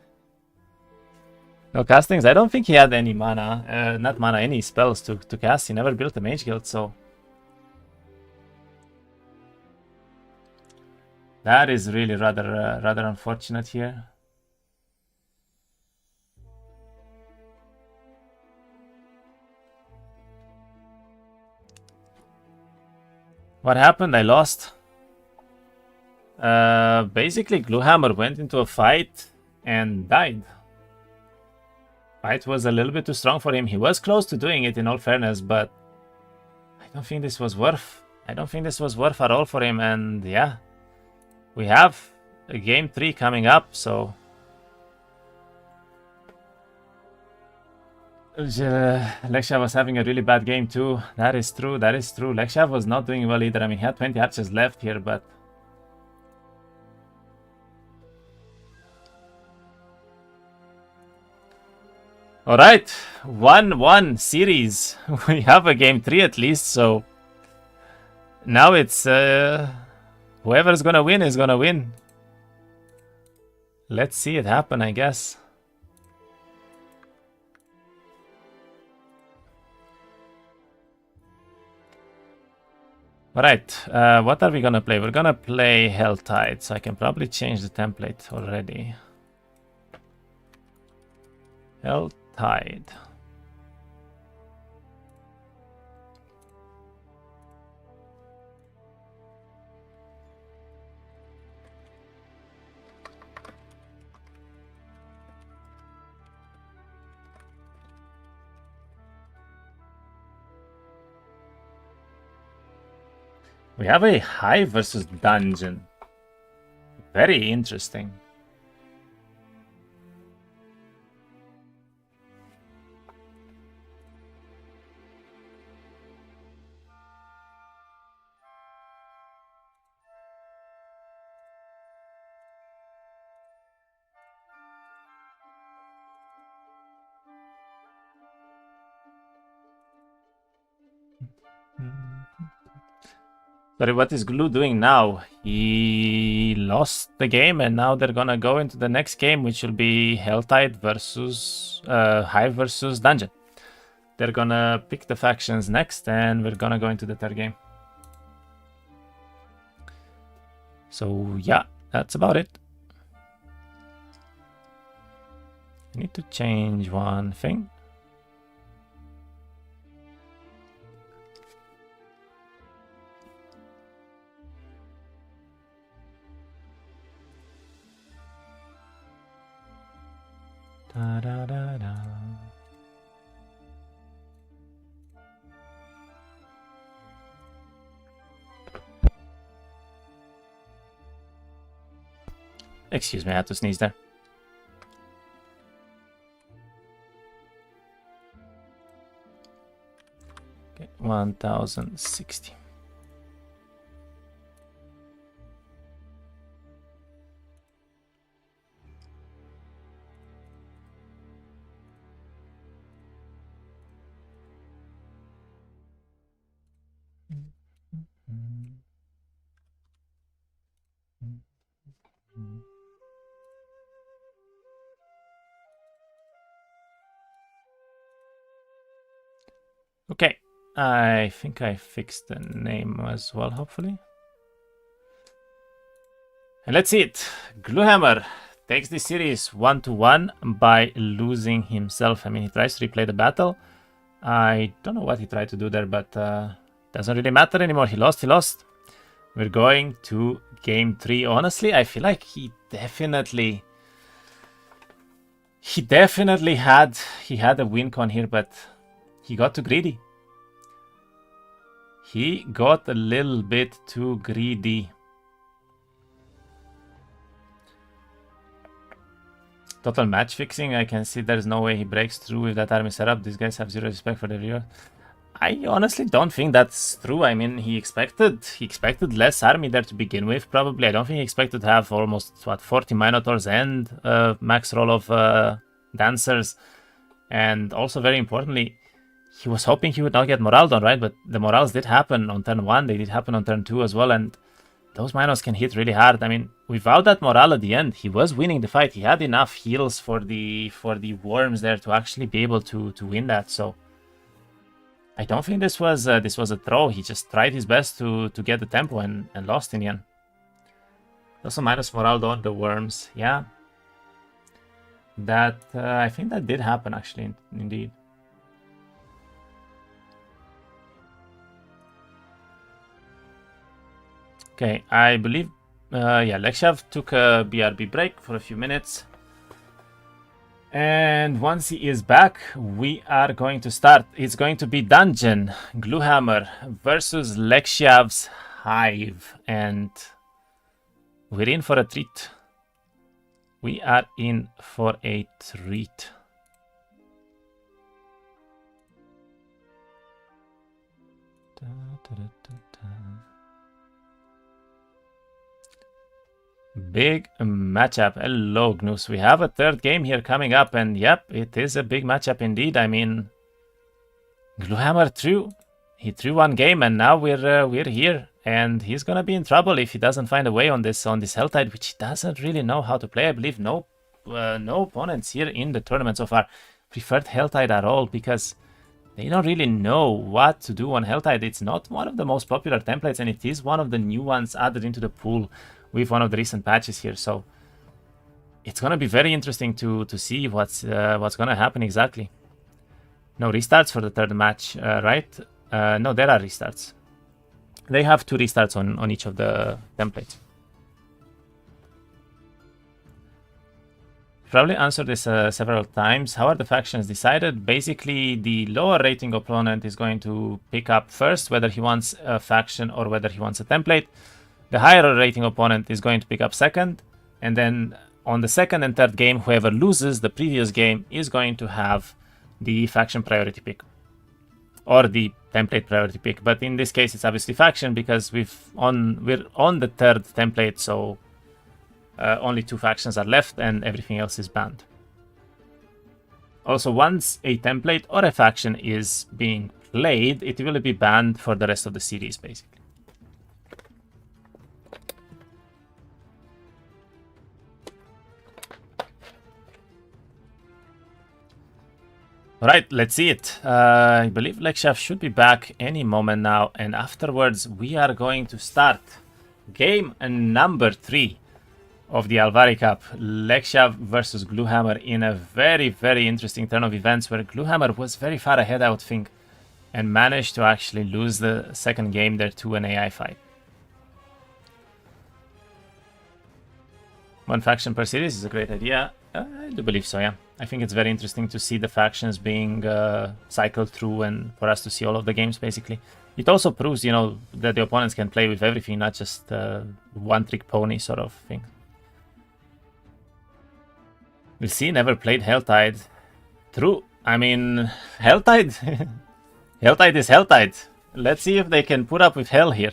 No castings. I don't think he had any mana, not mana, any spells to cast. He never built a mage guild, so that is really rather unfortunate here. What happened? I lost. Basically, Gluhammer went into a fight and died. Fight was a little bit too strong for him. He was close to doing it, in all fairness, but I don't think this was worth. I don't think this was worth at all for him. And yeah, we have a game 3 coming up, so Lexiav was having a really bad game too. That is true. That is true. Lexiav was not doing well either. I mean, he had 20 archers left here, but all right, 1-1 series. We have a game 3 at least, so now it's whoever's gonna win is gonna win. Let's see it happen, I guess. Alright, what are we gonna play? We're gonna play Hell Tide, so I can probably change the template already. Hell Tide. We have a high versus dungeon. Very interesting. Sorry, what is Glue doing now? He lost the game, and now they're gonna go into the next game, which will be Helltide versus Hive versus Dungeon. They're gonna pick the factions next, and we're gonna go into the third game. So yeah, that's about it. I need to change one thing. Da, da, da, da. Excuse me, I had to sneeze there. Okay, 1060. Okay, I think I fixed the name as well, hopefully. And let's see it. Gluhammer takes the series 1-1 by losing himself. I mean, he tries to replay the battle. I don't know what he tried to do there, but doesn't really matter anymore. He lost, he lost. We're going to game 3. Honestly, I feel like he definitely had a win con here, but he got too greedy. He got a little bit too greedy. Total match fixing. I can see there's no way he breaks through with that army setup. These guys have zero respect for the viewer. I honestly don't think that's true. I mean, he expected less army there to begin with, probably. I don't think he expected to have almost, 40 Minotaurs and max roll of Dancers. And also, very importantly, he was hoping he would not get morale done, right? But the morales did happen on turn 1. They did happen on turn 2 as well. And those Minos can hit really hard. I mean, without that morale at the end, he was winning the fight. He had enough heals for the worms there to actually be able to win that. So I don't think this was a throw. He just tried his best to get the tempo and lost in the end. Also minus morale on the worms. Yeah. That I think that did happen actually, indeed. Okay, I believe, yeah, Lexiav took a BRB break for a few minutes. And once he is back, we are going to start. It's going to be Dungeon, Gluhammer versus Lexiav's Hive. And we're in for a treat. We are in for a treat. Big matchup. Hello, Gnus. We have a third game here coming up, and yep, it is a big matchup indeed. I mean, Gluhammer threw. He threw one game, and now we're here, and he's gonna be in trouble if he doesn't find a way on this Helltide, which he doesn't really know how to play. I believe no opponents here in the tournament so far preferred Helltide at all because they don't really know what to do on Helltide. It's not one of the most popular templates, and it is one of the new ones added into the pool with one of the recent patches here. So it's gonna be very interesting to see what's gonna happen exactly. No restarts for the third match, right? No, there are restarts. They have 2 restarts on each of the templates. Probably answered this several times. How are the factions decided? Basically, the lower rating opponent is going to pick up first whether he wants a faction or whether he wants a template. The higher rating opponent is going to pick up second, and then on the second and third game, whoever loses the previous game is going to have the faction priority pick or the template priority pick. But in this case, it's obviously faction because we're on the third template, so only 2 factions are left and everything else is banned. Also, once a template or a faction is being played, it will be banned for the rest of the series, basically. Alright, let's see it. I believe Lexiav should be back any moment now, and afterwards we are going to start game number 3 of the Alvari Cup. Lexiav versus Gluhammer in a very, very interesting turn of events where Gluhammer was very far ahead, I would think, and managed to actually lose the second game there to an AI fight. 1 faction per series is a great idea. I do believe so, yeah. I think it's very interesting to see the factions being cycled through and for us to see all of the games, basically. It also proves, you know, that the opponents can play with everything, not just one-trick pony sort of thing. We'll see, never played Helltide. True. I mean, Helltide... Helltide is Helltide. Let's see if they can put up with hell here.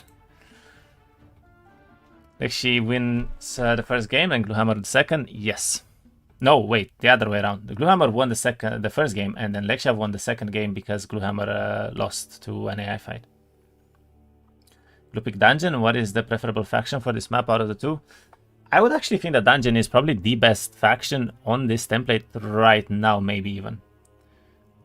Lexi wins the first game and Gluhammer the second. Yes. No, wait, the other way around. The Gluhammer won the first game, and then Lexiav won the second game because Gluhammer lost to an AI fight. Glupic Dungeon, what is the preferable faction for this map out of the 2? I would actually think that Dungeon is probably the best faction on this template right now, maybe even.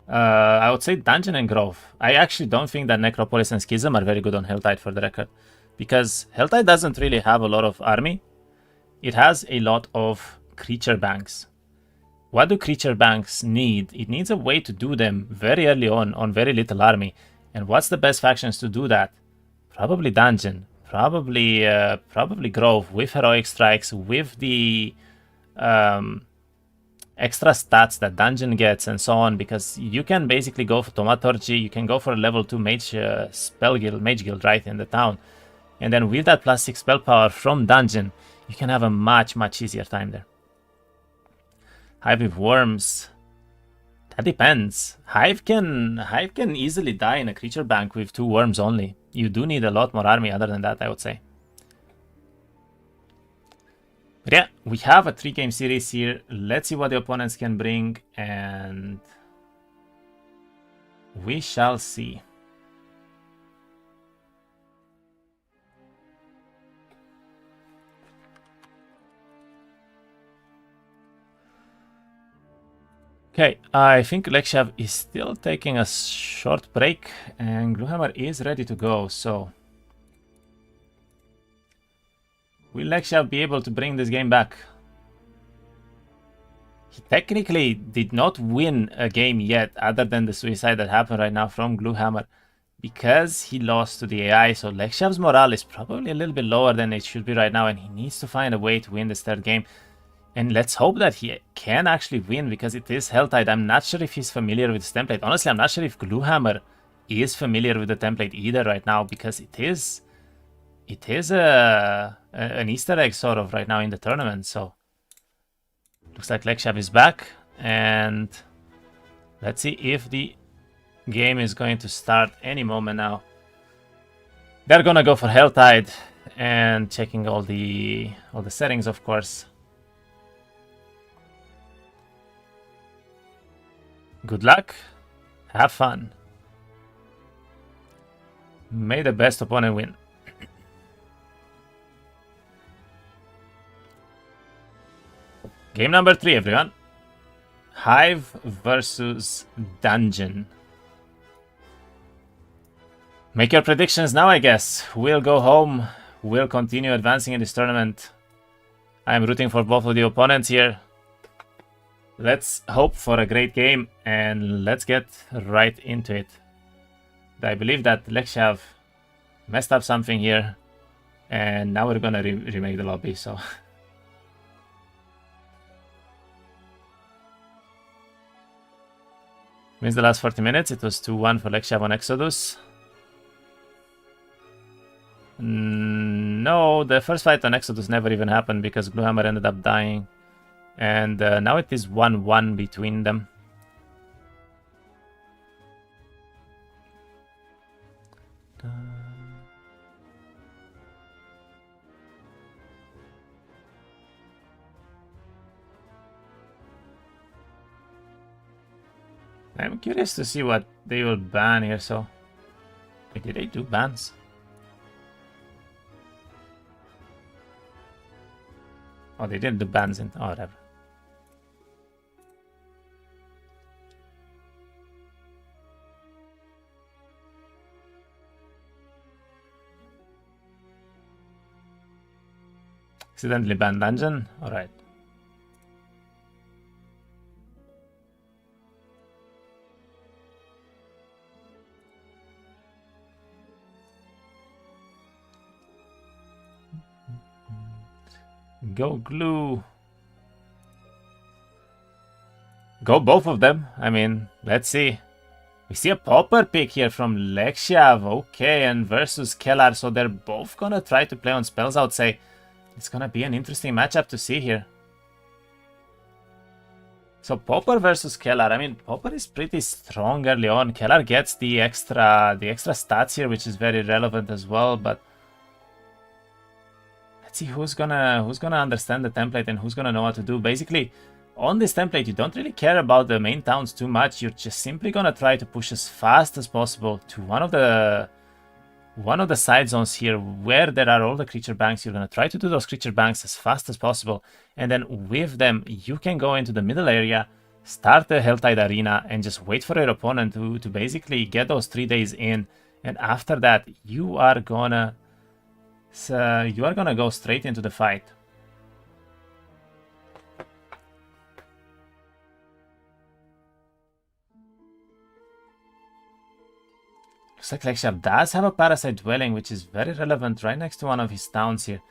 I would say Dungeon and Grove. I actually don't think that Necropolis and Schism are very good on Helltide, for the record. Because Helltide doesn't really have a lot of army. It has a lot of creature banks. What do creature banks need? It needs a way to do them very early on very little army. And what's the best factions to do that? Probably Dungeon. Probably Grove with Heroic Strikes, with the extra stats that Dungeon gets and so on, because you can basically go for Thaumaturgy, you can go for a level 2 mage mage guild right in the town. And then with that +6 spell power from Dungeon, you can have a much easier time there. Hive with Worms. That depends. Hive can easily die in a creature bank with 2 worms only. You do need a lot more army other than that, I would say. But yeah, we have a 3-game series here. Let's see what the opponents can bring, and we shall see. Okay, I think Lexiav is still taking a short break, and Gluhammer is ready to go, so will Lexiav be able to bring this game back? He technically did not win a game yet, other than the suicide that happened right now from Gluhammer, because he lost to the AI, so Lexiav's morale is probably a little bit lower than it should be right now, and he needs to find a way to win this third game. And let's hope that he can actually win, because it is Helltide. I'm not sure if he's familiar with this template. Honestly, I'm not sure if Gluhammer is familiar with the template either right now, because it is an Easter egg sort of right now in the tournament. So looks like Lexiav is back, and let's see if the game is going to start any moment now. They're gonna go for Helltide and checking all the settings, of course. Good luck. Have fun. May the best opponent win. Game number 3, everyone. Hive versus Dungeon. Make your predictions now, I guess. We'll go home. We'll continue advancing in this tournament. I'm rooting for both of the opponents here. Let's hope for a great game, and let's get right into it. I believe that Lexiav messed up something here, and now we're gonna remake the lobby, so... Means the last 40 minutes, it was 2-1 for Lexiav on Exodus. No, the first fight on Exodus never even happened because Gluhammer ended up dying. And now it is 1-1 between them. I'm curious to see what they will ban here, so... Wait, did they do bans? Oh, they didn't do bans in... Oh, whatever. Accidentally banned Dungeon? Alright. Go Glue. Go both of them. I mean, let's see. We see a Pauper pick here from Lexiav. Okay, and versus Kellar. So they're both gonna try to play on spells, I would say. It's gonna be an interesting matchup to see here. So Pauper versus Kellar. I mean, Pauper is pretty strong early on. Kellar gets the extra stats here, which is very relevant as well, but let's see who's gonna understand the template and who's gonna know what to do. Basically, on this template, you don't really care about the main towns too much. You're just simply gonna try to push as fast as possible to one of the side zones here where there are all the creature banks. You're gonna try to do those creature banks as fast as possible, and then with them you can go into the middle area, start the Helltide Arena, and just wait for your opponent to basically get those 3 days in. And after that, you are gonna go straight into the fight. Looks like Lexiav does have a Parasite Dwelling, which is very relevant right next to one of his towns here.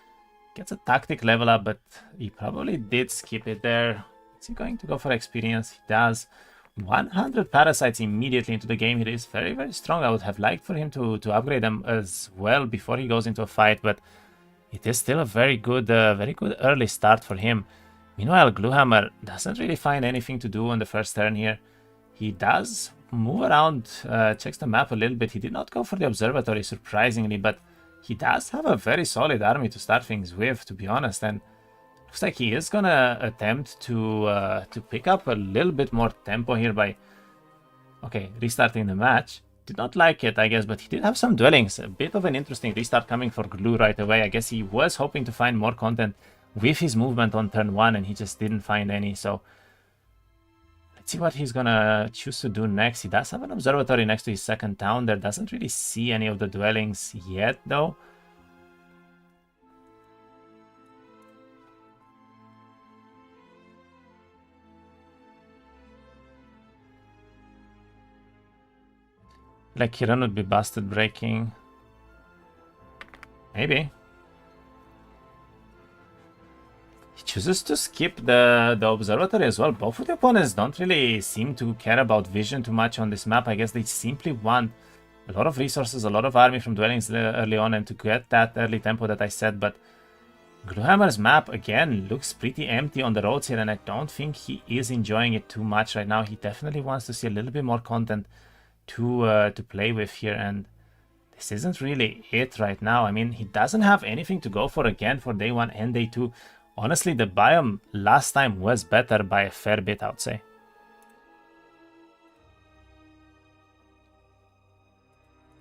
Gets a tactic level up, but he probably did skip it there. Is he going to go for experience? He does. 100 parasites immediately into the game here is very, very strong. I would have liked for him to upgrade them as well before he goes into a fight, but it is still a very good early start for him. Meanwhile, Gluhammer doesn't really find anything to do on the first turn here. He does move around, checks the map a little bit. He did not go for the observatory, surprisingly, but he does have a very solid army to start things with, to be honest, and looks like he is gonna attempt to pick up a little bit more tempo here by, okay, restarting the match. Did not like it, I guess, but he did have some dwellings. A bit of an interesting restart coming for Glue right away. I guess he was hoping to find more content with his movement on turn 1, and he just didn't find any, so let's see what he's gonna choose to do next. He does have an observatory next to his second town there. Doesn't really see any of the dwellings yet, though. Like Kiran would be busted breaking. Maybe. He chooses to skip the observatory as well. Both of the opponents don't really seem to care about vision too much on this map. I guess they simply want a lot of resources, a lot of army from dwellings early on, and to get that early tempo that I said. But Gluhammer's map, again, looks pretty empty on the roads here, and I don't think he is enjoying it too much right now. He definitely wants to see a little bit more content to play with here, and this isn't really it right now. I mean, he doesn't have anything to go for again for day 1 and day 2. Honestly, the biome last time was better by a fair bit, I would say.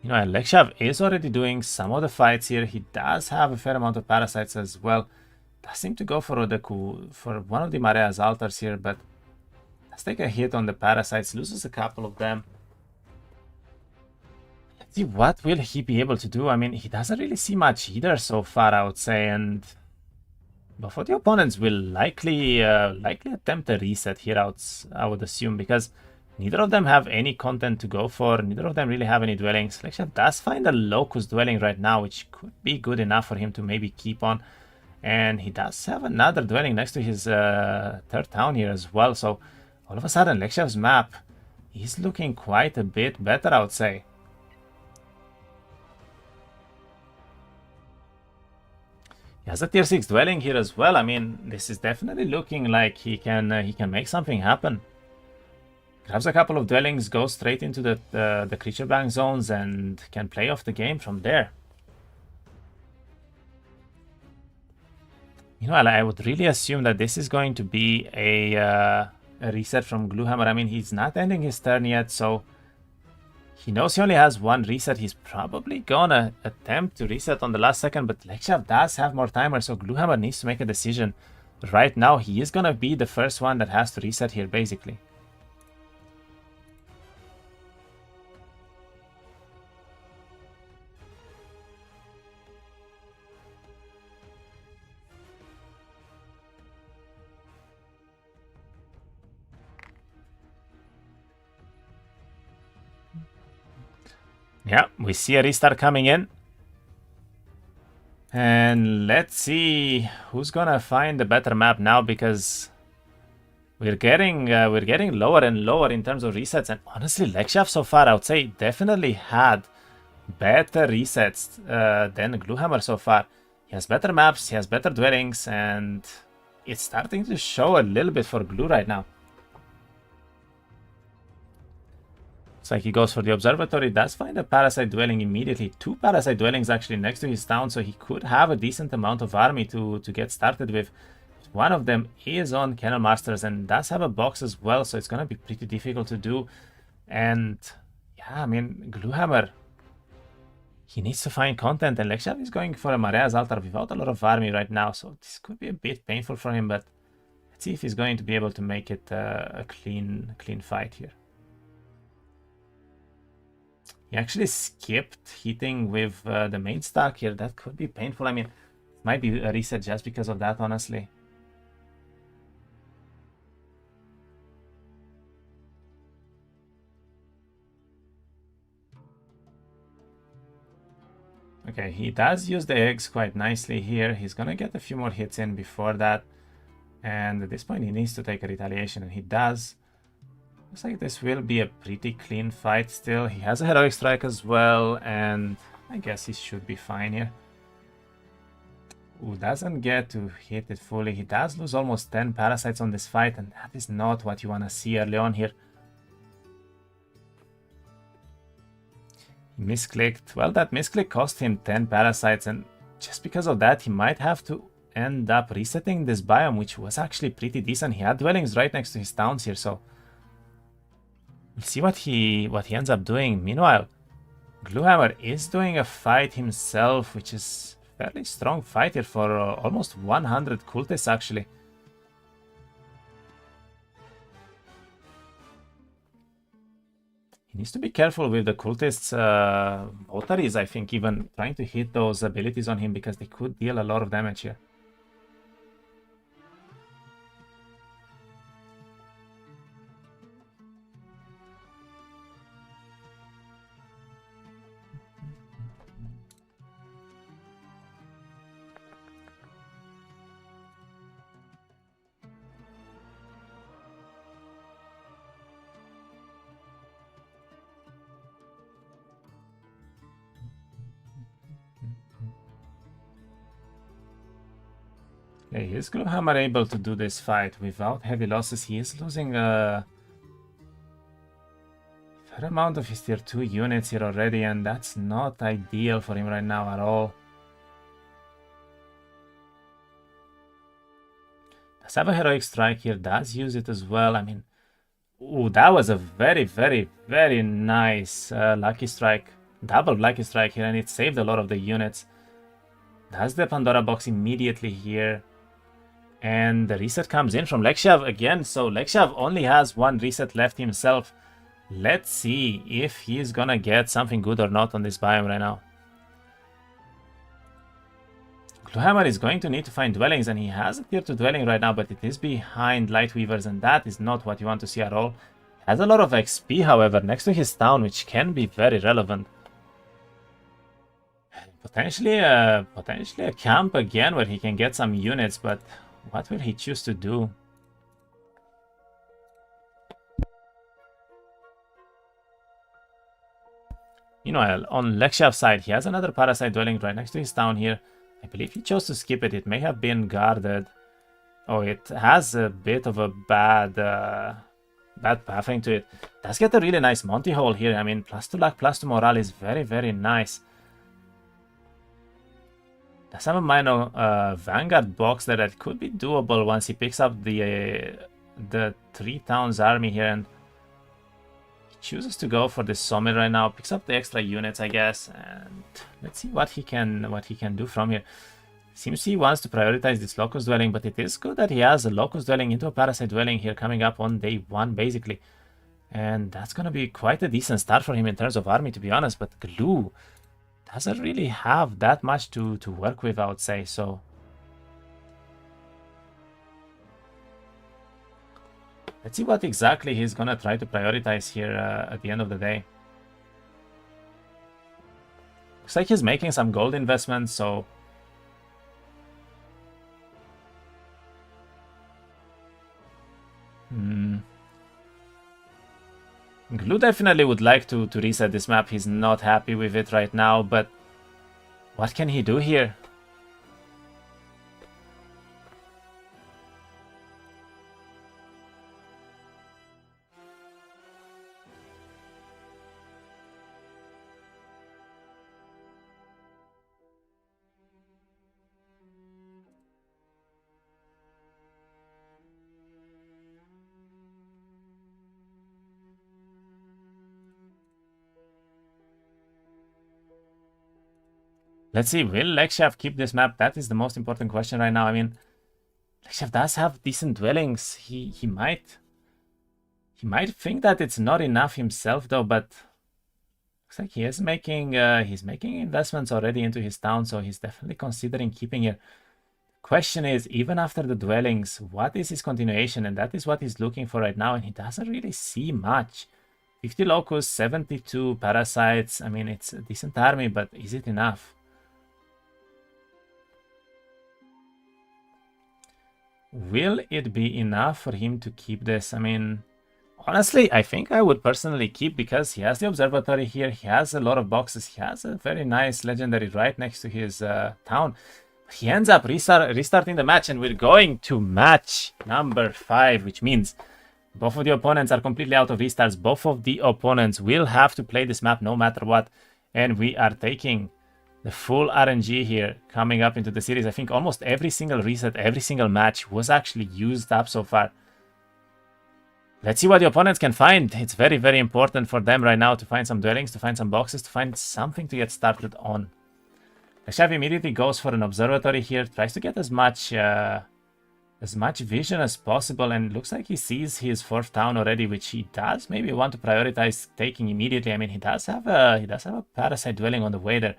You know, Lexiav is already doing some of the fights here. He does have a fair amount of parasites as well. Does seem to go for one of the Marea's altars here, but let's take a hit on the parasites, loses a couple of them. See, what will he be able to do? I mean, he doesn't really see much either so far, I would say, and both of the opponents will likely attempt a reset here, I would assume, because neither of them have any content to go for. Neither of them really have any dwellings. Lexiav does find a Locust dwelling right now, which could be good enough for him to maybe keep on, and he does have another dwelling next to his third town here as well. So all of a sudden, Lexiav's map is looking quite a bit better, I would say. He has a tier 6 dwelling here as well. I mean, this is definitely looking like he can make something happen. Grabs a couple of dwellings, goes straight into the creature bank zones, and can play off the game from there. You know, I would really assume that this is going to be a reset from Gluhammer. I mean, he's not ending his turn yet, so he knows he only has one reset. He's probably gonna attempt to reset on the last second, but Lexiav does have more timer, so Gluhammer needs to make a decision. Right now, he is gonna be the first one that has to reset here, basically. Yeah, we see a restart coming in. And let's see who's gonna find the better map now, because we're getting lower and lower in terms of resets. And honestly, Lexiav so far, I would say, definitely had better resets than Gluhammer so far. He has better maps, he has better dwellings, and it's starting to show a little bit for Glue right now. Looks like he goes for the observatory, does find a parasite dwelling immediately. 2 parasite dwellings actually next to his town, so he could have a decent amount of army to get started with. One of them is on Kennel Masters and does have a box as well, so it's going to be pretty difficult to do. And yeah, I mean, Gluhammer, he needs to find content, and Lexiav is going for a Marea's altar without a lot of army right now, so this could be a bit painful for him, but Let's see if he's going to be able to make it a clean fight here. He actually skipped hitting with the main stack here. That could be painful. I mean, it might be a reset just because of that, honestly. Okay, he does use the eggs quite nicely here. He's gonna get a few more hits in before that. And at this point, he needs to take a retaliation, and he does. Looks like this will be a pretty clean fight still. He has a heroic strike as well, and I guess he should be fine here. Ooh, doesn't get to hit it fully. He does lose almost 10 parasites on this fight, and that is not what you want to see early on here. He misclicked. Well, that misclick cost him 10 parasites, and just because of that, he might have to end up resetting this biome, which was actually pretty decent. He had dwellings right next to his towns here, so we'll see what he ends up doing. Meanwhile, Gluhammer is doing a fight himself, which is a fairly strong fight here for almost 100 cultists, actually. He needs to be careful with the cultists' votaries, I think, even trying to hit those abilities on him, because they could deal a lot of damage here. Okay, is Gluhammer able to do this fight without heavy losses? He is losing a fair amount of his tier 2 units here already, and that's not ideal for him right now at all. Does have a heroic strike here, does use it as well. I mean, ooh, that was a very, very, very nice lucky strike. Double lucky strike here, and it saved a lot of the units. Does the Pandora box immediately here. And the reset comes in from Lexiav again, so Lexiav only has one reset left himself. Let's see if he's gonna get something good or not on this biome right now. Gluhammer is going to need to find dwellings, and he has a tier 2 dwelling right now, but it is behind Lightweavers, and that is not what you want to see at all. He has a lot of XP, however, next to his town, which can be very relevant. Potentially a camp again where he can get some units, but what will he choose to do? Meanwhile, on Lexiav's side, he has another parasite dwelling right next to his town here. I believe he chose to skip it. It may have been guarded. Oh, it has a bit of a bad pathing to it. Does get a really nice Monty hole here. I mean, +2 luck, +2 morale is very, very nice. Does have a minor Vanguard box that could be doable once he picks up the 3 towns army here, and he chooses to go for this summit right now. Picks up the extra units, I guess, and let's see what he can do from here. Seems he wants to prioritize this Locust dwelling, but it is good that he has a Locust dwelling into a Parasite dwelling here coming up on day 1, basically. And that's gonna be quite a decent start for him in terms of army, to be honest, but Glue doesn't really have that much to work with, I would say, so let's see what exactly he's gonna try to prioritize here at the end of the day. Looks like he's making some gold investments, so Glue definitely would like to reset this map. He's not happy with it right now, but what can he do here? Let's see, will Lexiav keep this map? That is the most important question right now. I mean, Lexiav does have decent dwellings. He might think that it's not enough himself though, but looks like he is making he's making investments already into his town, so he's definitely considering keeping it. Question is, even after the dwellings, what is his continuation? And that is what he's looking for right now, and he doesn't really see much. 50 locusts, 72 parasites. I mean, it's a decent army, but is it enough? Will it be enough for him to keep this? I mean, honestly, I think I would personally keep, because he has the observatory here, he has a lot of boxes, he has a very nice legendary right next to his town. He ends up restarting the match, and we're going to match number 5, which means both of the opponents are completely out of restarts. Both of the opponents will have to play this map no matter what, and we are taking the full RNG here coming up into the series. I think almost every single reset, every single match was actually used up so far. Let's see what the opponents can find. It's very, very important for them right now to find some dwellings, to find some boxes, to find something to get started on. Lexiav immediately goes for an observatory here, tries to get as much vision as possible, and looks like he sees his 4th town already, which he does maybe want to prioritize taking immediately. I mean, he does have a parasite dwelling on the way there,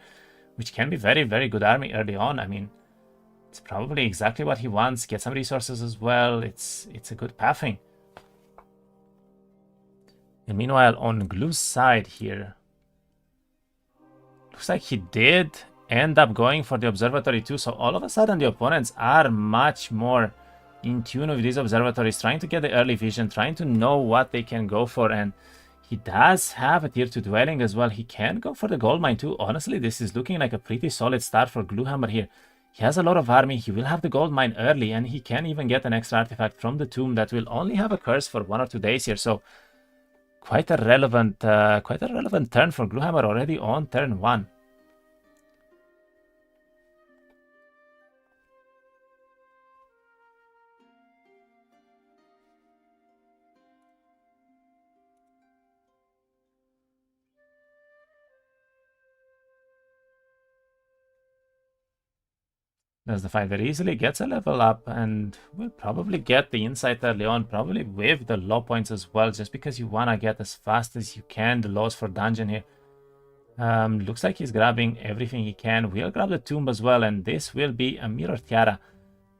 which can be very, very good army early on. I mean, it's probably exactly what he wants. Get some resources as well. It's a good pathing. And meanwhile, on Glu's side here, looks like he did end up going for the observatory too. So all of a sudden, the opponents are much more in tune with these observatories, trying to get the early vision, trying to know what they can go for. And he does have a tier 2 dwelling as well. He can go for the gold mine too. Honestly, this is looking like a pretty solid start for Gluhammer here. He has a lot of army. He will have the gold mine early, and he can even get an extra artifact from the tomb that will only have a curse for 1 or 2 days here. So quite a relevant turn for Gluhammer already on turn 1. Does the fight very easily, gets a level up, and will probably get the insight early on, probably with the low points as well, just because you want to get as fast as you can the lows for dungeon here. Looks like he's grabbing everything he can. We'll grab the tomb as well, and this will be a mirror tiara.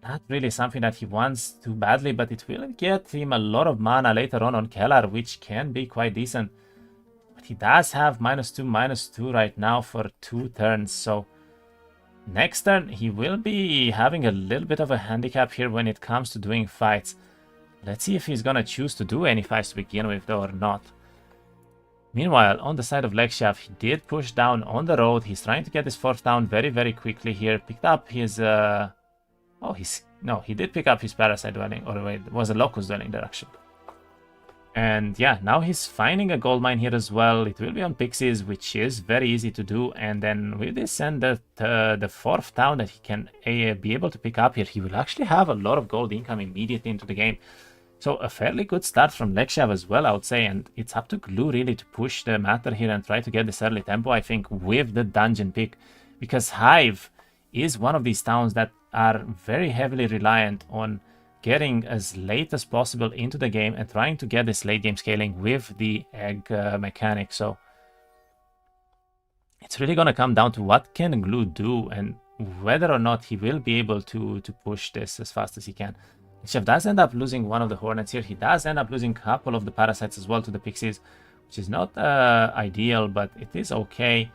Not really something that he wants too badly, but it will get him a lot of mana later on Kellar, which can be quite decent. But he does have -2/-2 right now for 2 turns, so next turn, he will be having a little bit of a handicap here when it comes to doing fights. Let's see if he's gonna choose to do any fights to begin with, though, or not. Meanwhile, on the side of Lexiav, he did push down on the road. He's trying to get his 4th down very, very quickly here. Picked up his... No, he did pick up his parasite dwelling. Or wait, it was a locust dwelling there, actually. And yeah, now he's finding a gold mine here as well. It will be on pixies, which is very easy to do. And then with this and the 4th town that he can be able to pick up here, he will actually have a lot of gold income immediately into the game. So a fairly good start from Lexiav as well, I would say. And it's up to Glu really to push the matter here and try to get this early tempo, I think, with the dungeon pick. Because Hive is one of these towns that are very heavily reliant on getting as late as possible into the game and trying to get this late game scaling with the egg mechanic. So it's really going to come down to what can Glu do and whether or not he will be able to push this as fast as he can. Chef does end up losing one of the hornets here. He does end up losing a couple of the parasites as well to the pixies, which is not ideal, but it is okay.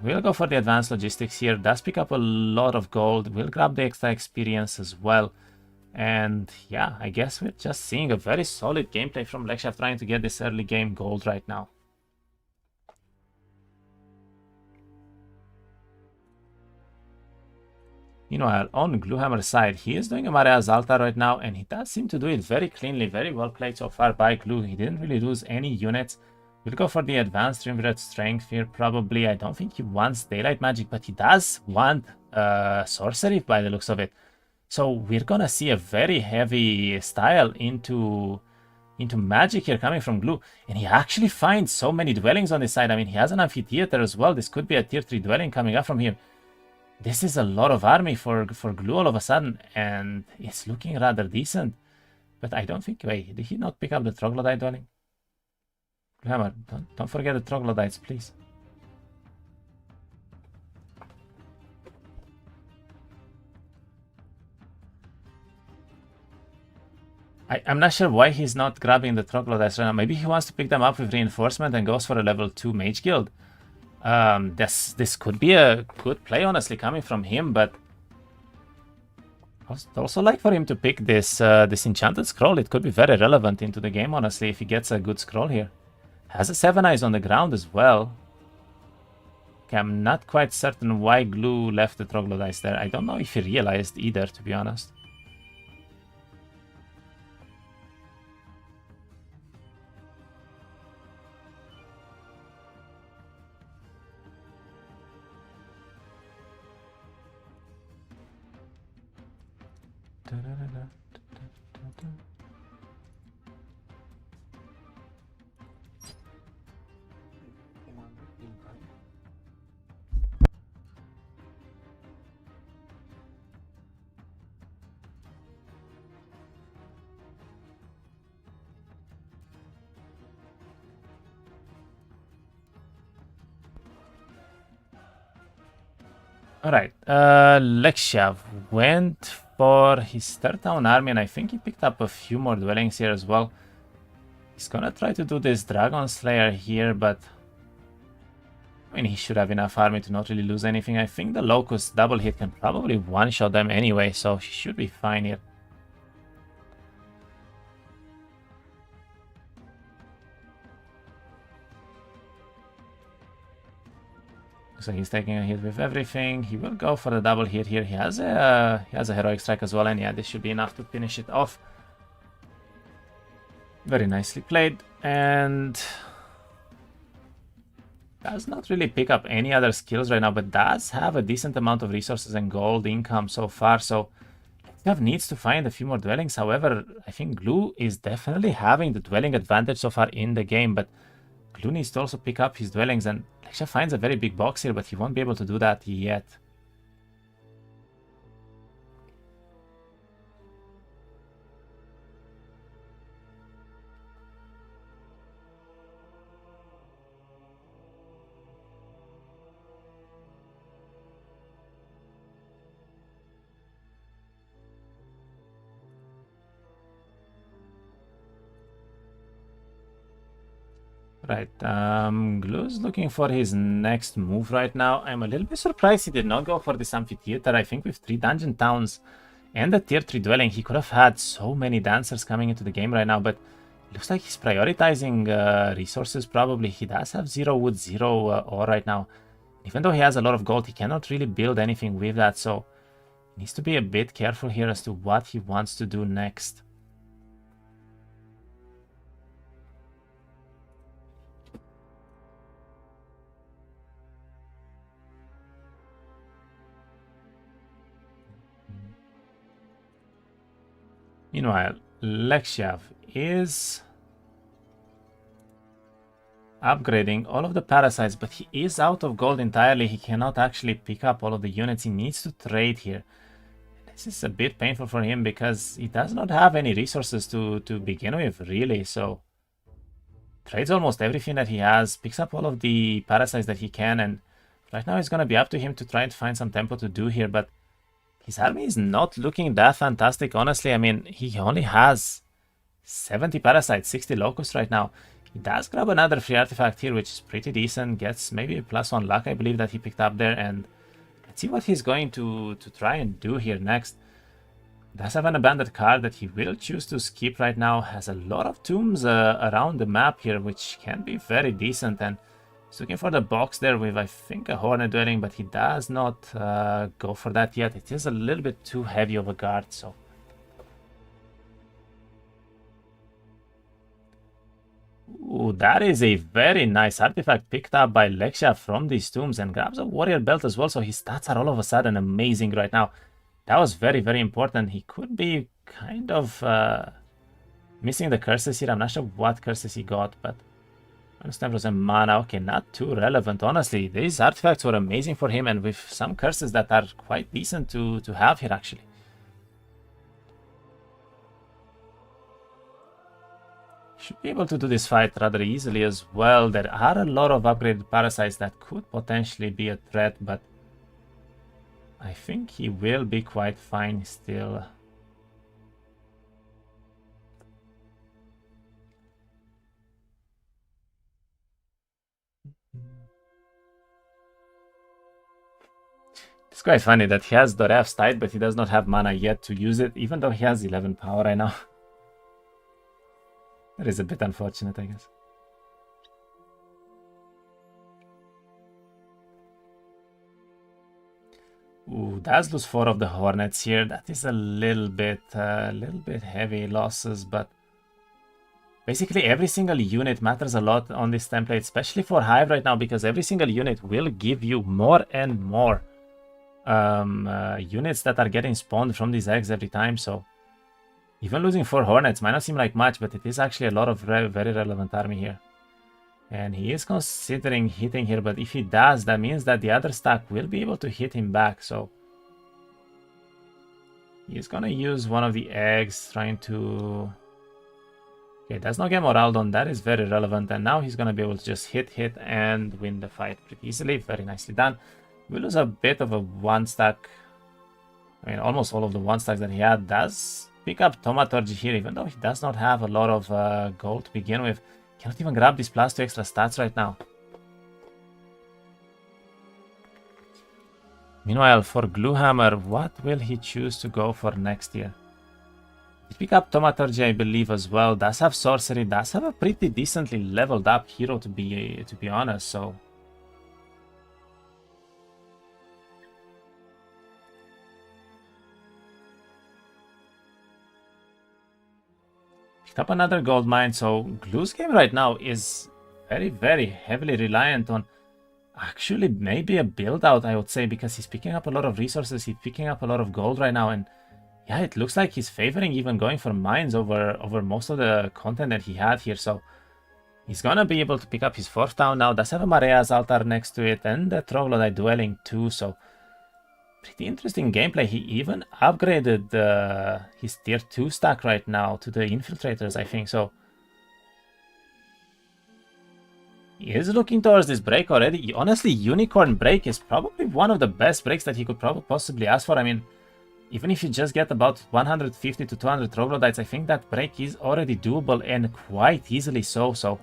We'll go for the advanced logistics here. Does pick up a lot of gold. We'll grab the extra experience as well. And yeah, I guess we're just seeing a very solid gameplay from Lexiav trying to get this early game gold right now. Meanwhile, on Gluhammer's side, he is doing a Maria's Altar right now, and he does seem to do it very cleanly, very well played so far by Glu. He didn't really lose any units. We'll go for the advanced Triumvirate Strength here, probably. I don't think he wants Daylight Magic, but he does want Sorcery by the looks of it. So we're gonna see a very heavy style into magic here coming from Glu. And he actually finds so many dwellings on this side. I mean, he has an amphitheater as well. This could be a tier 3 dwelling coming up from here. This is a lot of army for Glue all of a sudden, and it's looking rather decent. But I don't think... Wait, did he not pick up the Troglodyte dwelling? Gluhammer, don't forget the Troglodytes, please. I'm not sure why he's not grabbing the Troglodytes right now. Maybe he wants to pick them up with reinforcement and goes for a level 2 Mage Guild. This could be a good play, honestly, coming from him, but I'd also like for him to pick this this Enchanted Scroll. It could be very relevant into the game, honestly, if he gets a good scroll here. Has a 7 Eyes on the ground as well. Okay, I'm not quite certain why Glue left the Troglodytes there. I don't know if he realized either, to be honest. Alright, Lexiav went for his third town army, and I think he picked up a few more dwellings here as well. He's gonna try to do this Dragon Slayer here, but I mean, he should have enough army to not really lose anything. I think the Locust double hit can probably one-shot them anyway, so he should be fine here. So he's taking a hit with everything. He will go for the double hit here. He has a heroic strike as well, and yeah, this should be enough to finish it off. Very nicely played, and does not really pick up any other skills right now, but does have a decent amount of resources and gold income so far. So Lexiav needs to find a few more dwellings. However, I think Glue is definitely having the dwelling advantage so far in the game, but Glue needs to also pick up his dwellings, and Lexiav finds a very big box here, but he won't be able to do that yet. Right, Glue's looking for his next move right now. I'm a little bit surprised he did not go for this amphitheater. I think with 3 dungeon towns and a tier 3 dwelling, he could have had so many dancers coming into the game right now, but it looks like he's prioritizing resources probably. He does have 0 wood, 0 ore right now. Even though he has a lot of gold, he cannot really build anything with that, so he needs to be a bit careful here as to what he wants to do next. Meanwhile, Lexiav is upgrading all of the parasites, but he is out of gold entirely. He cannot actually pick up all of the units. He needs to trade here. This is a bit painful for him because he does not have any resources to begin with, really. So trades almost everything that he has, picks up all of the parasites that he can, and right now it's going to be up to him to try and find some tempo to do here, but his army is not looking that fantastic, honestly. I mean, he only has 70 parasites, 60 locusts right now. He does grab another free artifact here, which is pretty decent. Gets maybe a +1 luck, I believe, that he picked up there. And let's see what he's going to try and do here next. Does have an abandoned card that he will choose to skip right now. Has a lot of tombs around the map here, which can be very decent. And he's looking for the box there with, I think, a Hornet dwelling, but he does not go for that yet. It is a little bit too heavy of a guard, so... Ooh, that is a very nice artifact picked up by Lexiav from these tombs, and grabs a warrior belt as well, so his stats are all of a sudden amazing right now. That was very, very important. He could be kind of missing the curses here. I'm not sure what curses he got, but... -10% mana. Okay, not too relevant, honestly. These artifacts were amazing for him, and with some curses that are quite decent to have here, actually. Should be able to do this fight rather easily as well. There are a lot of upgraded parasites that could potentially be a threat, but I think he will be quite fine still. It's quite funny that he has Doref's Tide, but he does not have mana yet to use it, even though he has 11 power right now. That is a bit unfortunate, I guess. Ooh, does lose 4 of the Hornets here. That is a little bit heavy losses, but basically every single unit matters a lot on this template, especially for Hive right now, because every single unit will give you more and more units that are getting spawned from these eggs every time. So even losing 4 Hornets might not seem like much, but it is actually a lot of very relevant army here. And he is considering hitting here, but if he does, that means that the other stack will be able to hit him back. So he's gonna use one of the eggs, trying to... Okay, does not get morale done. That is very relevant. And now he's gonna be able to just hit, and win the fight pretty easily. Very nicely done. We lose a bit of a one stack. I mean, almost all of the one stacks that he had. Does pick up Thaumaturgy here, even though he does not have a lot of gold to begin with. Cannot even grab these +2 extra stats right now. Meanwhile, for Gluhammer, what will he choose to go for next year? He pick up Thaumaturgy, I believe, as well. Does have sorcery. Does have a pretty decently leveled up hero, to be honest. So up another gold mine. So Glue's game right now is very heavily reliant on actually maybe a build out, I would say, because he's picking up a lot of resources, he's picking up a lot of gold right now, and yeah, it looks like he's favoring even going for mines over most of the content that he had here. So he's gonna be able to pick up his 4th town now. Does have a Marea's altar next to it and the Troglodyte dwelling too, so pretty interesting gameplay. He even upgraded his tier 2 stack right now to the infiltrators, I think. So he is looking towards this break already. Honestly, Unicorn break is probably one of the best breaks that he could possibly ask for. I mean, even if you just get about 150 to 200 Troglodytes, I think that break is already doable and quite easily so. So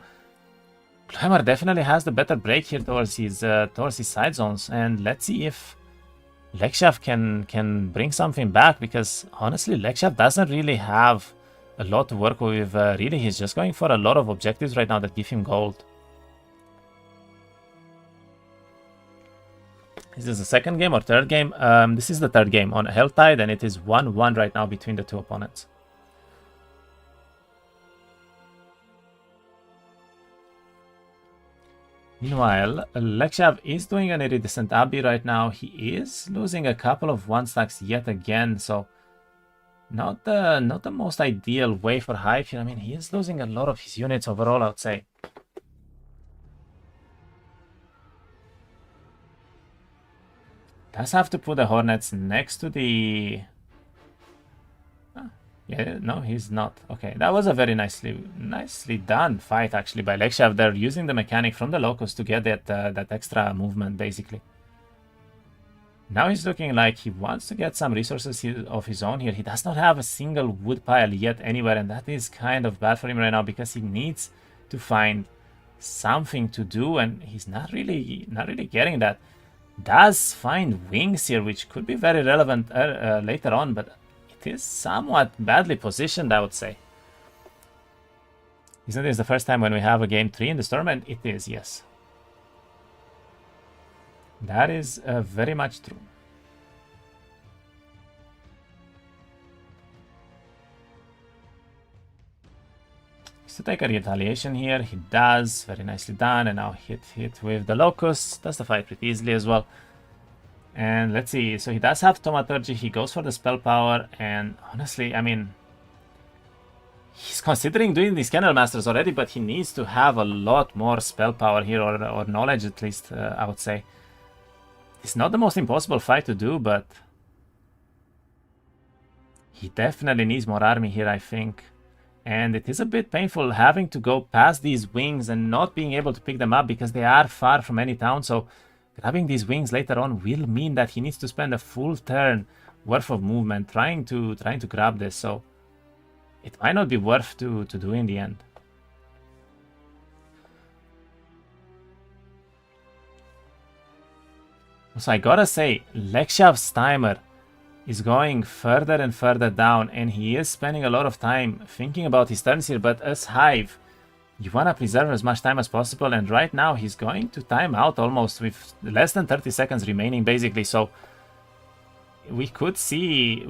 Gluhammer definitely has the better break here towards his side zones, and let's see if Lexiav can bring something back, because honestly Lexiav doesn't really have a lot to work with. Really, he's just going for a lot of objectives right now that give him gold. Is this the second game or third game? This is the third game on Helltide, and it is 1-1 right now between the two opponents. Meanwhile, Lexiav is doing an iridescent Abbey right now. He is losing a couple of one stacks yet again, so not the most ideal way for Hive here. I mean, he is losing a lot of his units overall, I would say. Does have to put the Hornets next to the... Yeah, no, he's not. Okay, that was a very nicely done fight, actually, by Lexiav. They're using the mechanic from the Locust to get that extra movement, basically. Now he's looking like he wants to get some resources of his own here. He does not have a single wood pile yet anywhere, and that is kind of bad for him right now, because he needs to find something to do, and he's not really getting that. Does find wings here, which could be very relevant later on, but it is somewhat badly positioned, I would say. Isn't this the first time when we have a game 3 in this tournament? It is, yes. That is very much true. To take a retaliation here, he does, very nicely done, and now hit with the Locust. Does the fight pretty easily as well. And let's see, so he does have Thaumaturgy, he goes for the spell power, and honestly, I mean, He's considering doing these Kennel Masters already, but he needs to have a lot more spell power here, or knowledge at least, I would say. It's not the most impossible fight to do, but he definitely needs more army here, I think. And it is a bit painful having to go past these wings and not being able to pick them up because they are far from any town. So grabbing these wings later on will mean that he needs to spend a full turn worth of movement trying to grab this. So it might not be worth to do in the end. So I gotta say, Lexiav's timer is going further and further down, and he is spending a lot of time thinking about his turns here, but as Hive, you want to preserve as much time as possible, and right now he's going to time out almost with less than 30 seconds remaining, basically, so we could see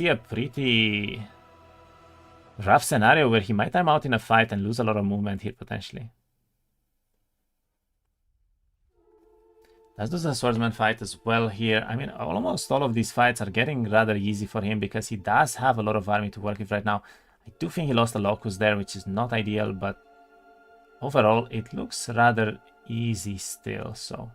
a pretty rough scenario where he might time out in a fight and lose a lot of movement here, potentially. Let's do the swordsman fight as well here. I mean, almost all of these fights are getting rather easy for him because he does have a lot of army to work with right now. I do think he lost a locust there, which is not ideal, but overall it looks rather easy still, so.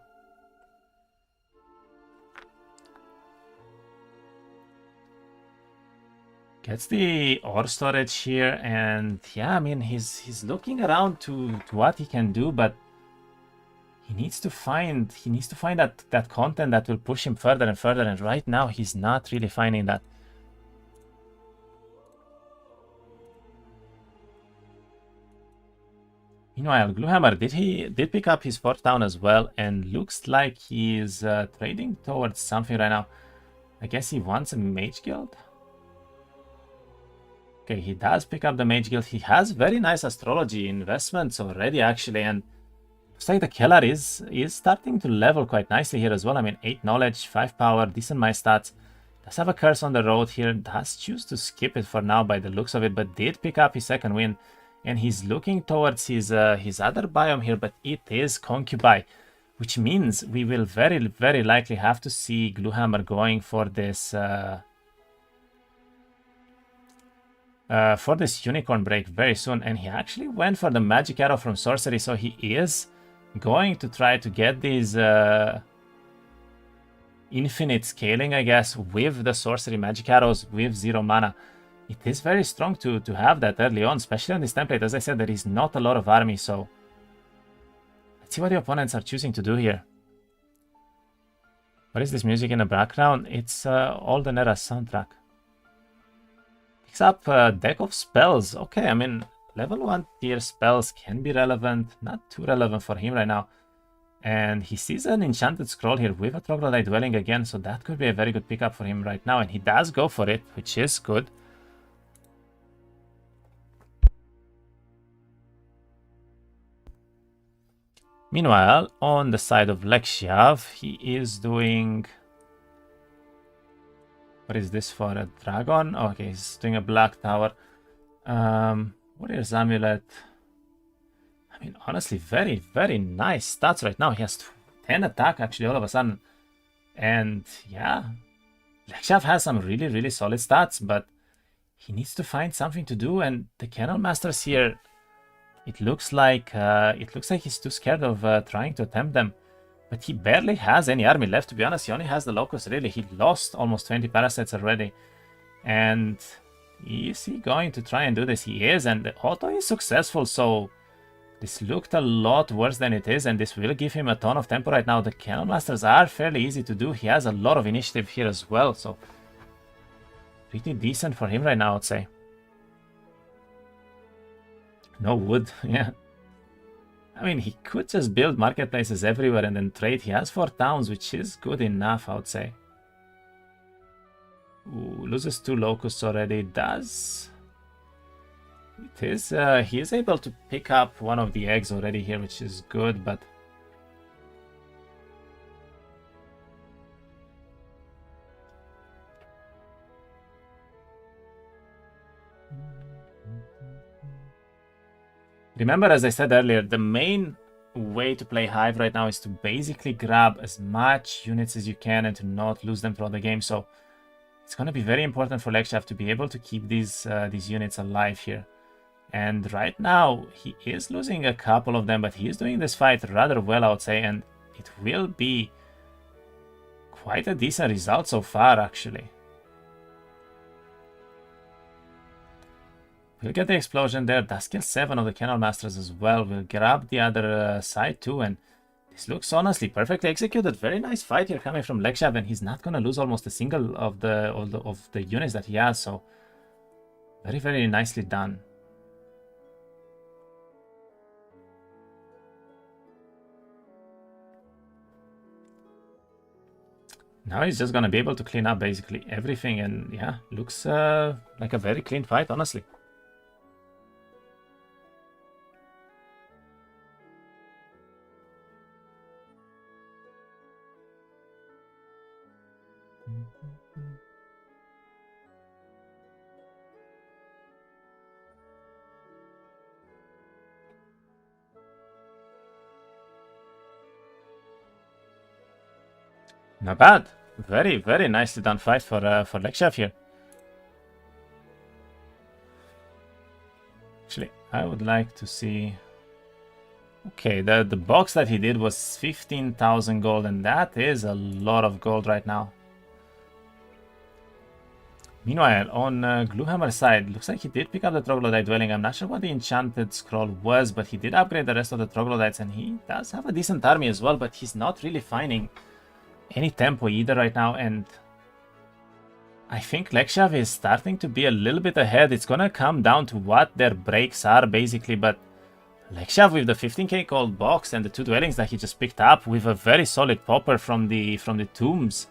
Gets the ore storage here, and yeah, I mean, he's looking around to what he can do, but he needs to find that content that will push him further and further, and right now he's not really finding that. Meanwhile, Gluhammer did pick up his 4th town as well, and looks like he's trading towards something right now. I guess he wants a mage guild. Okay, he does pick up the mage guild. He has very nice astrology investments already, actually, and looks like the Keller is starting to level quite nicely here as well. I mean, 8 knowledge, 5 power, decent my stats. Does have a curse on the road here. Does choose to skip it for now by the looks of it, but did pick up his 2nd win. And he's looking towards his other biome here, but it is Concubine, which means we will very, very likely have to see Gluhammer going for this unicorn break very soon. And he actually went for the magic arrow from sorcery, so he is going to try to get these infinite scaling, I guess, with the sorcery magic arrows with 0 mana. It is very strong to have that early on, especially on this template. As I said, there is not a lot of army, so let's see what the opponents are choosing to do here. What is this music in the background? It's Olden Era soundtrack. Picks up a deck of spells. Okay, I mean, level 1 tier spells can be relevant, not too relevant for him right now. And he sees an enchanted scroll here with a troglodyte dwelling again, so that could be a very good pickup for him right now. And he does go for it, which is good. Meanwhile, on the side of Lexiav, he is doing... What is this for? A dragon? Okay, he's doing a black tower. Warrior's Amulet. I mean, honestly, very, very nice stats right now. He has 10 attack, actually, all of a sudden. And, yeah, Lexiav has some really, really solid stats, but he needs to find something to do. And the Kennel Masters here, it looks like he's too scared of trying to attempt them. But he barely has any army left, to be honest. He only has the Locust, really. He lost almost 20 parasites already. And is he going to try and do this? He is, and the auto is successful, so this looked a lot worse than it is, and this will give him a ton of tempo right now. The Kennel Masters are fairly easy to do. He has a lot of initiative here as well, so pretty decent for him right now, I'd say. No wood, yeah. I mean, he could just build marketplaces everywhere and then trade. He has 4 towns, which is good enough, I would say. Ooh, loses 2 locusts already. Does... It is, he is able to pick up one of the eggs already here, which is good, but... Remember, as I said earlier, the main way to play Hive right now is to basically grab as much units as you can and to not lose them throughout the game. So it's going to be very important for Lexiav to be able to keep these units alive here. And right now, he is losing a couple of them, but he is doing this fight rather well, I would say, and it will be quite a decent result so far, actually. We'll get the explosion there. Does kill 7 of the Cannon Masters as well. We'll grab the other side too, and this looks honestly perfectly executed. Very nice fight here coming from Lexiav, and he's not gonna lose almost a single of the units that he has. So very, very nicely done. Now he's just gonna be able to clean up basically everything, and yeah, looks like a very clean fight, honestly. Not bad. Very, very nicely done fight for Lexiav here. Actually, I would like to see... Okay, the box that he did was 15,000 gold, and that is a lot of gold right now. Meanwhile, on Gluhammer's side, looks like he did pick up the Troglodyte Dwelling. I'm not sure what the enchanted scroll was, but he did upgrade the rest of the Troglodytes, and he does have a decent army as well, but he's not really finding any tempo either right now, and I think Lexiav is starting to be a little bit ahead. It's gonna come down to what their breaks are basically, but Lexiav with the 15k gold box and the 2 dwellings that he just picked up with a very solid popper from the tombs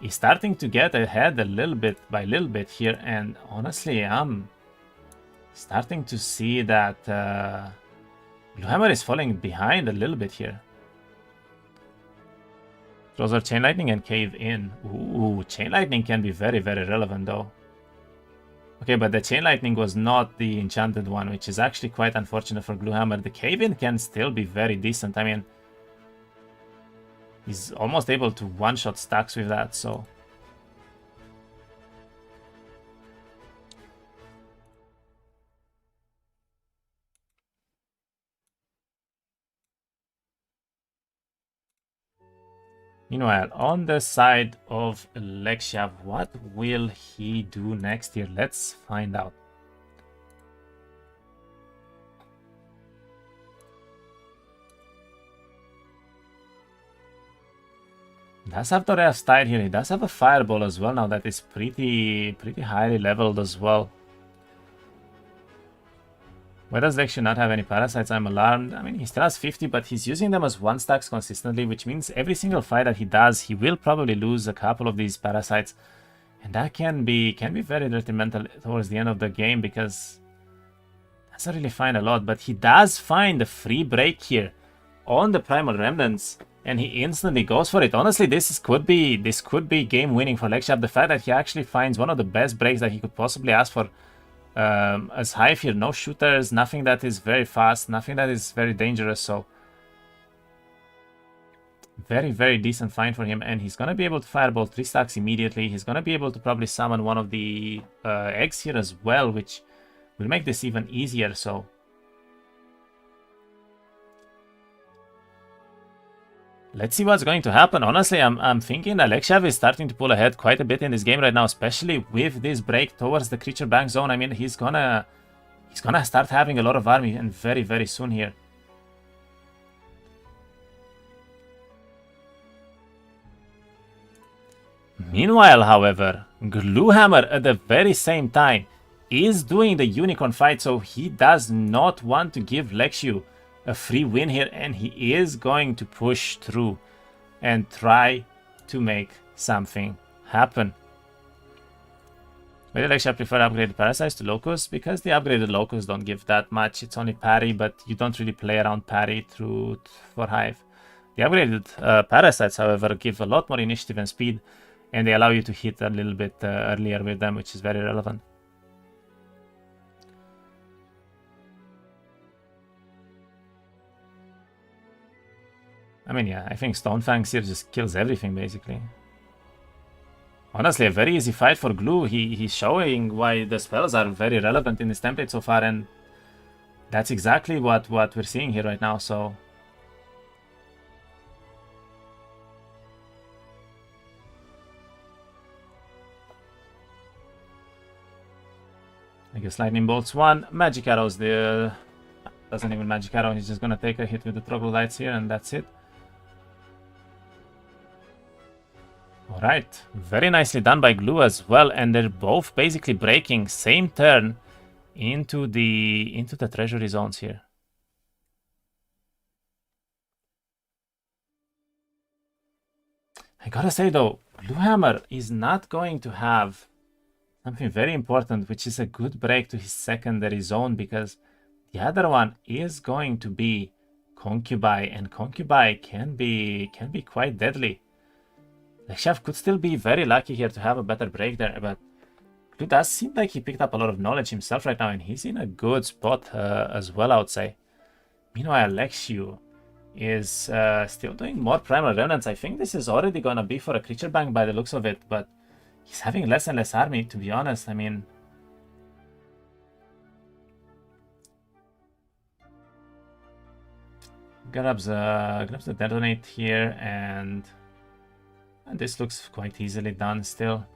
is starting to get ahead a little bit by little bit here, and honestly I'm starting to see that Gluhammer is falling behind a little bit here. Those are Chain Lightning and Cave In. Ooh, Chain Lightning can be very, very relevant though. Okay, but the Chain Lightning was not the enchanted one, which is actually quite unfortunate for Gluhammer. The Cave In can still be very decent. I mean, he's almost able to one-shot stacks with that, so... Meanwhile, on the side of Lexiav, what will he do next here? Let's find out. He does have the Ray of Style here. He does have a Fireball as well now that is pretty highly leveled as well. Why does Lexiav not have any parasites? I'm alarmed. I mean, he still has 50, but he's using them as 1 stacks consistently, which means every single fight that he does, he will probably lose a couple of these parasites. And that can be very detrimental towards the end of the game, because he doesn't really find a lot. But he does find a free break here on the Primal Remnants, and he instantly goes for it. Honestly, this could be game winning for Lexiav. The fact that he actually finds one of the best breaks that he could possibly ask for. As Hive here, no shooters, nothing that is very fast, nothing that is very dangerous, so very decent find for him, and he's gonna be able to fireball 3 stacks immediately. He's gonna be able to probably summon one of the eggs here as well, which will make this even easier, so let's see what's going to happen. Honestly, I'm thinking that Lexiav is starting to pull ahead quite a bit in this game right now, especially with this break towards the creature bank zone. I mean, he's gonna start having a lot of army, and very soon here. Meanwhile, however, Gluhammer at the very same time is doing the unicorn fight, so he does not want to give Lexiav a free win here, and he is going to push through and try to make something happen. Why did Lexiav prefer upgraded parasites to locusts? Because the upgraded locusts don't give that much. It's only parry, but you don't really play around parry for Hive. The upgraded parasites, however, give a lot more initiative and speed, and they allow you to hit a little bit earlier with them, which is very relevant. I mean, yeah, I think Stonefangs here just kills everything, basically. Honestly, a very easy fight for Glue. He's showing why the spells are very relevant in this template so far, and That's exactly what we're seeing here right now, so... I guess Lightning Bolt's one. Magic Arrow's the... Doesn't even Magic Arrow, he's just gonna take a hit with the Troglodytes here and that's it. Alright, very nicely done by Glue as well, and they're both basically breaking same turn into the treasury zones here. I gotta say though, Gluhammer is not going to have something very important, which is a good break to his secondary zone, because the other one is going to be Concubine, and Concubine can be quite deadly. Lexiav could still be very lucky here to have a better break there, but it does seem like he picked up a lot of knowledge himself right now, and he's in a good spot as well, I would say. Meanwhile, Lexiu is still doing more Primal Remnants. I think this is already gonna be for a creature bank by the looks of it, but he's having less and less army, to be honest. I mean... grabs the Detonate here, and this looks quite easily done still.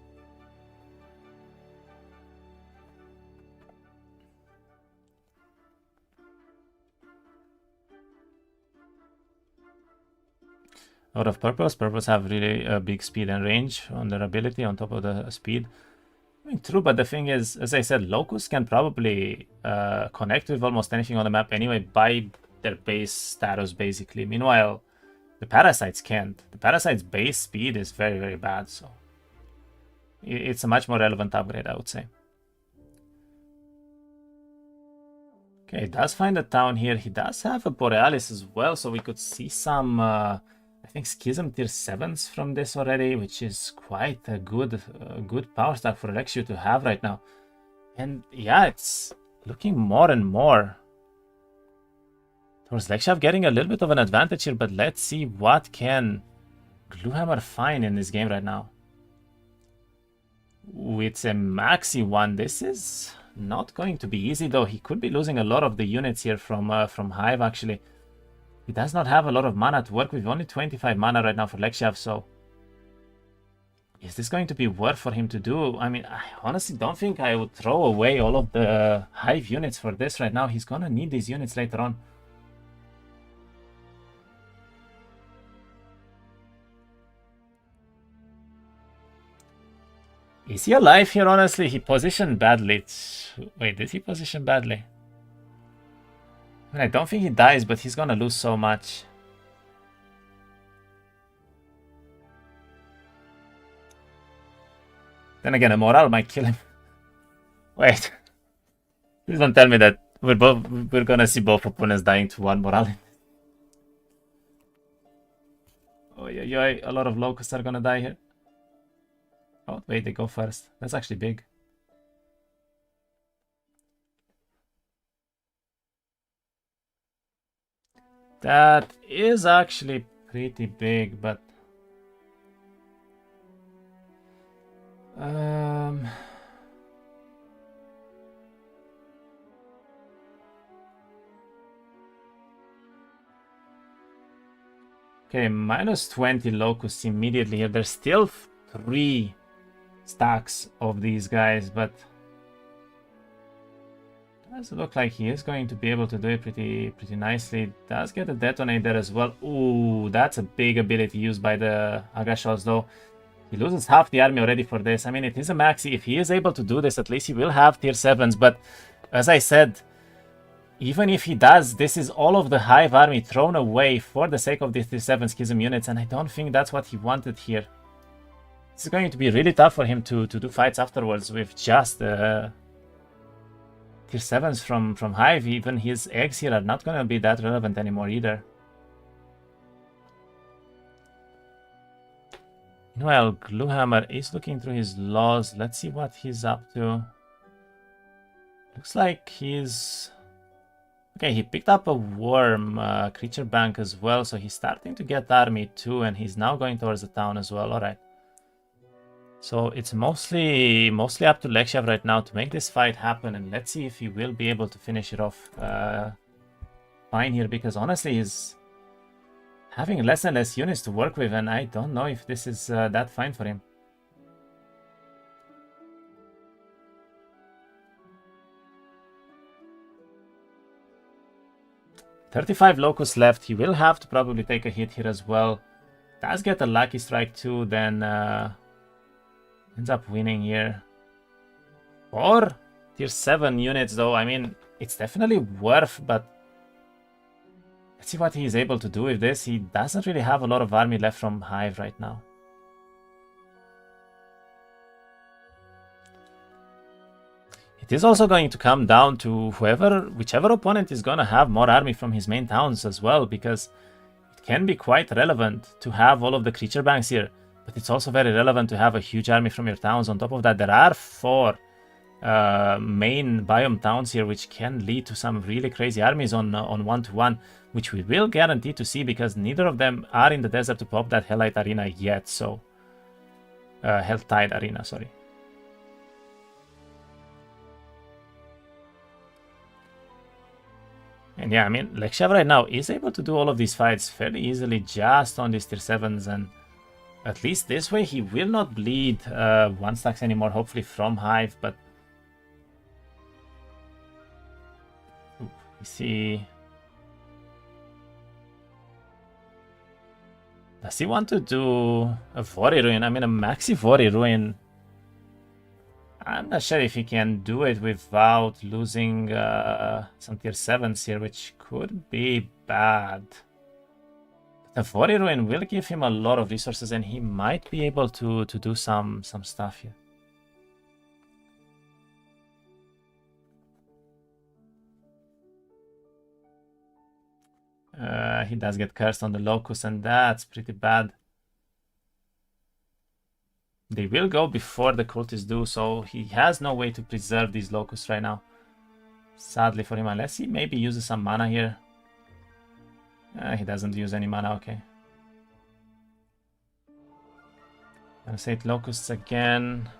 Out of Purples. Purples have really big speed and range on their ability on top of the speed. I mean, true, but the thing is, as I said, Locust can probably connect with almost anything on the map anyway by their base status, basically. Meanwhile, the Parasites can't. The Parasites' base speed is very, very bad, so it's a much more relevant upgrade, I would say. Okay, he does find a town here. He does have a Borealis as well, so we could see some, I think, Schism tier 7s from this already, which is quite a good power stack for Lexiu to have right now. And yeah, it's looking more and more towards Lexiav getting a little bit of an advantage here, but let's see what can Gluhammer find in this game right now. With a maxi one, this is not going to be easy, though. He could be losing a lot of the units here from Hive, actually. He does not have a lot of mana to work with, only 25 mana right now for Lexiav, so... is this going to be worth for him to do? I mean, I honestly don't think I would throw away all of the Hive units for this right now. He's gonna need these units later on. Is he alive here, honestly? He positioned badly. Wait, did he position badly? I mean, I don't think he dies, but he's gonna lose so much. Then again, a morale might kill him. Wait. Please don't tell me that we're gonna see both opponents dying to one morale. Oh yeah, a lot of locusts are gonna die here. Oh, wait, they go first. That's actually big. That is actually pretty big, but... okay, minus 20 locusts immediately here. There's still 3 stacks of these guys, but does look like he is going to be able to do it pretty nicely. Does get a detonate there as well. Ooh, that's a big ability used by the Agashos, though. He loses half the army already for this. I mean, it is a maxi. If he is able to do this, at least he will have tier 7s, but as I said, even if he does, this is all of the Hive army thrown away for the sake of these tier 7 Schism units, and I don't think that's what he wanted here. It's going to be really tough for him to do fights afterwards with just tier 7s from Hive. Even his eggs here are not going to be that relevant anymore either. Meanwhile, Gluhammer is looking through his laws. Let's see what he's up to. Looks like he's... okay, he picked up a worm creature bank as well, so he's starting to get army too, and he's now going towards the town as well. Alright. So it's mostly up to Lexiav right now to make this fight happen, and let's see if he will be able to finish it off fine here, because honestly he's having less and less units to work with, and I don't know if this is that fine for him. $35 locusts left. He will have to probably take a hit here as well. Does get a lucky strike too, then ends up winning here. 4 tier 7 units though, I mean, it's definitely worth, but let's see what he's able to do with this. He doesn't really have a lot of army left from Hive right now. It is also going to come down to whichever opponent is going to have more army from his main towns as well, because it can be quite relevant to have all of the creature banks here, but it's also very relevant to have a huge army from your towns. On top of that, there are 4 main biome towns here, which can lead to some really crazy armies on 1-to-1, which we will guarantee to see, because neither of them are in the desert to pop that Hellite Arena yet, so... Helltide Arena, sorry. And yeah, I mean, Lexiav right now is able to do all of these fights fairly easily just on these tier 7s, and at least this way he will not bleed 1-stacks anymore, hopefully from Hive, but... Ooh, we see... Does he want to do a Vori Ruin? I mean, a Maxi Vori Ruin... I'm not sure if he can do it without losing some tier 7s here, which could be bad. The Vori Ruin will give him a lot of resources, and he might be able to do some stuff here. He does get cursed on the Locust, and that's pretty bad. They will go before the cultists do, so he has no way to preserve these locusts right now. Sadly for him, unless he maybe uses some mana here. He doesn't use any mana, okay. Gonna say it locusts again.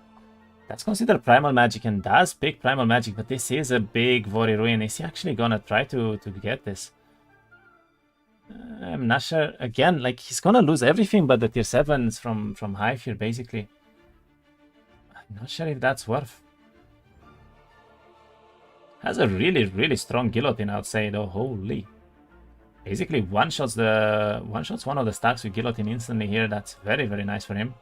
That's considered primal magic and does pick primal magic, but this is a big Vori Ruin. Is he actually gonna try to get this? I'm not sure. Again, like, he's gonna lose everything but the tier 7s from Hive here, basically. I'm not sure if that's worth. Has a really strong guillotine, I would say, though. Holy. Basically one-shots one of the stacks with guillotine instantly here. That's very nice for him.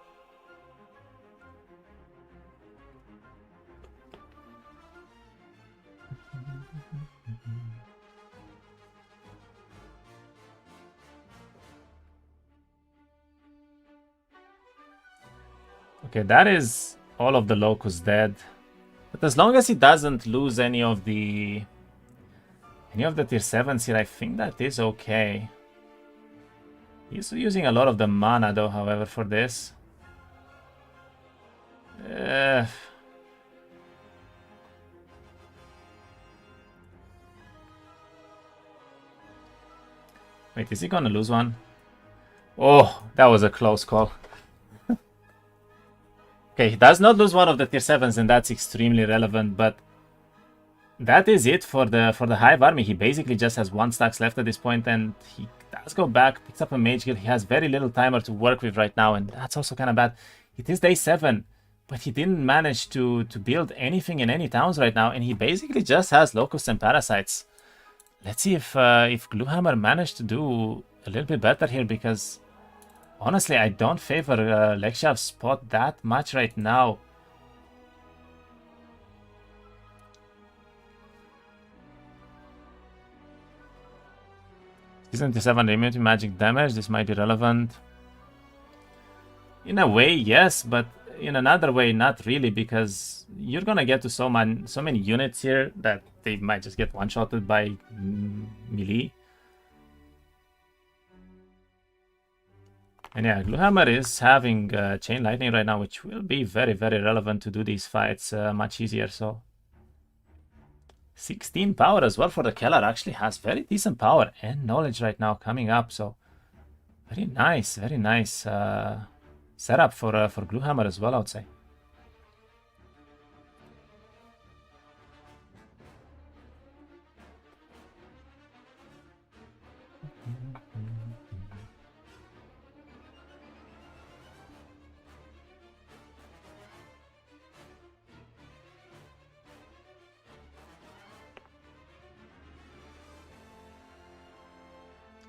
Okay, that is all of the locusts dead. But as long as he doesn't lose any of the tier 7s here, I think that is okay. He's using a lot of the mana though, however, for this. Wait, is he gonna lose one? Oh, that was a close call. Okay, he does not lose one of the tier 7s, and that's extremely relevant, but that is it for the Hive army. He basically just has 1 stacks left at this point, and he does go back, picks up a mage guild. He has very little timer to work with right now, and that's also kind of bad. It is day 7, but he didn't manage to build anything in any towns right now, and he basically just has locusts and parasites. Let's see if Gluhammer managed to do a little bit better here, because honestly, I don't favor Lexiav's spot that much right now. Season 7 immunity magic damage. This might be relevant. In a way, yes, but in another way, not really, because you're gonna get to so many units here that they might just get one-shotted by melee. And yeah, Gluhammer is having Chain Lightning right now, which will be very relevant to do these fights much easier. So 16 power as well for the Keller. Actually has very decent power and knowledge right now coming up. So very nice setup for Gluhammer as well, I would say.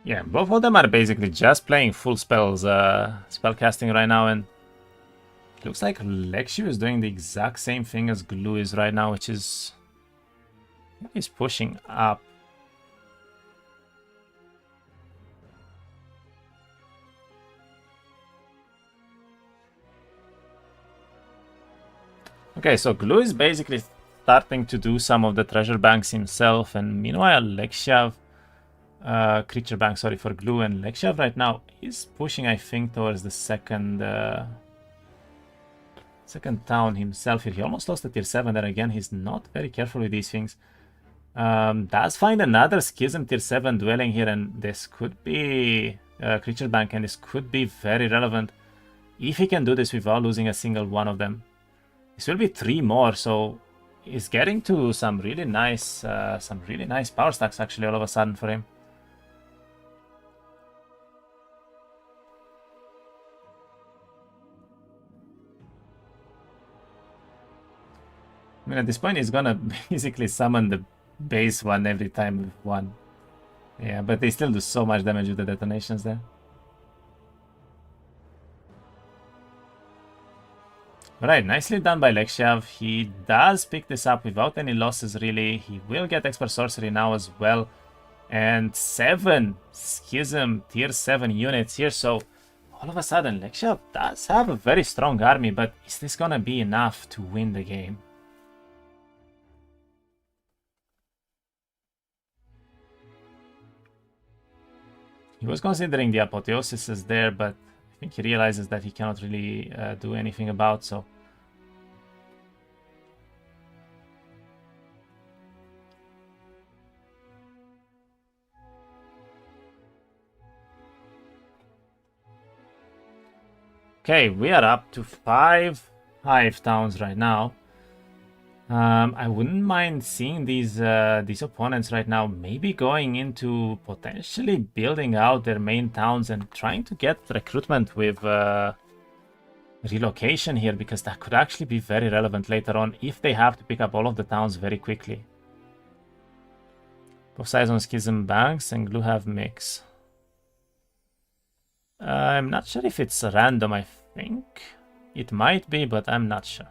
Yeah, both of them are basically just playing full spells, spellcasting right now, and looks like Lexiav is doing the exact same thing as Glu is right now, which is he's pushing up. Okay, so Glu is basically starting to do some of the treasure banks himself, and meanwhile Lexiav, creature bank, sorry, for Glu, and Lexiav right now is pushing, I think, towards the second town himself here. He almost lost a tier 7 there again. He's not very careful with these things. Does find another Schism tier 7 dwelling here, and this could be a creature bank, and this could be very relevant if he can do this without losing a single one of them. This will be 3 more, so he's getting to some really nice power stacks actually all of a sudden for him. I mean, at this point, he's gonna basically summon the base one every time with one. Yeah, but they still do so much damage with the detonations there. Right, nicely done by Lexiav. He does pick this up without any losses, really. He will get Expert Sorcery now as well. And 7 Schism tier 7 units here, so all of a sudden Lexiav does have a very strong army, but is this gonna be enough to win the game? He was considering the apotheosis there, but I think he realizes that he cannot really do anything about so. Okay, we are up to 5 hive towns right now. I wouldn't mind seeing these opponents right now maybe going into potentially building out their main towns and trying to get recruitment with relocation here, because that could actually be very relevant later on if they have to pick up all of the towns very quickly. Both sides on Schism banks and Glu have mix. I'm not sure if it's random, I think. It might be, but I'm not sure.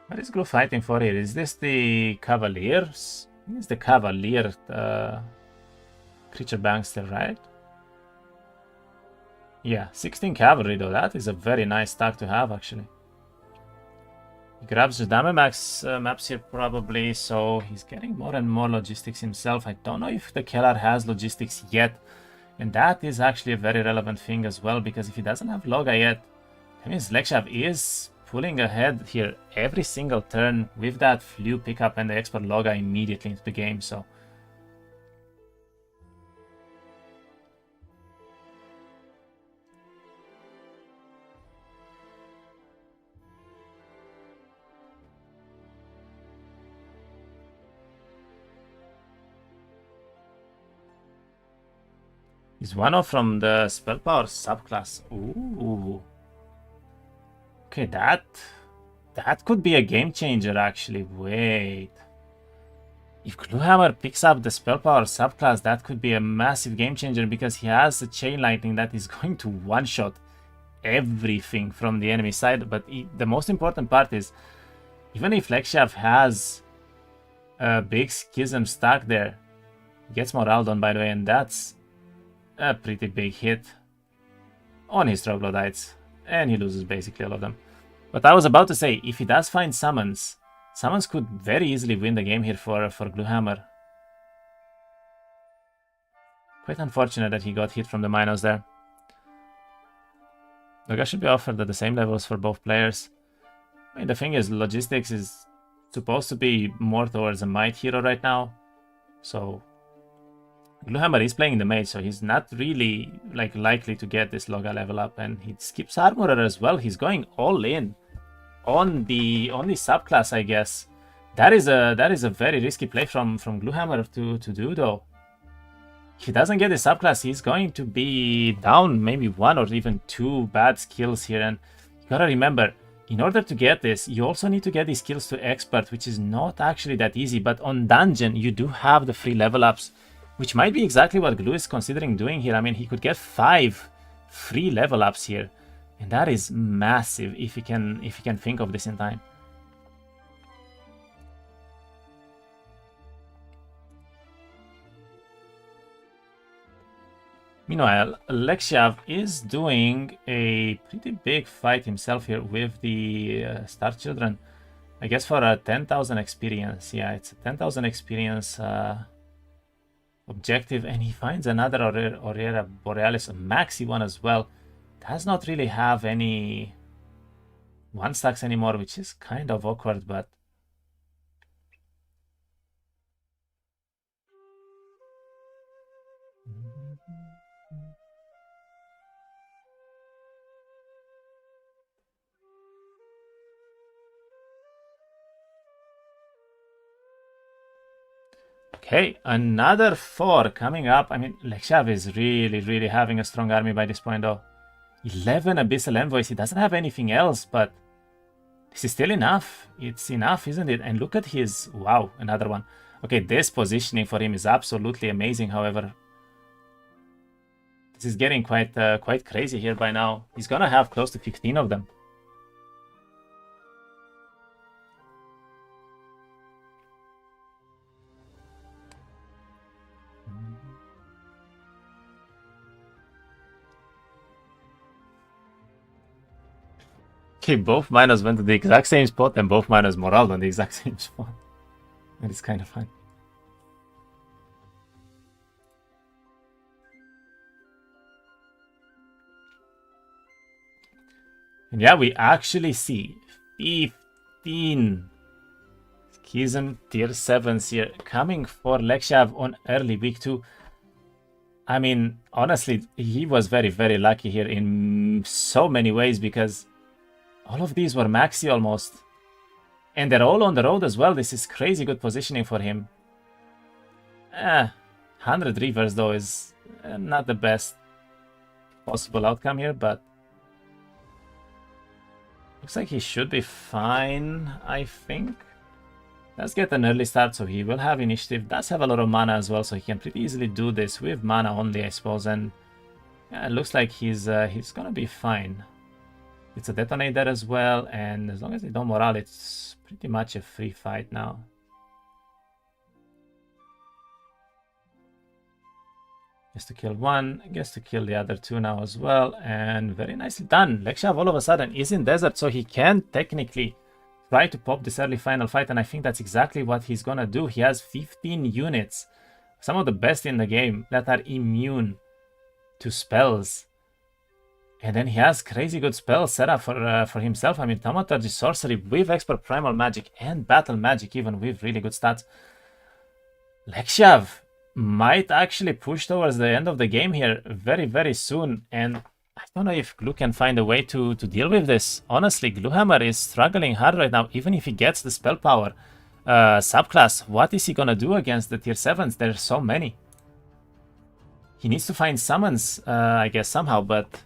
What is Glu fighting for here? Is this the Cavaliers? I think it's the Cavalier creature bankster, right? Yeah, 16 cavalry though. That is a very nice stack to have actually. He grabs the Dynamax maps here probably, so he's getting more and more logistics himself. I don't know if the Kellar has logistics yet, and that is actually a very relevant thing as well, because if he doesn't have Loga yet, that means Lexiav is pulling ahead here every single turn with that Flew pickup and the Expert Loga immediately into the game, so. He's one off from the Spell Power subclass. Ooh. Okay, that could be a game changer actually. Wait. If Gluhammer picks up the Spell Power subclass, that could be a massive game changer, because he has a Chain Lightning that is going to one-shot everything from the enemy side. But the most important part is, even if Lexiav has a big Schism stack there, he gets Morale done, by the way, and that's a pretty big hit on his troglodytes, and he loses basically all of them. But I was about to say, if he does find summons could very easily win the game here for Gluhammer. Quite unfortunate that he got hit from the Minos there. Loga should be offered at the same levels for both players. I mean, the thing is, logistics is supposed to be more towards a might hero right now. So Gluhammer is playing the mage, so he's not really like likely to get this Loga level up, and he skips Armorer as well. He's going all in on the subclass, I guess. That is a very risky play from Gluhammer to do though. If he doesn't get the subclass, he's going to be down maybe 1 or even 2 bad skills here, and you gotta remember, in order to get this, you also need to get these skills to expert, which is not actually that easy, but on dungeon, you do have the free level ups, which might be exactly what Glu is considering doing here. I mean, he could get 5 free level ups here, and that is massive if he can think of this in time. Meanwhile, Lexiav is doing a pretty big fight himself here with the Star Children. I guess for a 10,000 experience. Yeah, it's a 10,000 experience objective, and he finds another Aurora Borealis, a maxi one as well. Does not really have any 1-stacks anymore, which is kind of awkward, but okay, another 4 coming up. I mean, Lexiav is really having a strong army by this point, though. 11 Abyssal Envoys. He doesn't have anything else, but this is still enough. It's enough, isn't it? And look at his... Wow, another one. Okay, this positioning for him is absolutely amazing, however. This is getting quite crazy here by now. He's gonna have close to 15 of them. Okay, both miners went to the exact same spot and both miners morale on the exact same spot. That is kind of fun. And yeah, we actually see 15 Schism tier 7s here coming for Lexiav on early week 2. I mean, honestly, he was very lucky here in so many ways, because all of these were maxi almost. And they're all on the road as well. This is crazy good positioning for him. 100 Reavers though is not the best possible outcome here, but looks like he should be fine, I think. Let's get an early start, so he will have initiative. Does have a lot of mana as well, so he can pretty easily do this with mana only, I suppose. And yeah, it looks like he's gonna be fine. It's a detonator as well, and as long as they don't morale, it's pretty much a free fight now. Gets to kill one, gets to kill the other 2 now as well, and very nicely done. Lexiav all of a sudden is in desert, so he can technically try to pop this early final fight, and I think that's exactly what he's gonna do. He has 15 units, some of the best in the game, that are immune to spells. And then he has crazy good spells set up for himself. I mean, Thaumaturgy, Sorcery with Expert Primal Magic and Battle Magic even with really good stats. Lexiav might actually push towards the end of the game here very soon. And I don't know if Glu can find a way to deal with this. Honestly, Gluhammer is struggling hard right now. Even if he gets the Spell Power subclass, what is he gonna do against the tier 7s? There's so many. He needs to find summons, I guess, somehow, but...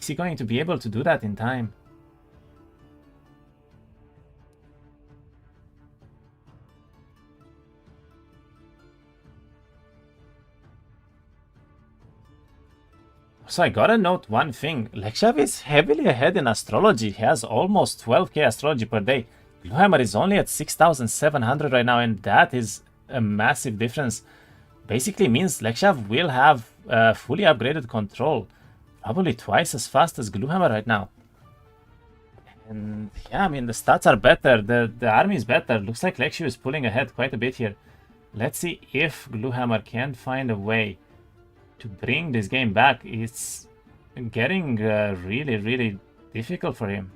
is he going to be able to do that in time? So I gotta note one thing. Lexiav is heavily ahead in astrology. He has almost 12k astrology per day. Gluhammer is only at 6,700 right now, and that is a massive difference. Basically means Lexiav will have fully upgraded control. Probably twice as fast as Gluhammer right now. And yeah, I mean, the stats are better. The army is better. Looks like Lexiav is pulling ahead quite a bit here. Let's see if Gluhammer can find a way to bring this game back. It's getting really, really difficult for him.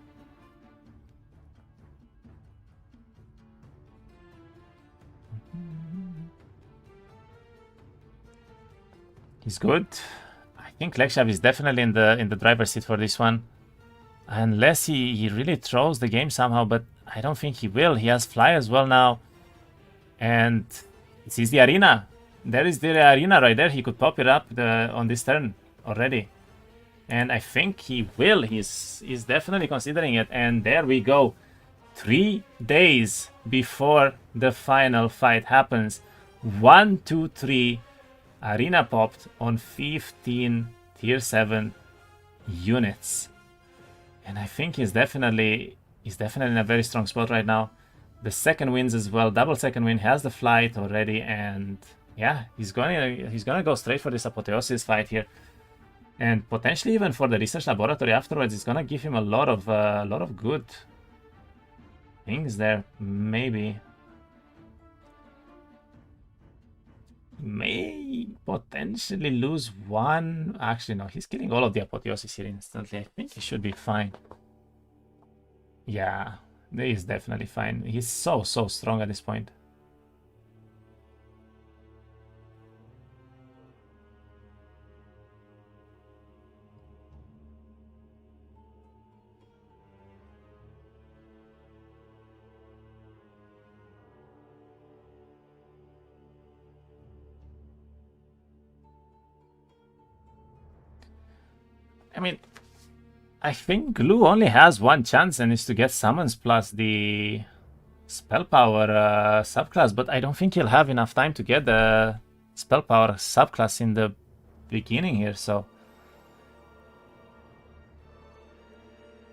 He's good. I think Lexiav is definitely in the driver's seat for this one. Unless he really throws the game somehow, but I don't think he will. He has fly as well now. And this is the arena. There is the arena right there. He could pop it up on this turn already. And I think he will. He's definitely considering it. And there we go. 3 days before the final fight happens. 1, 2, 3. Arena popped on 15 tier 7 units. And I think he's definitely in a very strong spot right now. The second wins as well. Double second win, has the flight already, and yeah, he's gonna go straight for this apotheosis fight here. And potentially even for the research laboratory afterwards, it's gonna give him a lot of good things there. Maybe may potentially lose one. Actually, no, he's killing all of the apotheosis here instantly. I think he should be fine. Yeah, he is definitely fine. He's so strong at this point. I mean, I think Glue only has one chance, and is to get summons plus the spell power subclass, but I don't think he'll have enough time to get the spell power subclass in the beginning here, so.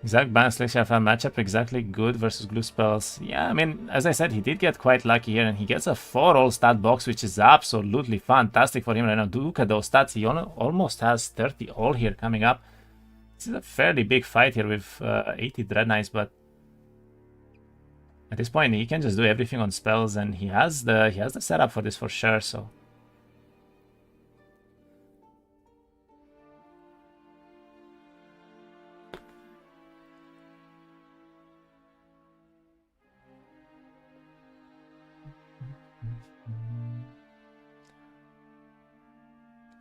Exact balance Lexiav matchup exactly good versus Glue spells. Yeah, I mean, as I said, he did get quite lucky here, and he gets a 4 all stat box, which is absolutely fantastic for him right now. Look at those stats. He almost has 30 all here coming up. This is a fairly big fight here with 80 Dread Knights, but at this point he can just do everything on spells, and he has the setup for this for sure. So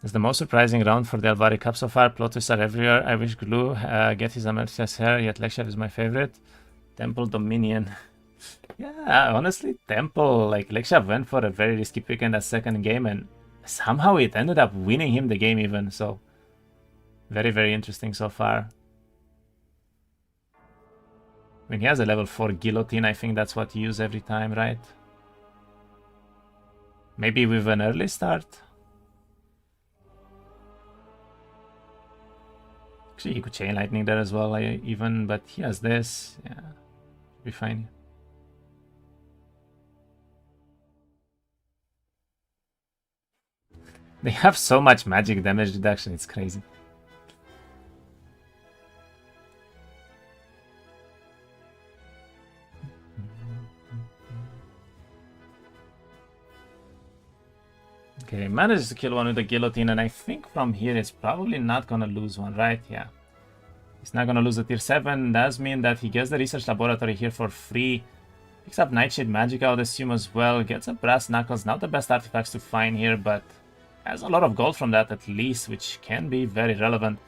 it's the most surprising round for the Alvari Cup so far. Plot twists are everywhere. I wish Glue get his Amethyst hair, yet Lexiav is my favorite. Temple Dominion. Yeah, honestly, Temple, like Lexiav went for a very risky pick in that second game, and somehow it ended up winning him the game even. So very, very interesting so far. I mean, he has a level 4 guillotine. I think that's what you use every time, right? Maybe with an early start. Actually, he could chain lightning there as well, even, but he has this. Yeah, should be fine. They have so much magic damage reduction, it's crazy. Okay, manages to kill one with the guillotine, and I think from here it's probably not gonna lose one, right? Yeah. He's not gonna lose the tier 7. Does mean that he gets the research laboratory here for free. Picks up Nightshade Magic, I would assume, as well. Gets a Brass Knuckles, not the best artifacts to find here, but has a lot of gold from that at least, which can be very relevant.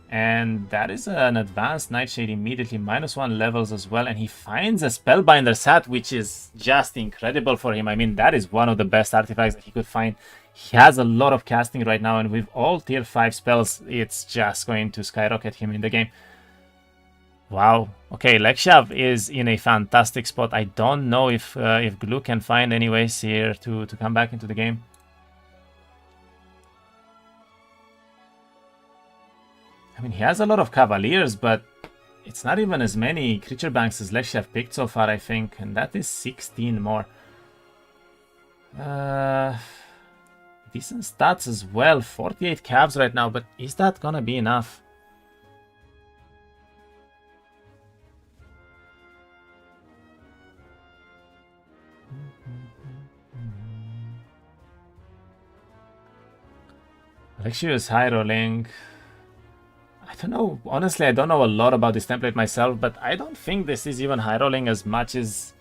And that is an advanced Nightshade immediately, -1 levels as well, and he finds a Spellbinder's Hat, which is just incredible for him. I mean, that is one of the best artifacts that he could find. He has a lot of casting right now, and with all tier 5 spells, it's just going to skyrocket him in the game. Wow. Okay, Lexiav is in a fantastic spot. I don't know if Glue can find any ways here to come back into the game. I mean, he has a lot of Cavaliers, but it's not even as many creature banks as Lexiav picked so far, I think. And that is 16 more. Decent stats as well. 48 Cavs right now, but is that gonna be enough? Lexiav is high rolling. don't know. Honestly, I don't know a lot about this template myself, but I don't think this is even high rolling as much as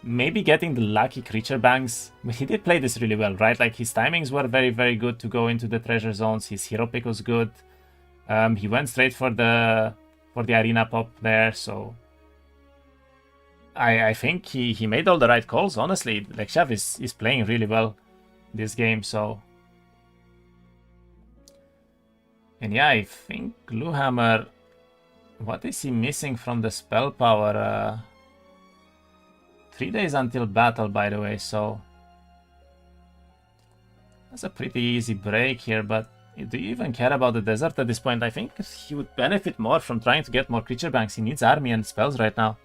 maybe getting the lucky creature banks. But he did play this really well, right? Like his timings were very, very good to go into the treasure zones. His hero pick was good. He went straight for the arena pop there, so I think he made all the right calls. Honestly, Lexiav is playing really well this game, so. And yeah, I think Gluhammer, what is he missing from the spell power? 3 days until battle, by the way, so that's a pretty easy break here, but do you even care about the desert at this point? I think he would benefit more from trying to get more creature banks. He needs army and spells right now.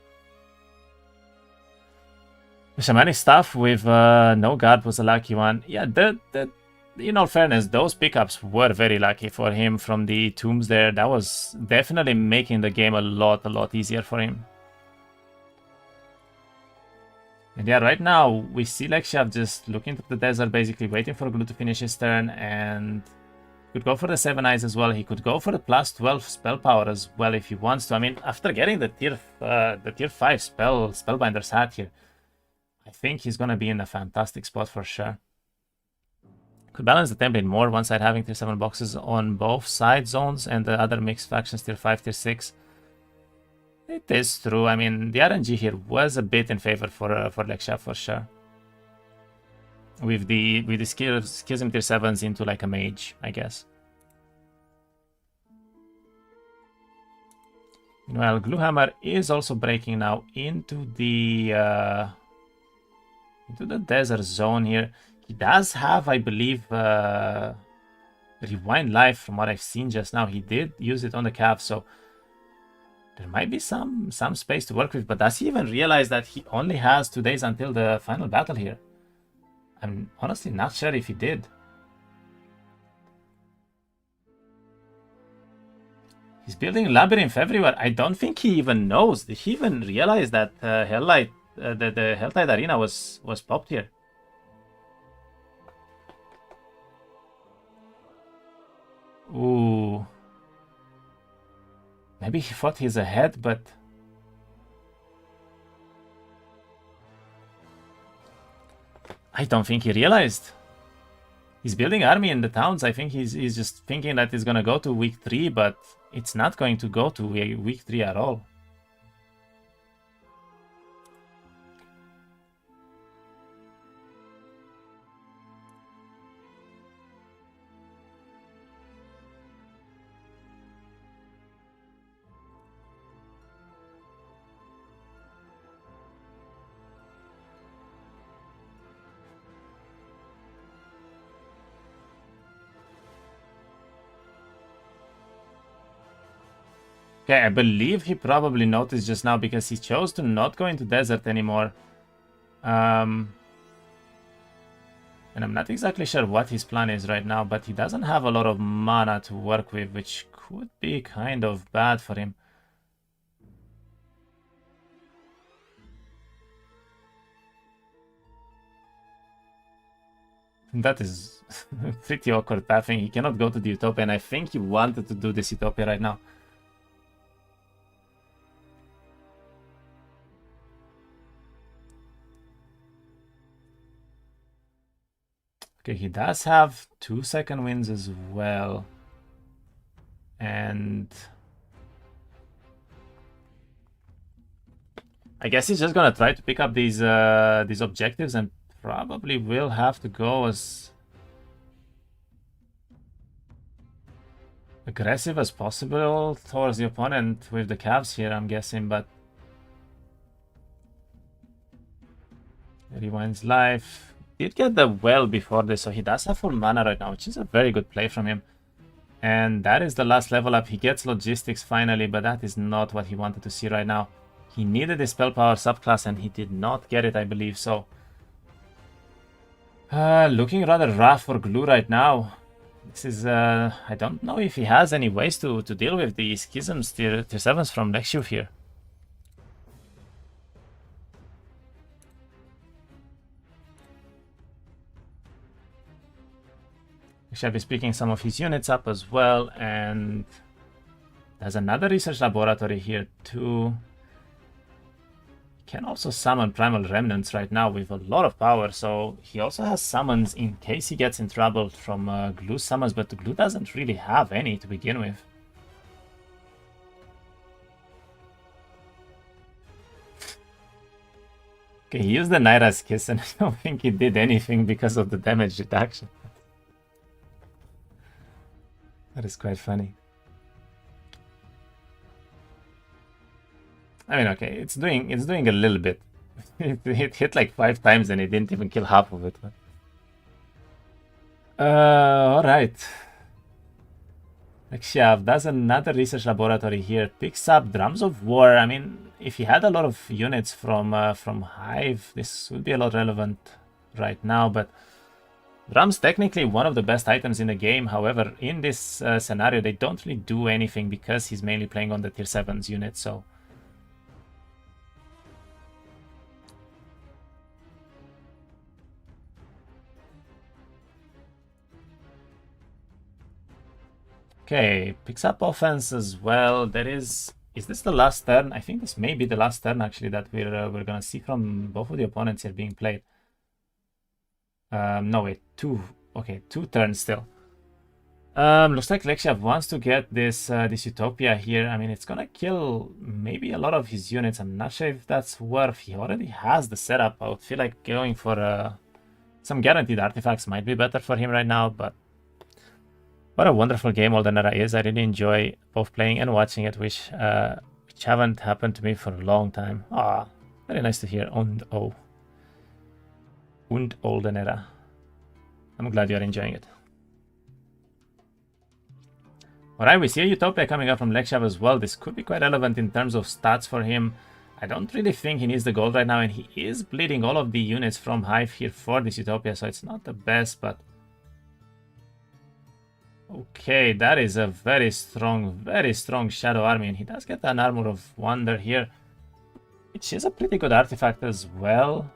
The shamanic stuff with no guard was a lucky one. Yeah, in all fairness, those pickups were very lucky for him from the tombs there. That was definitely making the game a lot easier for him. And yeah, right now we see Lexiav just looking to the desert, basically waiting for Glu to finish his turn, and could go for the 7 eyes as well. He could go for the plus 12 spell power as well if he wants to. I mean, after getting the tier 5 spellbinder's hat here, I think he's gonna be in a fantastic spot for sure. Could balance the template more, one side having tier 7 boxes on both side zones and the other mixed factions tier 5, tier 6. It is true. I mean, the RNG here was a bit in favor for Lexiav for sure. With the schism tier 7s into like a mage, I guess. Meanwhile, Gluhammer is also breaking now into the desert zone here. He does have, I believe, Rewind Life from what I've seen just now. He did use it on the calf, so there might be some space to work with. But does he even realize that he only has 2 days until the final battle here? I'm honestly not sure if he did. He's building labyrinth everywhere. I don't think he even knows. Did he even realize that Helllight, the Helltide Arena was popped here? Ooh. Maybe he thought he's ahead, but I don't think he realized. He's building army in the towns. I think he's just thinking that it's gonna go to week 3, but it's not going to go to week 3 at all. Okay, I believe he probably noticed just now because he chose to not go into desert anymore. And I'm not exactly sure what his plan is right now, but he doesn't have a lot of mana to work with, which could be kind of bad for him. That is pretty awkward pathing. He cannot go to the Utopia, and I think he wanted to do this Utopia right now. Okay, he does have 2 second wins as well. And I guess he's just gonna try to pick up these objectives and probably will have to go as aggressive as possible towards the opponent with the calves here, I'm guessing, but Rewind's life. Did get the well before this, so he does have full mana right now, which is a very good play from him. And that is the last level up. He gets logistics finally, but that is not what he wanted to see right now. He needed the spell power subclass and he did not get it, I believe, so looking rather rough for Glu right now. This is I don't know if he has any ways to deal with the schisms tier 7s from Lexiav here. Lexiav is picking some of his units up as well, and There's another research laboratory here too. Can also summon primal remnants right now with a lot of power, so he also has summons in case he gets in trouble from Glue summons, but Glue doesn't really have any to begin with. Okay, he used the Naira's Kiss and I don't think he did anything because of the damage reduction. That is quite funny. I mean, okay, it's doing a little bit. It hit like 5 times and it didn't even kill half of it. All right. Lexiav does another research laboratory here. Picks up Drums of War. I mean, if he had a lot of units from Hive, this would be a lot relevant right now. But Drums technically one of the best items in the game. However, in this scenario, they don't really do anything because he's mainly playing on the tier 7s unit. So. Okay, picks up offense as well. There is this the last turn? I think this may be the last turn actually that we're gonna see from both of the opponents here being played. No wait, two. Okay, 2 turns still. Looks like Lexiav wants to get this Utopia here. I mean, it's gonna kill maybe a lot of his units. I'm not sure if that's worth. He already has the setup. I would feel like going for some guaranteed artifacts might be better for him right now, but. What a wonderful game Olden Era is. I really enjoy both playing and watching it, which haven't happened to me for a long time. Ah, very nice to hear. Und Olden Era. I'm glad you're enjoying it. Alright, we see a Utopia coming up from Lexiav as well. This could be quite relevant in terms of stats for him. I don't really think he needs the gold right now, and he is bleeding all of the units from Hive here for this Utopia, so it's not the best, but... Okay, that is a very strong Shadow Army, and he does get an Armor of Wonder here, which is a pretty good artifact as well.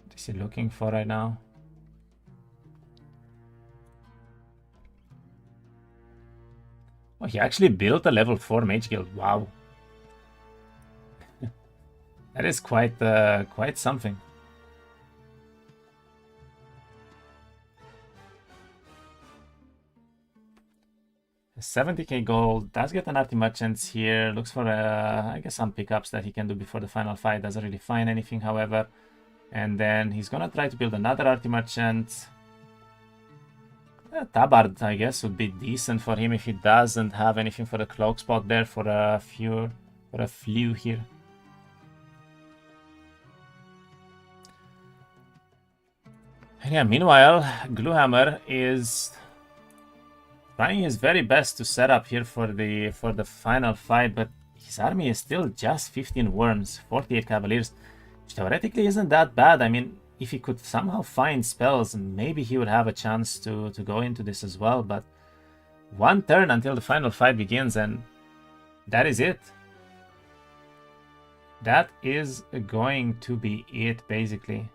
What is he looking for right now? Oh, he actually built a level 4 Mage Guild. Wow. That is quite something. 70k gold, does get an Arti-Merchants here, looks for, I guess, some pickups that he can do before the final fight, doesn't really find anything, however. And then he's gonna try to build another Arti-Merchant. Tabard, I guess, would be decent for him if he doesn't have anything for the cloak spot there for a few here. And yeah, meanwhile, Gluhammer is trying his very best to set up here for the final fight, but his army is still just 15 worms, 48 cavaliers, which theoretically isn't that bad. I mean, if he could somehow find spells, maybe he would have a chance to go into this as well, but 1 turn until the final fight begins, and that is it. That is going to be it, basically.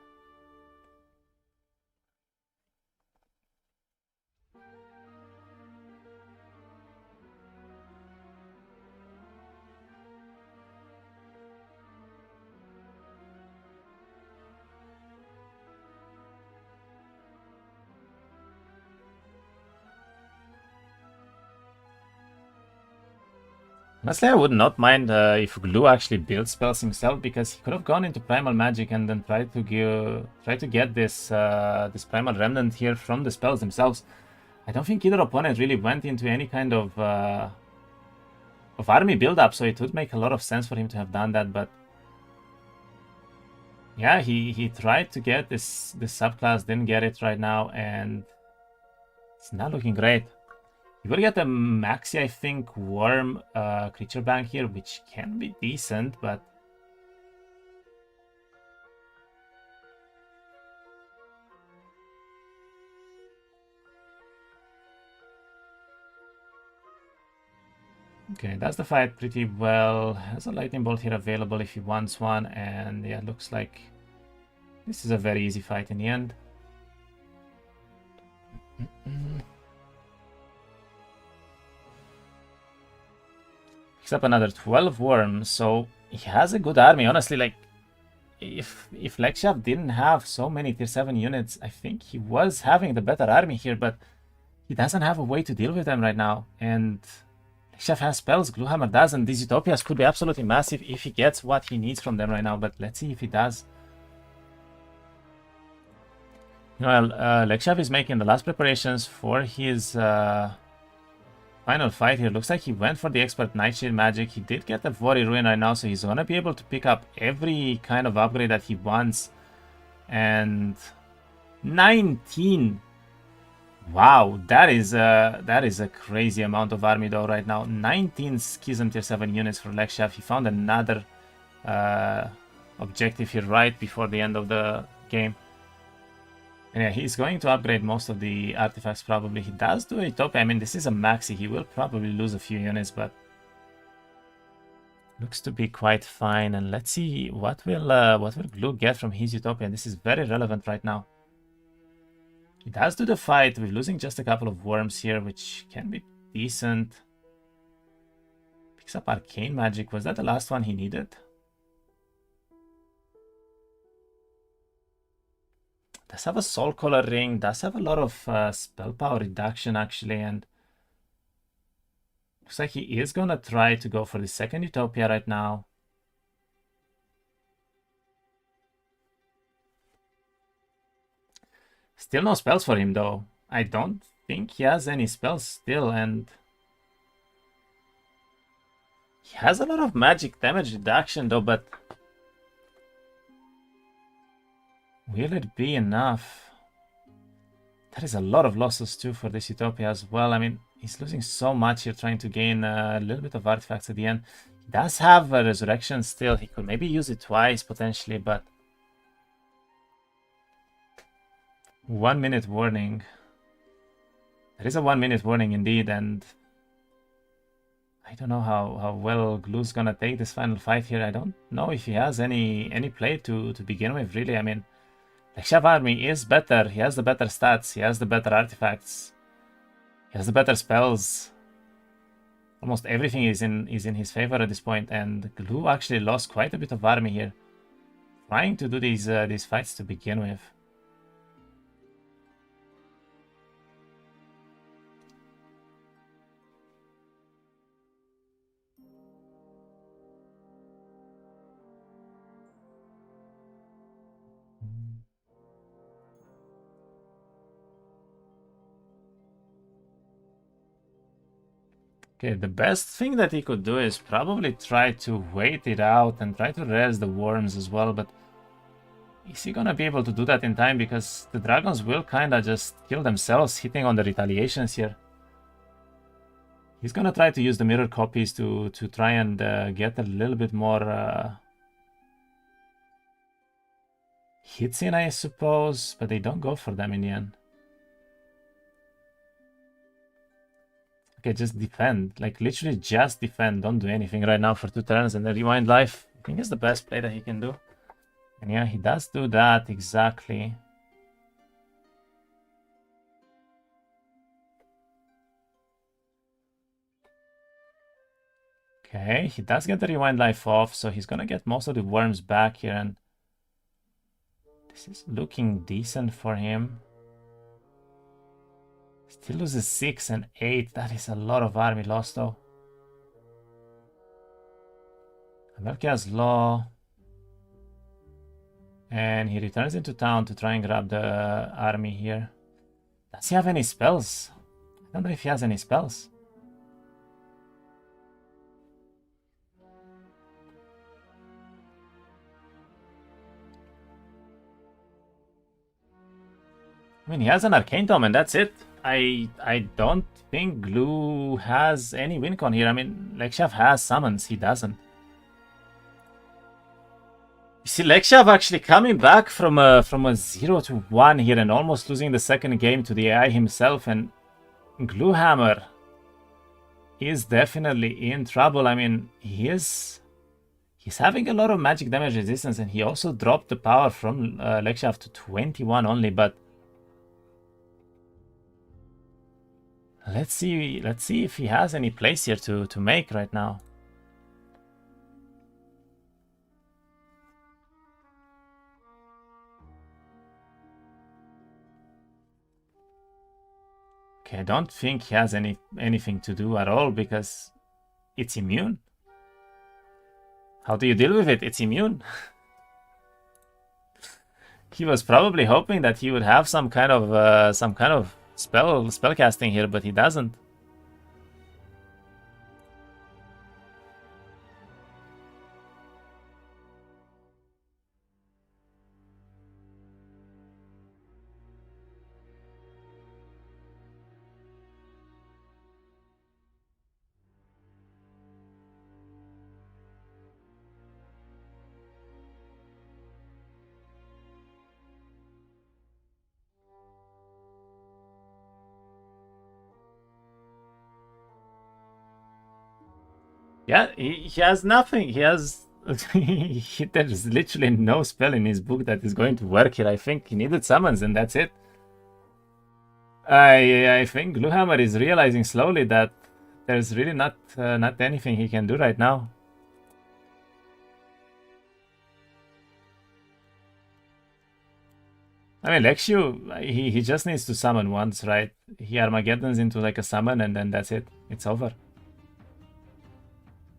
Honestly, I would not mind if Glue actually builds spells himself, because he could have gone into Primal Magic and then tried to get this this Primal Remnant here from the spells themselves. I don't think either opponent really went into any kind of army build-up, so it would make a lot of sense for him to have done that. But yeah, he tried to get this subclass, didn't get it right now, and it's not looking great. You will get a maxi, I think, worm creature bank here, which can be decent, but okay, that's the fight pretty well. Has a lightning bolt here available if he wants one, and yeah, it looks like this is a very easy fight in the end. Picks up another 12 worms, so he has a good army. Honestly, like, if Lexiav didn't have so many tier 7 units, I think he was having the better army here, but he doesn't have a way to deal with them right now. And Lexiav has spells, Gluhammer doesn't. These Utopias could be absolutely massive if he gets what he needs from them right now, but let's see if he does. Well, Lexiav is making the last preparations for his final fight here. Looks like he went for the expert Nightshade magic. He did get the Alvari ruin right now, so he's gonna be able to pick up every kind of upgrade that he wants. And 19. Wow, that is a crazy amount of army though right now. 19 Schism tier 7 units for Lexiav. He found another objective here right before the end of the game. And yeah, he's going to upgrade most of the artifacts probably. He does do a Utopia. I mean, this is a maxi. He will probably lose a few units, but looks to be quite fine. And let's see what will Glue get from his Utopia. This is very relevant right now. He does do the fight. We're losing just a couple of worms here, which can be decent. Picks up Arcane Magic. Was that the last one he needed? Does have a Soul Color Ring, does have a lot of spell power reduction actually, and looks like he is gonna try to go for the second Utopia right now. Still no spells for him though. I don't think he has any spells still, and he has a lot of magic damage reduction though, but will it be enough? That is a lot of losses too for this Utopia as well. I mean, he's losing so much here trying to gain a little bit of artifacts at the end. He does have a resurrection still. He could maybe use it twice potentially, but 1 minute warning. There is a 1 minute warning indeed, and I don't know how well Glue's gonna take this final fight here. I don't know if he has any play to begin with, really. I mean, Lexiav army is better. He has the better stats. He has the better artifacts. He has the better spells. Almost everything is in his favor at this point, and Glue actually lost quite a bit of army here, trying to do these fights to begin with. Okay, the best thing that he could do is probably try to wait it out and try to res the worms as well, but is he gonna be able to do that in time? Because the dragons will kinda just kill themselves hitting on the retaliations here. He's gonna try to use the mirror copies to try and get a little bit more hits in, I suppose, but they don't go for them in the end. Okay, just defend. Like, literally just defend. Don't do anything right now for 2 turns and then rewind life. I think it's the best play that he can do. And yeah, he does do that, exactly. Okay, he does get the rewind life off, so he's gonna get most of the worms back here, and this is looking decent for him. Still loses 6 and 8. That is a lot of army lost though. America's Law. And he returns into town to try and grab the army here. Does he have any spells? I don't know if he has any spells. I mean, he has an Arcane Tome and that's it. I don't think Glue has any win con here. I mean, Lexiav has summons, he doesn't. You see Lexiav actually coming back from a 0 to 1 here and almost losing the second game to the AI himself, and Gluhammer is definitely in trouble. I mean, he's having a lot of magic damage resistance, and he also dropped the power from Lexiav to 21 only, but let's see if he has any plays here to make right now. Okay, I don't think he has anything to do at all because it's immune. How do you deal with it? It's immune. He was probably hoping that he would have some kind of spell casting here, but he doesn't. Yeah, he has nothing. He has there's literally no spell in his book that is going to work here. I think he needed summons and that's it. I think Gluhammer is realizing slowly that there's really not anything he can do right now. I mean, Lexiu, he just needs to summon once, right? He Armageddons into like a summon and then that's it. It's over.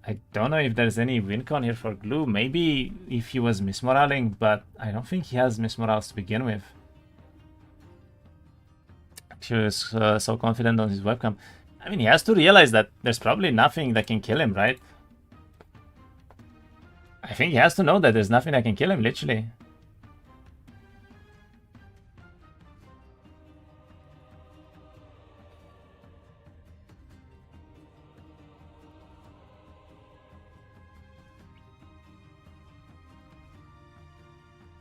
I don't know if there's any win con here for Glue. Maybe if he was mismoraling, but I don't think he has mismorals to begin with. He was so confident on his webcam. I mean, he has to realize that there's probably nothing that can kill him, right? I think he has to know that there's nothing that can kill him, literally.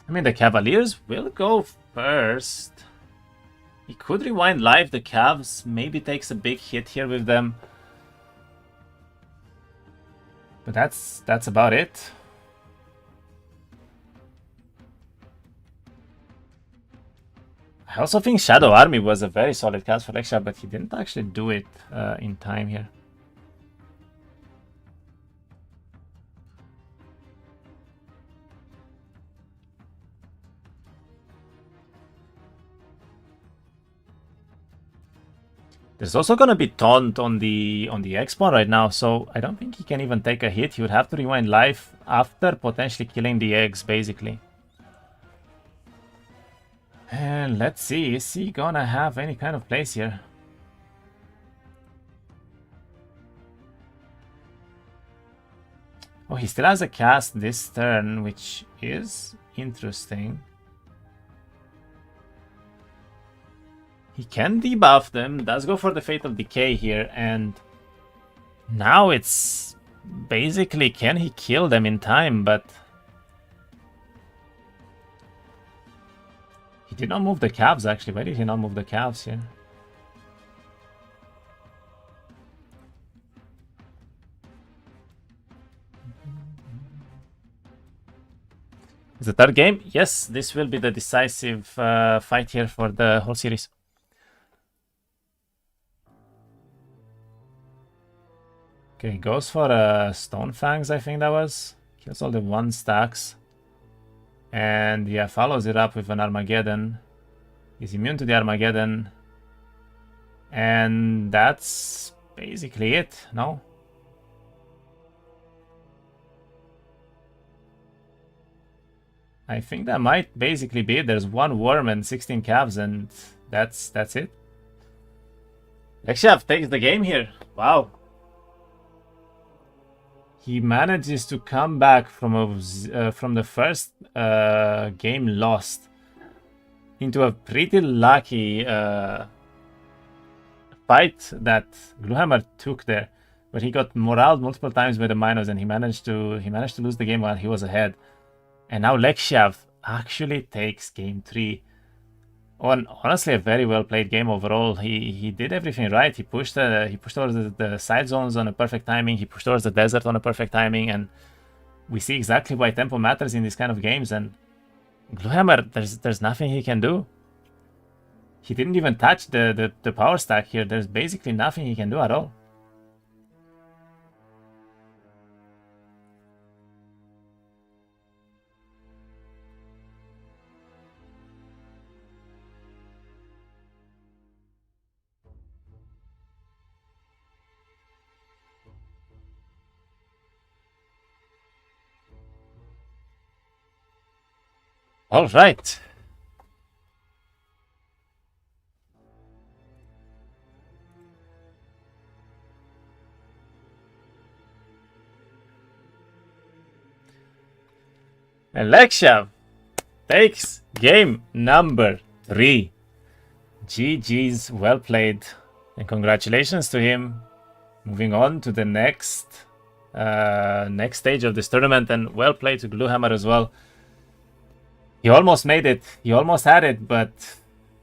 I mean, the Cavaliers will go first. He could rewind live the Cavs, maybe takes a big hit here with them. But that's about it. I also think Shadow Army was a very solid cast for Lexiav, but he didn't actually do it in time here. There's also gonna be taunt on the X-Pawn right now, so I don't think he can even take a hit. He would have to rewind life after potentially killing the eggs, basically. And let's see, is he gonna have any kind of place here? Oh, he still has a cast this turn, which is interesting. He can debuff them, does go for the Fatal Decay here, and now it's basically, can he kill them in time? But he did not move the calves, actually. Why did he not move the calves here? Is the third game? Yes, this will be the decisive fight here for the whole series. Okay, goes for Stone Fangs, I think that was. Kills all the 1 stacks. And yeah, follows it up with an Armageddon. He's immune to the Armageddon. And that's basically it, no? I think that might basically be it. There's 1 worm and 16 calves, and that's it. Lexiav takes the game here. Wow. He manages to come back from the first game lost into a pretty lucky fight that Gluhammer took there, but he got moraled multiple times by the minors, and he managed to lose the game while he was ahead. And now Lexiav actually takes game 3. Honestly, a very well played game overall. He did everything right. He pushed towards the side zones on a perfect timing. He pushed towards the desert on a perfect timing, and we see exactly why tempo matters in these kind of games. And Gluhammer, there's nothing he can do. He didn't even touch the power stack here. There's basically nothing he can do at all. All right. And Lexiav takes game number 3. GG's, well played, and congratulations to him. Moving on to the next stage of this tournament, and well played to Gluhammer as well. He almost made it. He almost had it, but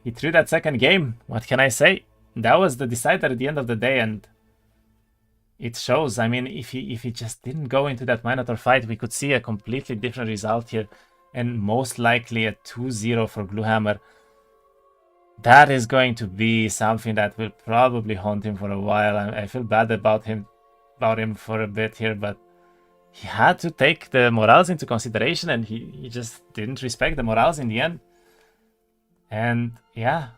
he threw that second game. What can I say? That was the decider at the end of the day, and it shows. I mean, if he just didn't go into that Minotaur fight, we could see a completely different result here, and most likely a 2-0 for Gluhammer. That is going to be something that will probably haunt him for a while. I feel bad about him for a bit here, but he had to take the morals into consideration, and he just didn't respect the morals in the end. And yeah,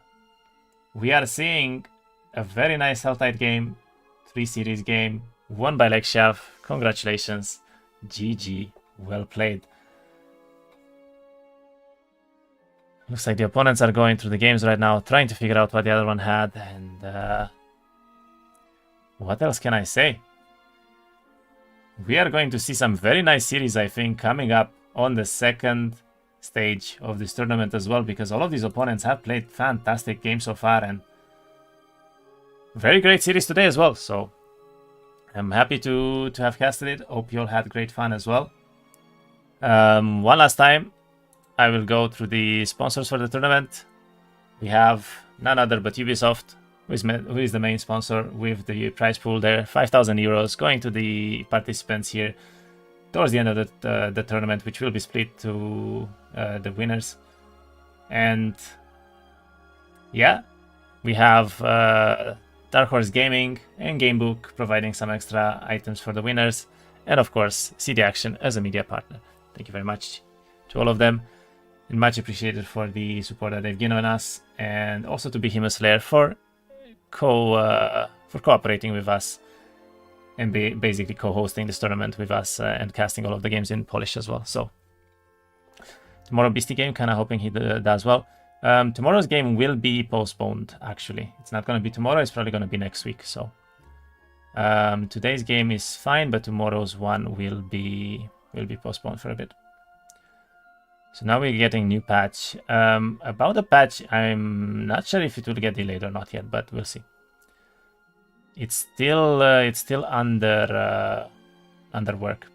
we are seeing a very nice Helltide game, 3 series game, won by Lexiav. Congratulations, GG, well played. Looks like the opponents are going through the games right now, trying to figure out what the other one had, and what else can I say? We are going to see some very nice series, I think, coming up on the second stage of this tournament as well, because all of these opponents have played fantastic games so far, and very great series today as well. So I'm happy to have casted it. Hope you all had great fun as well. One last time, I will go through the sponsors for the tournament. We have none other but Ubisoft, who is the main sponsor, with the prize pool there, 5,000 euros going to the participants here towards the end of the tournament, which will be split to the winners. And yeah, we have Dark Horse Gaming and Gamebook providing some extra items for the winners, and of course CD Action as a media partner. Thank you very much to all of them, and much appreciated for the support that they've given us, and also to Behemoth Slayer for cooperating with us and basically co-hosting this tournament with us and casting all of the games in Polish as well. So tomorrow Beastie game, kind of hoping he does well. Tomorrow's game will be postponed, actually. It's not going to be tomorrow, it's probably going to be next week. So today's game is fine, but tomorrow's one will be postponed for a bit. So now we're getting new patch. About the patch, I'm not sure if it will get delayed or not yet, but we'll see. It's still under work.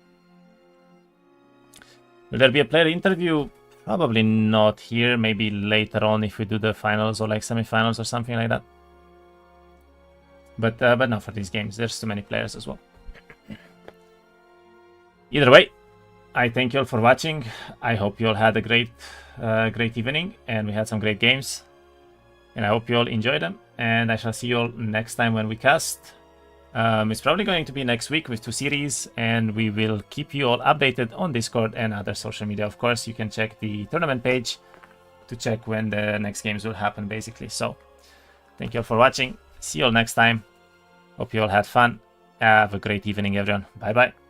Will there be a player interview? Probably not here. Maybe later on if we do the finals or like semifinals or something like that. But not for these games. There's too many players as well. Either way, I thank you all for watching. I hope you all had a great evening, and we had some great games. And I hope you all enjoyed them. And I shall see you all next time when we cast. It's probably going to be next week with 2 series, and we will keep you all updated on Discord and other social media. Of course, you can check the tournament page to check when the next games will happen, basically. So, thank you all for watching. See you all next time. Hope you all had fun. Have a great evening, everyone. Bye-bye.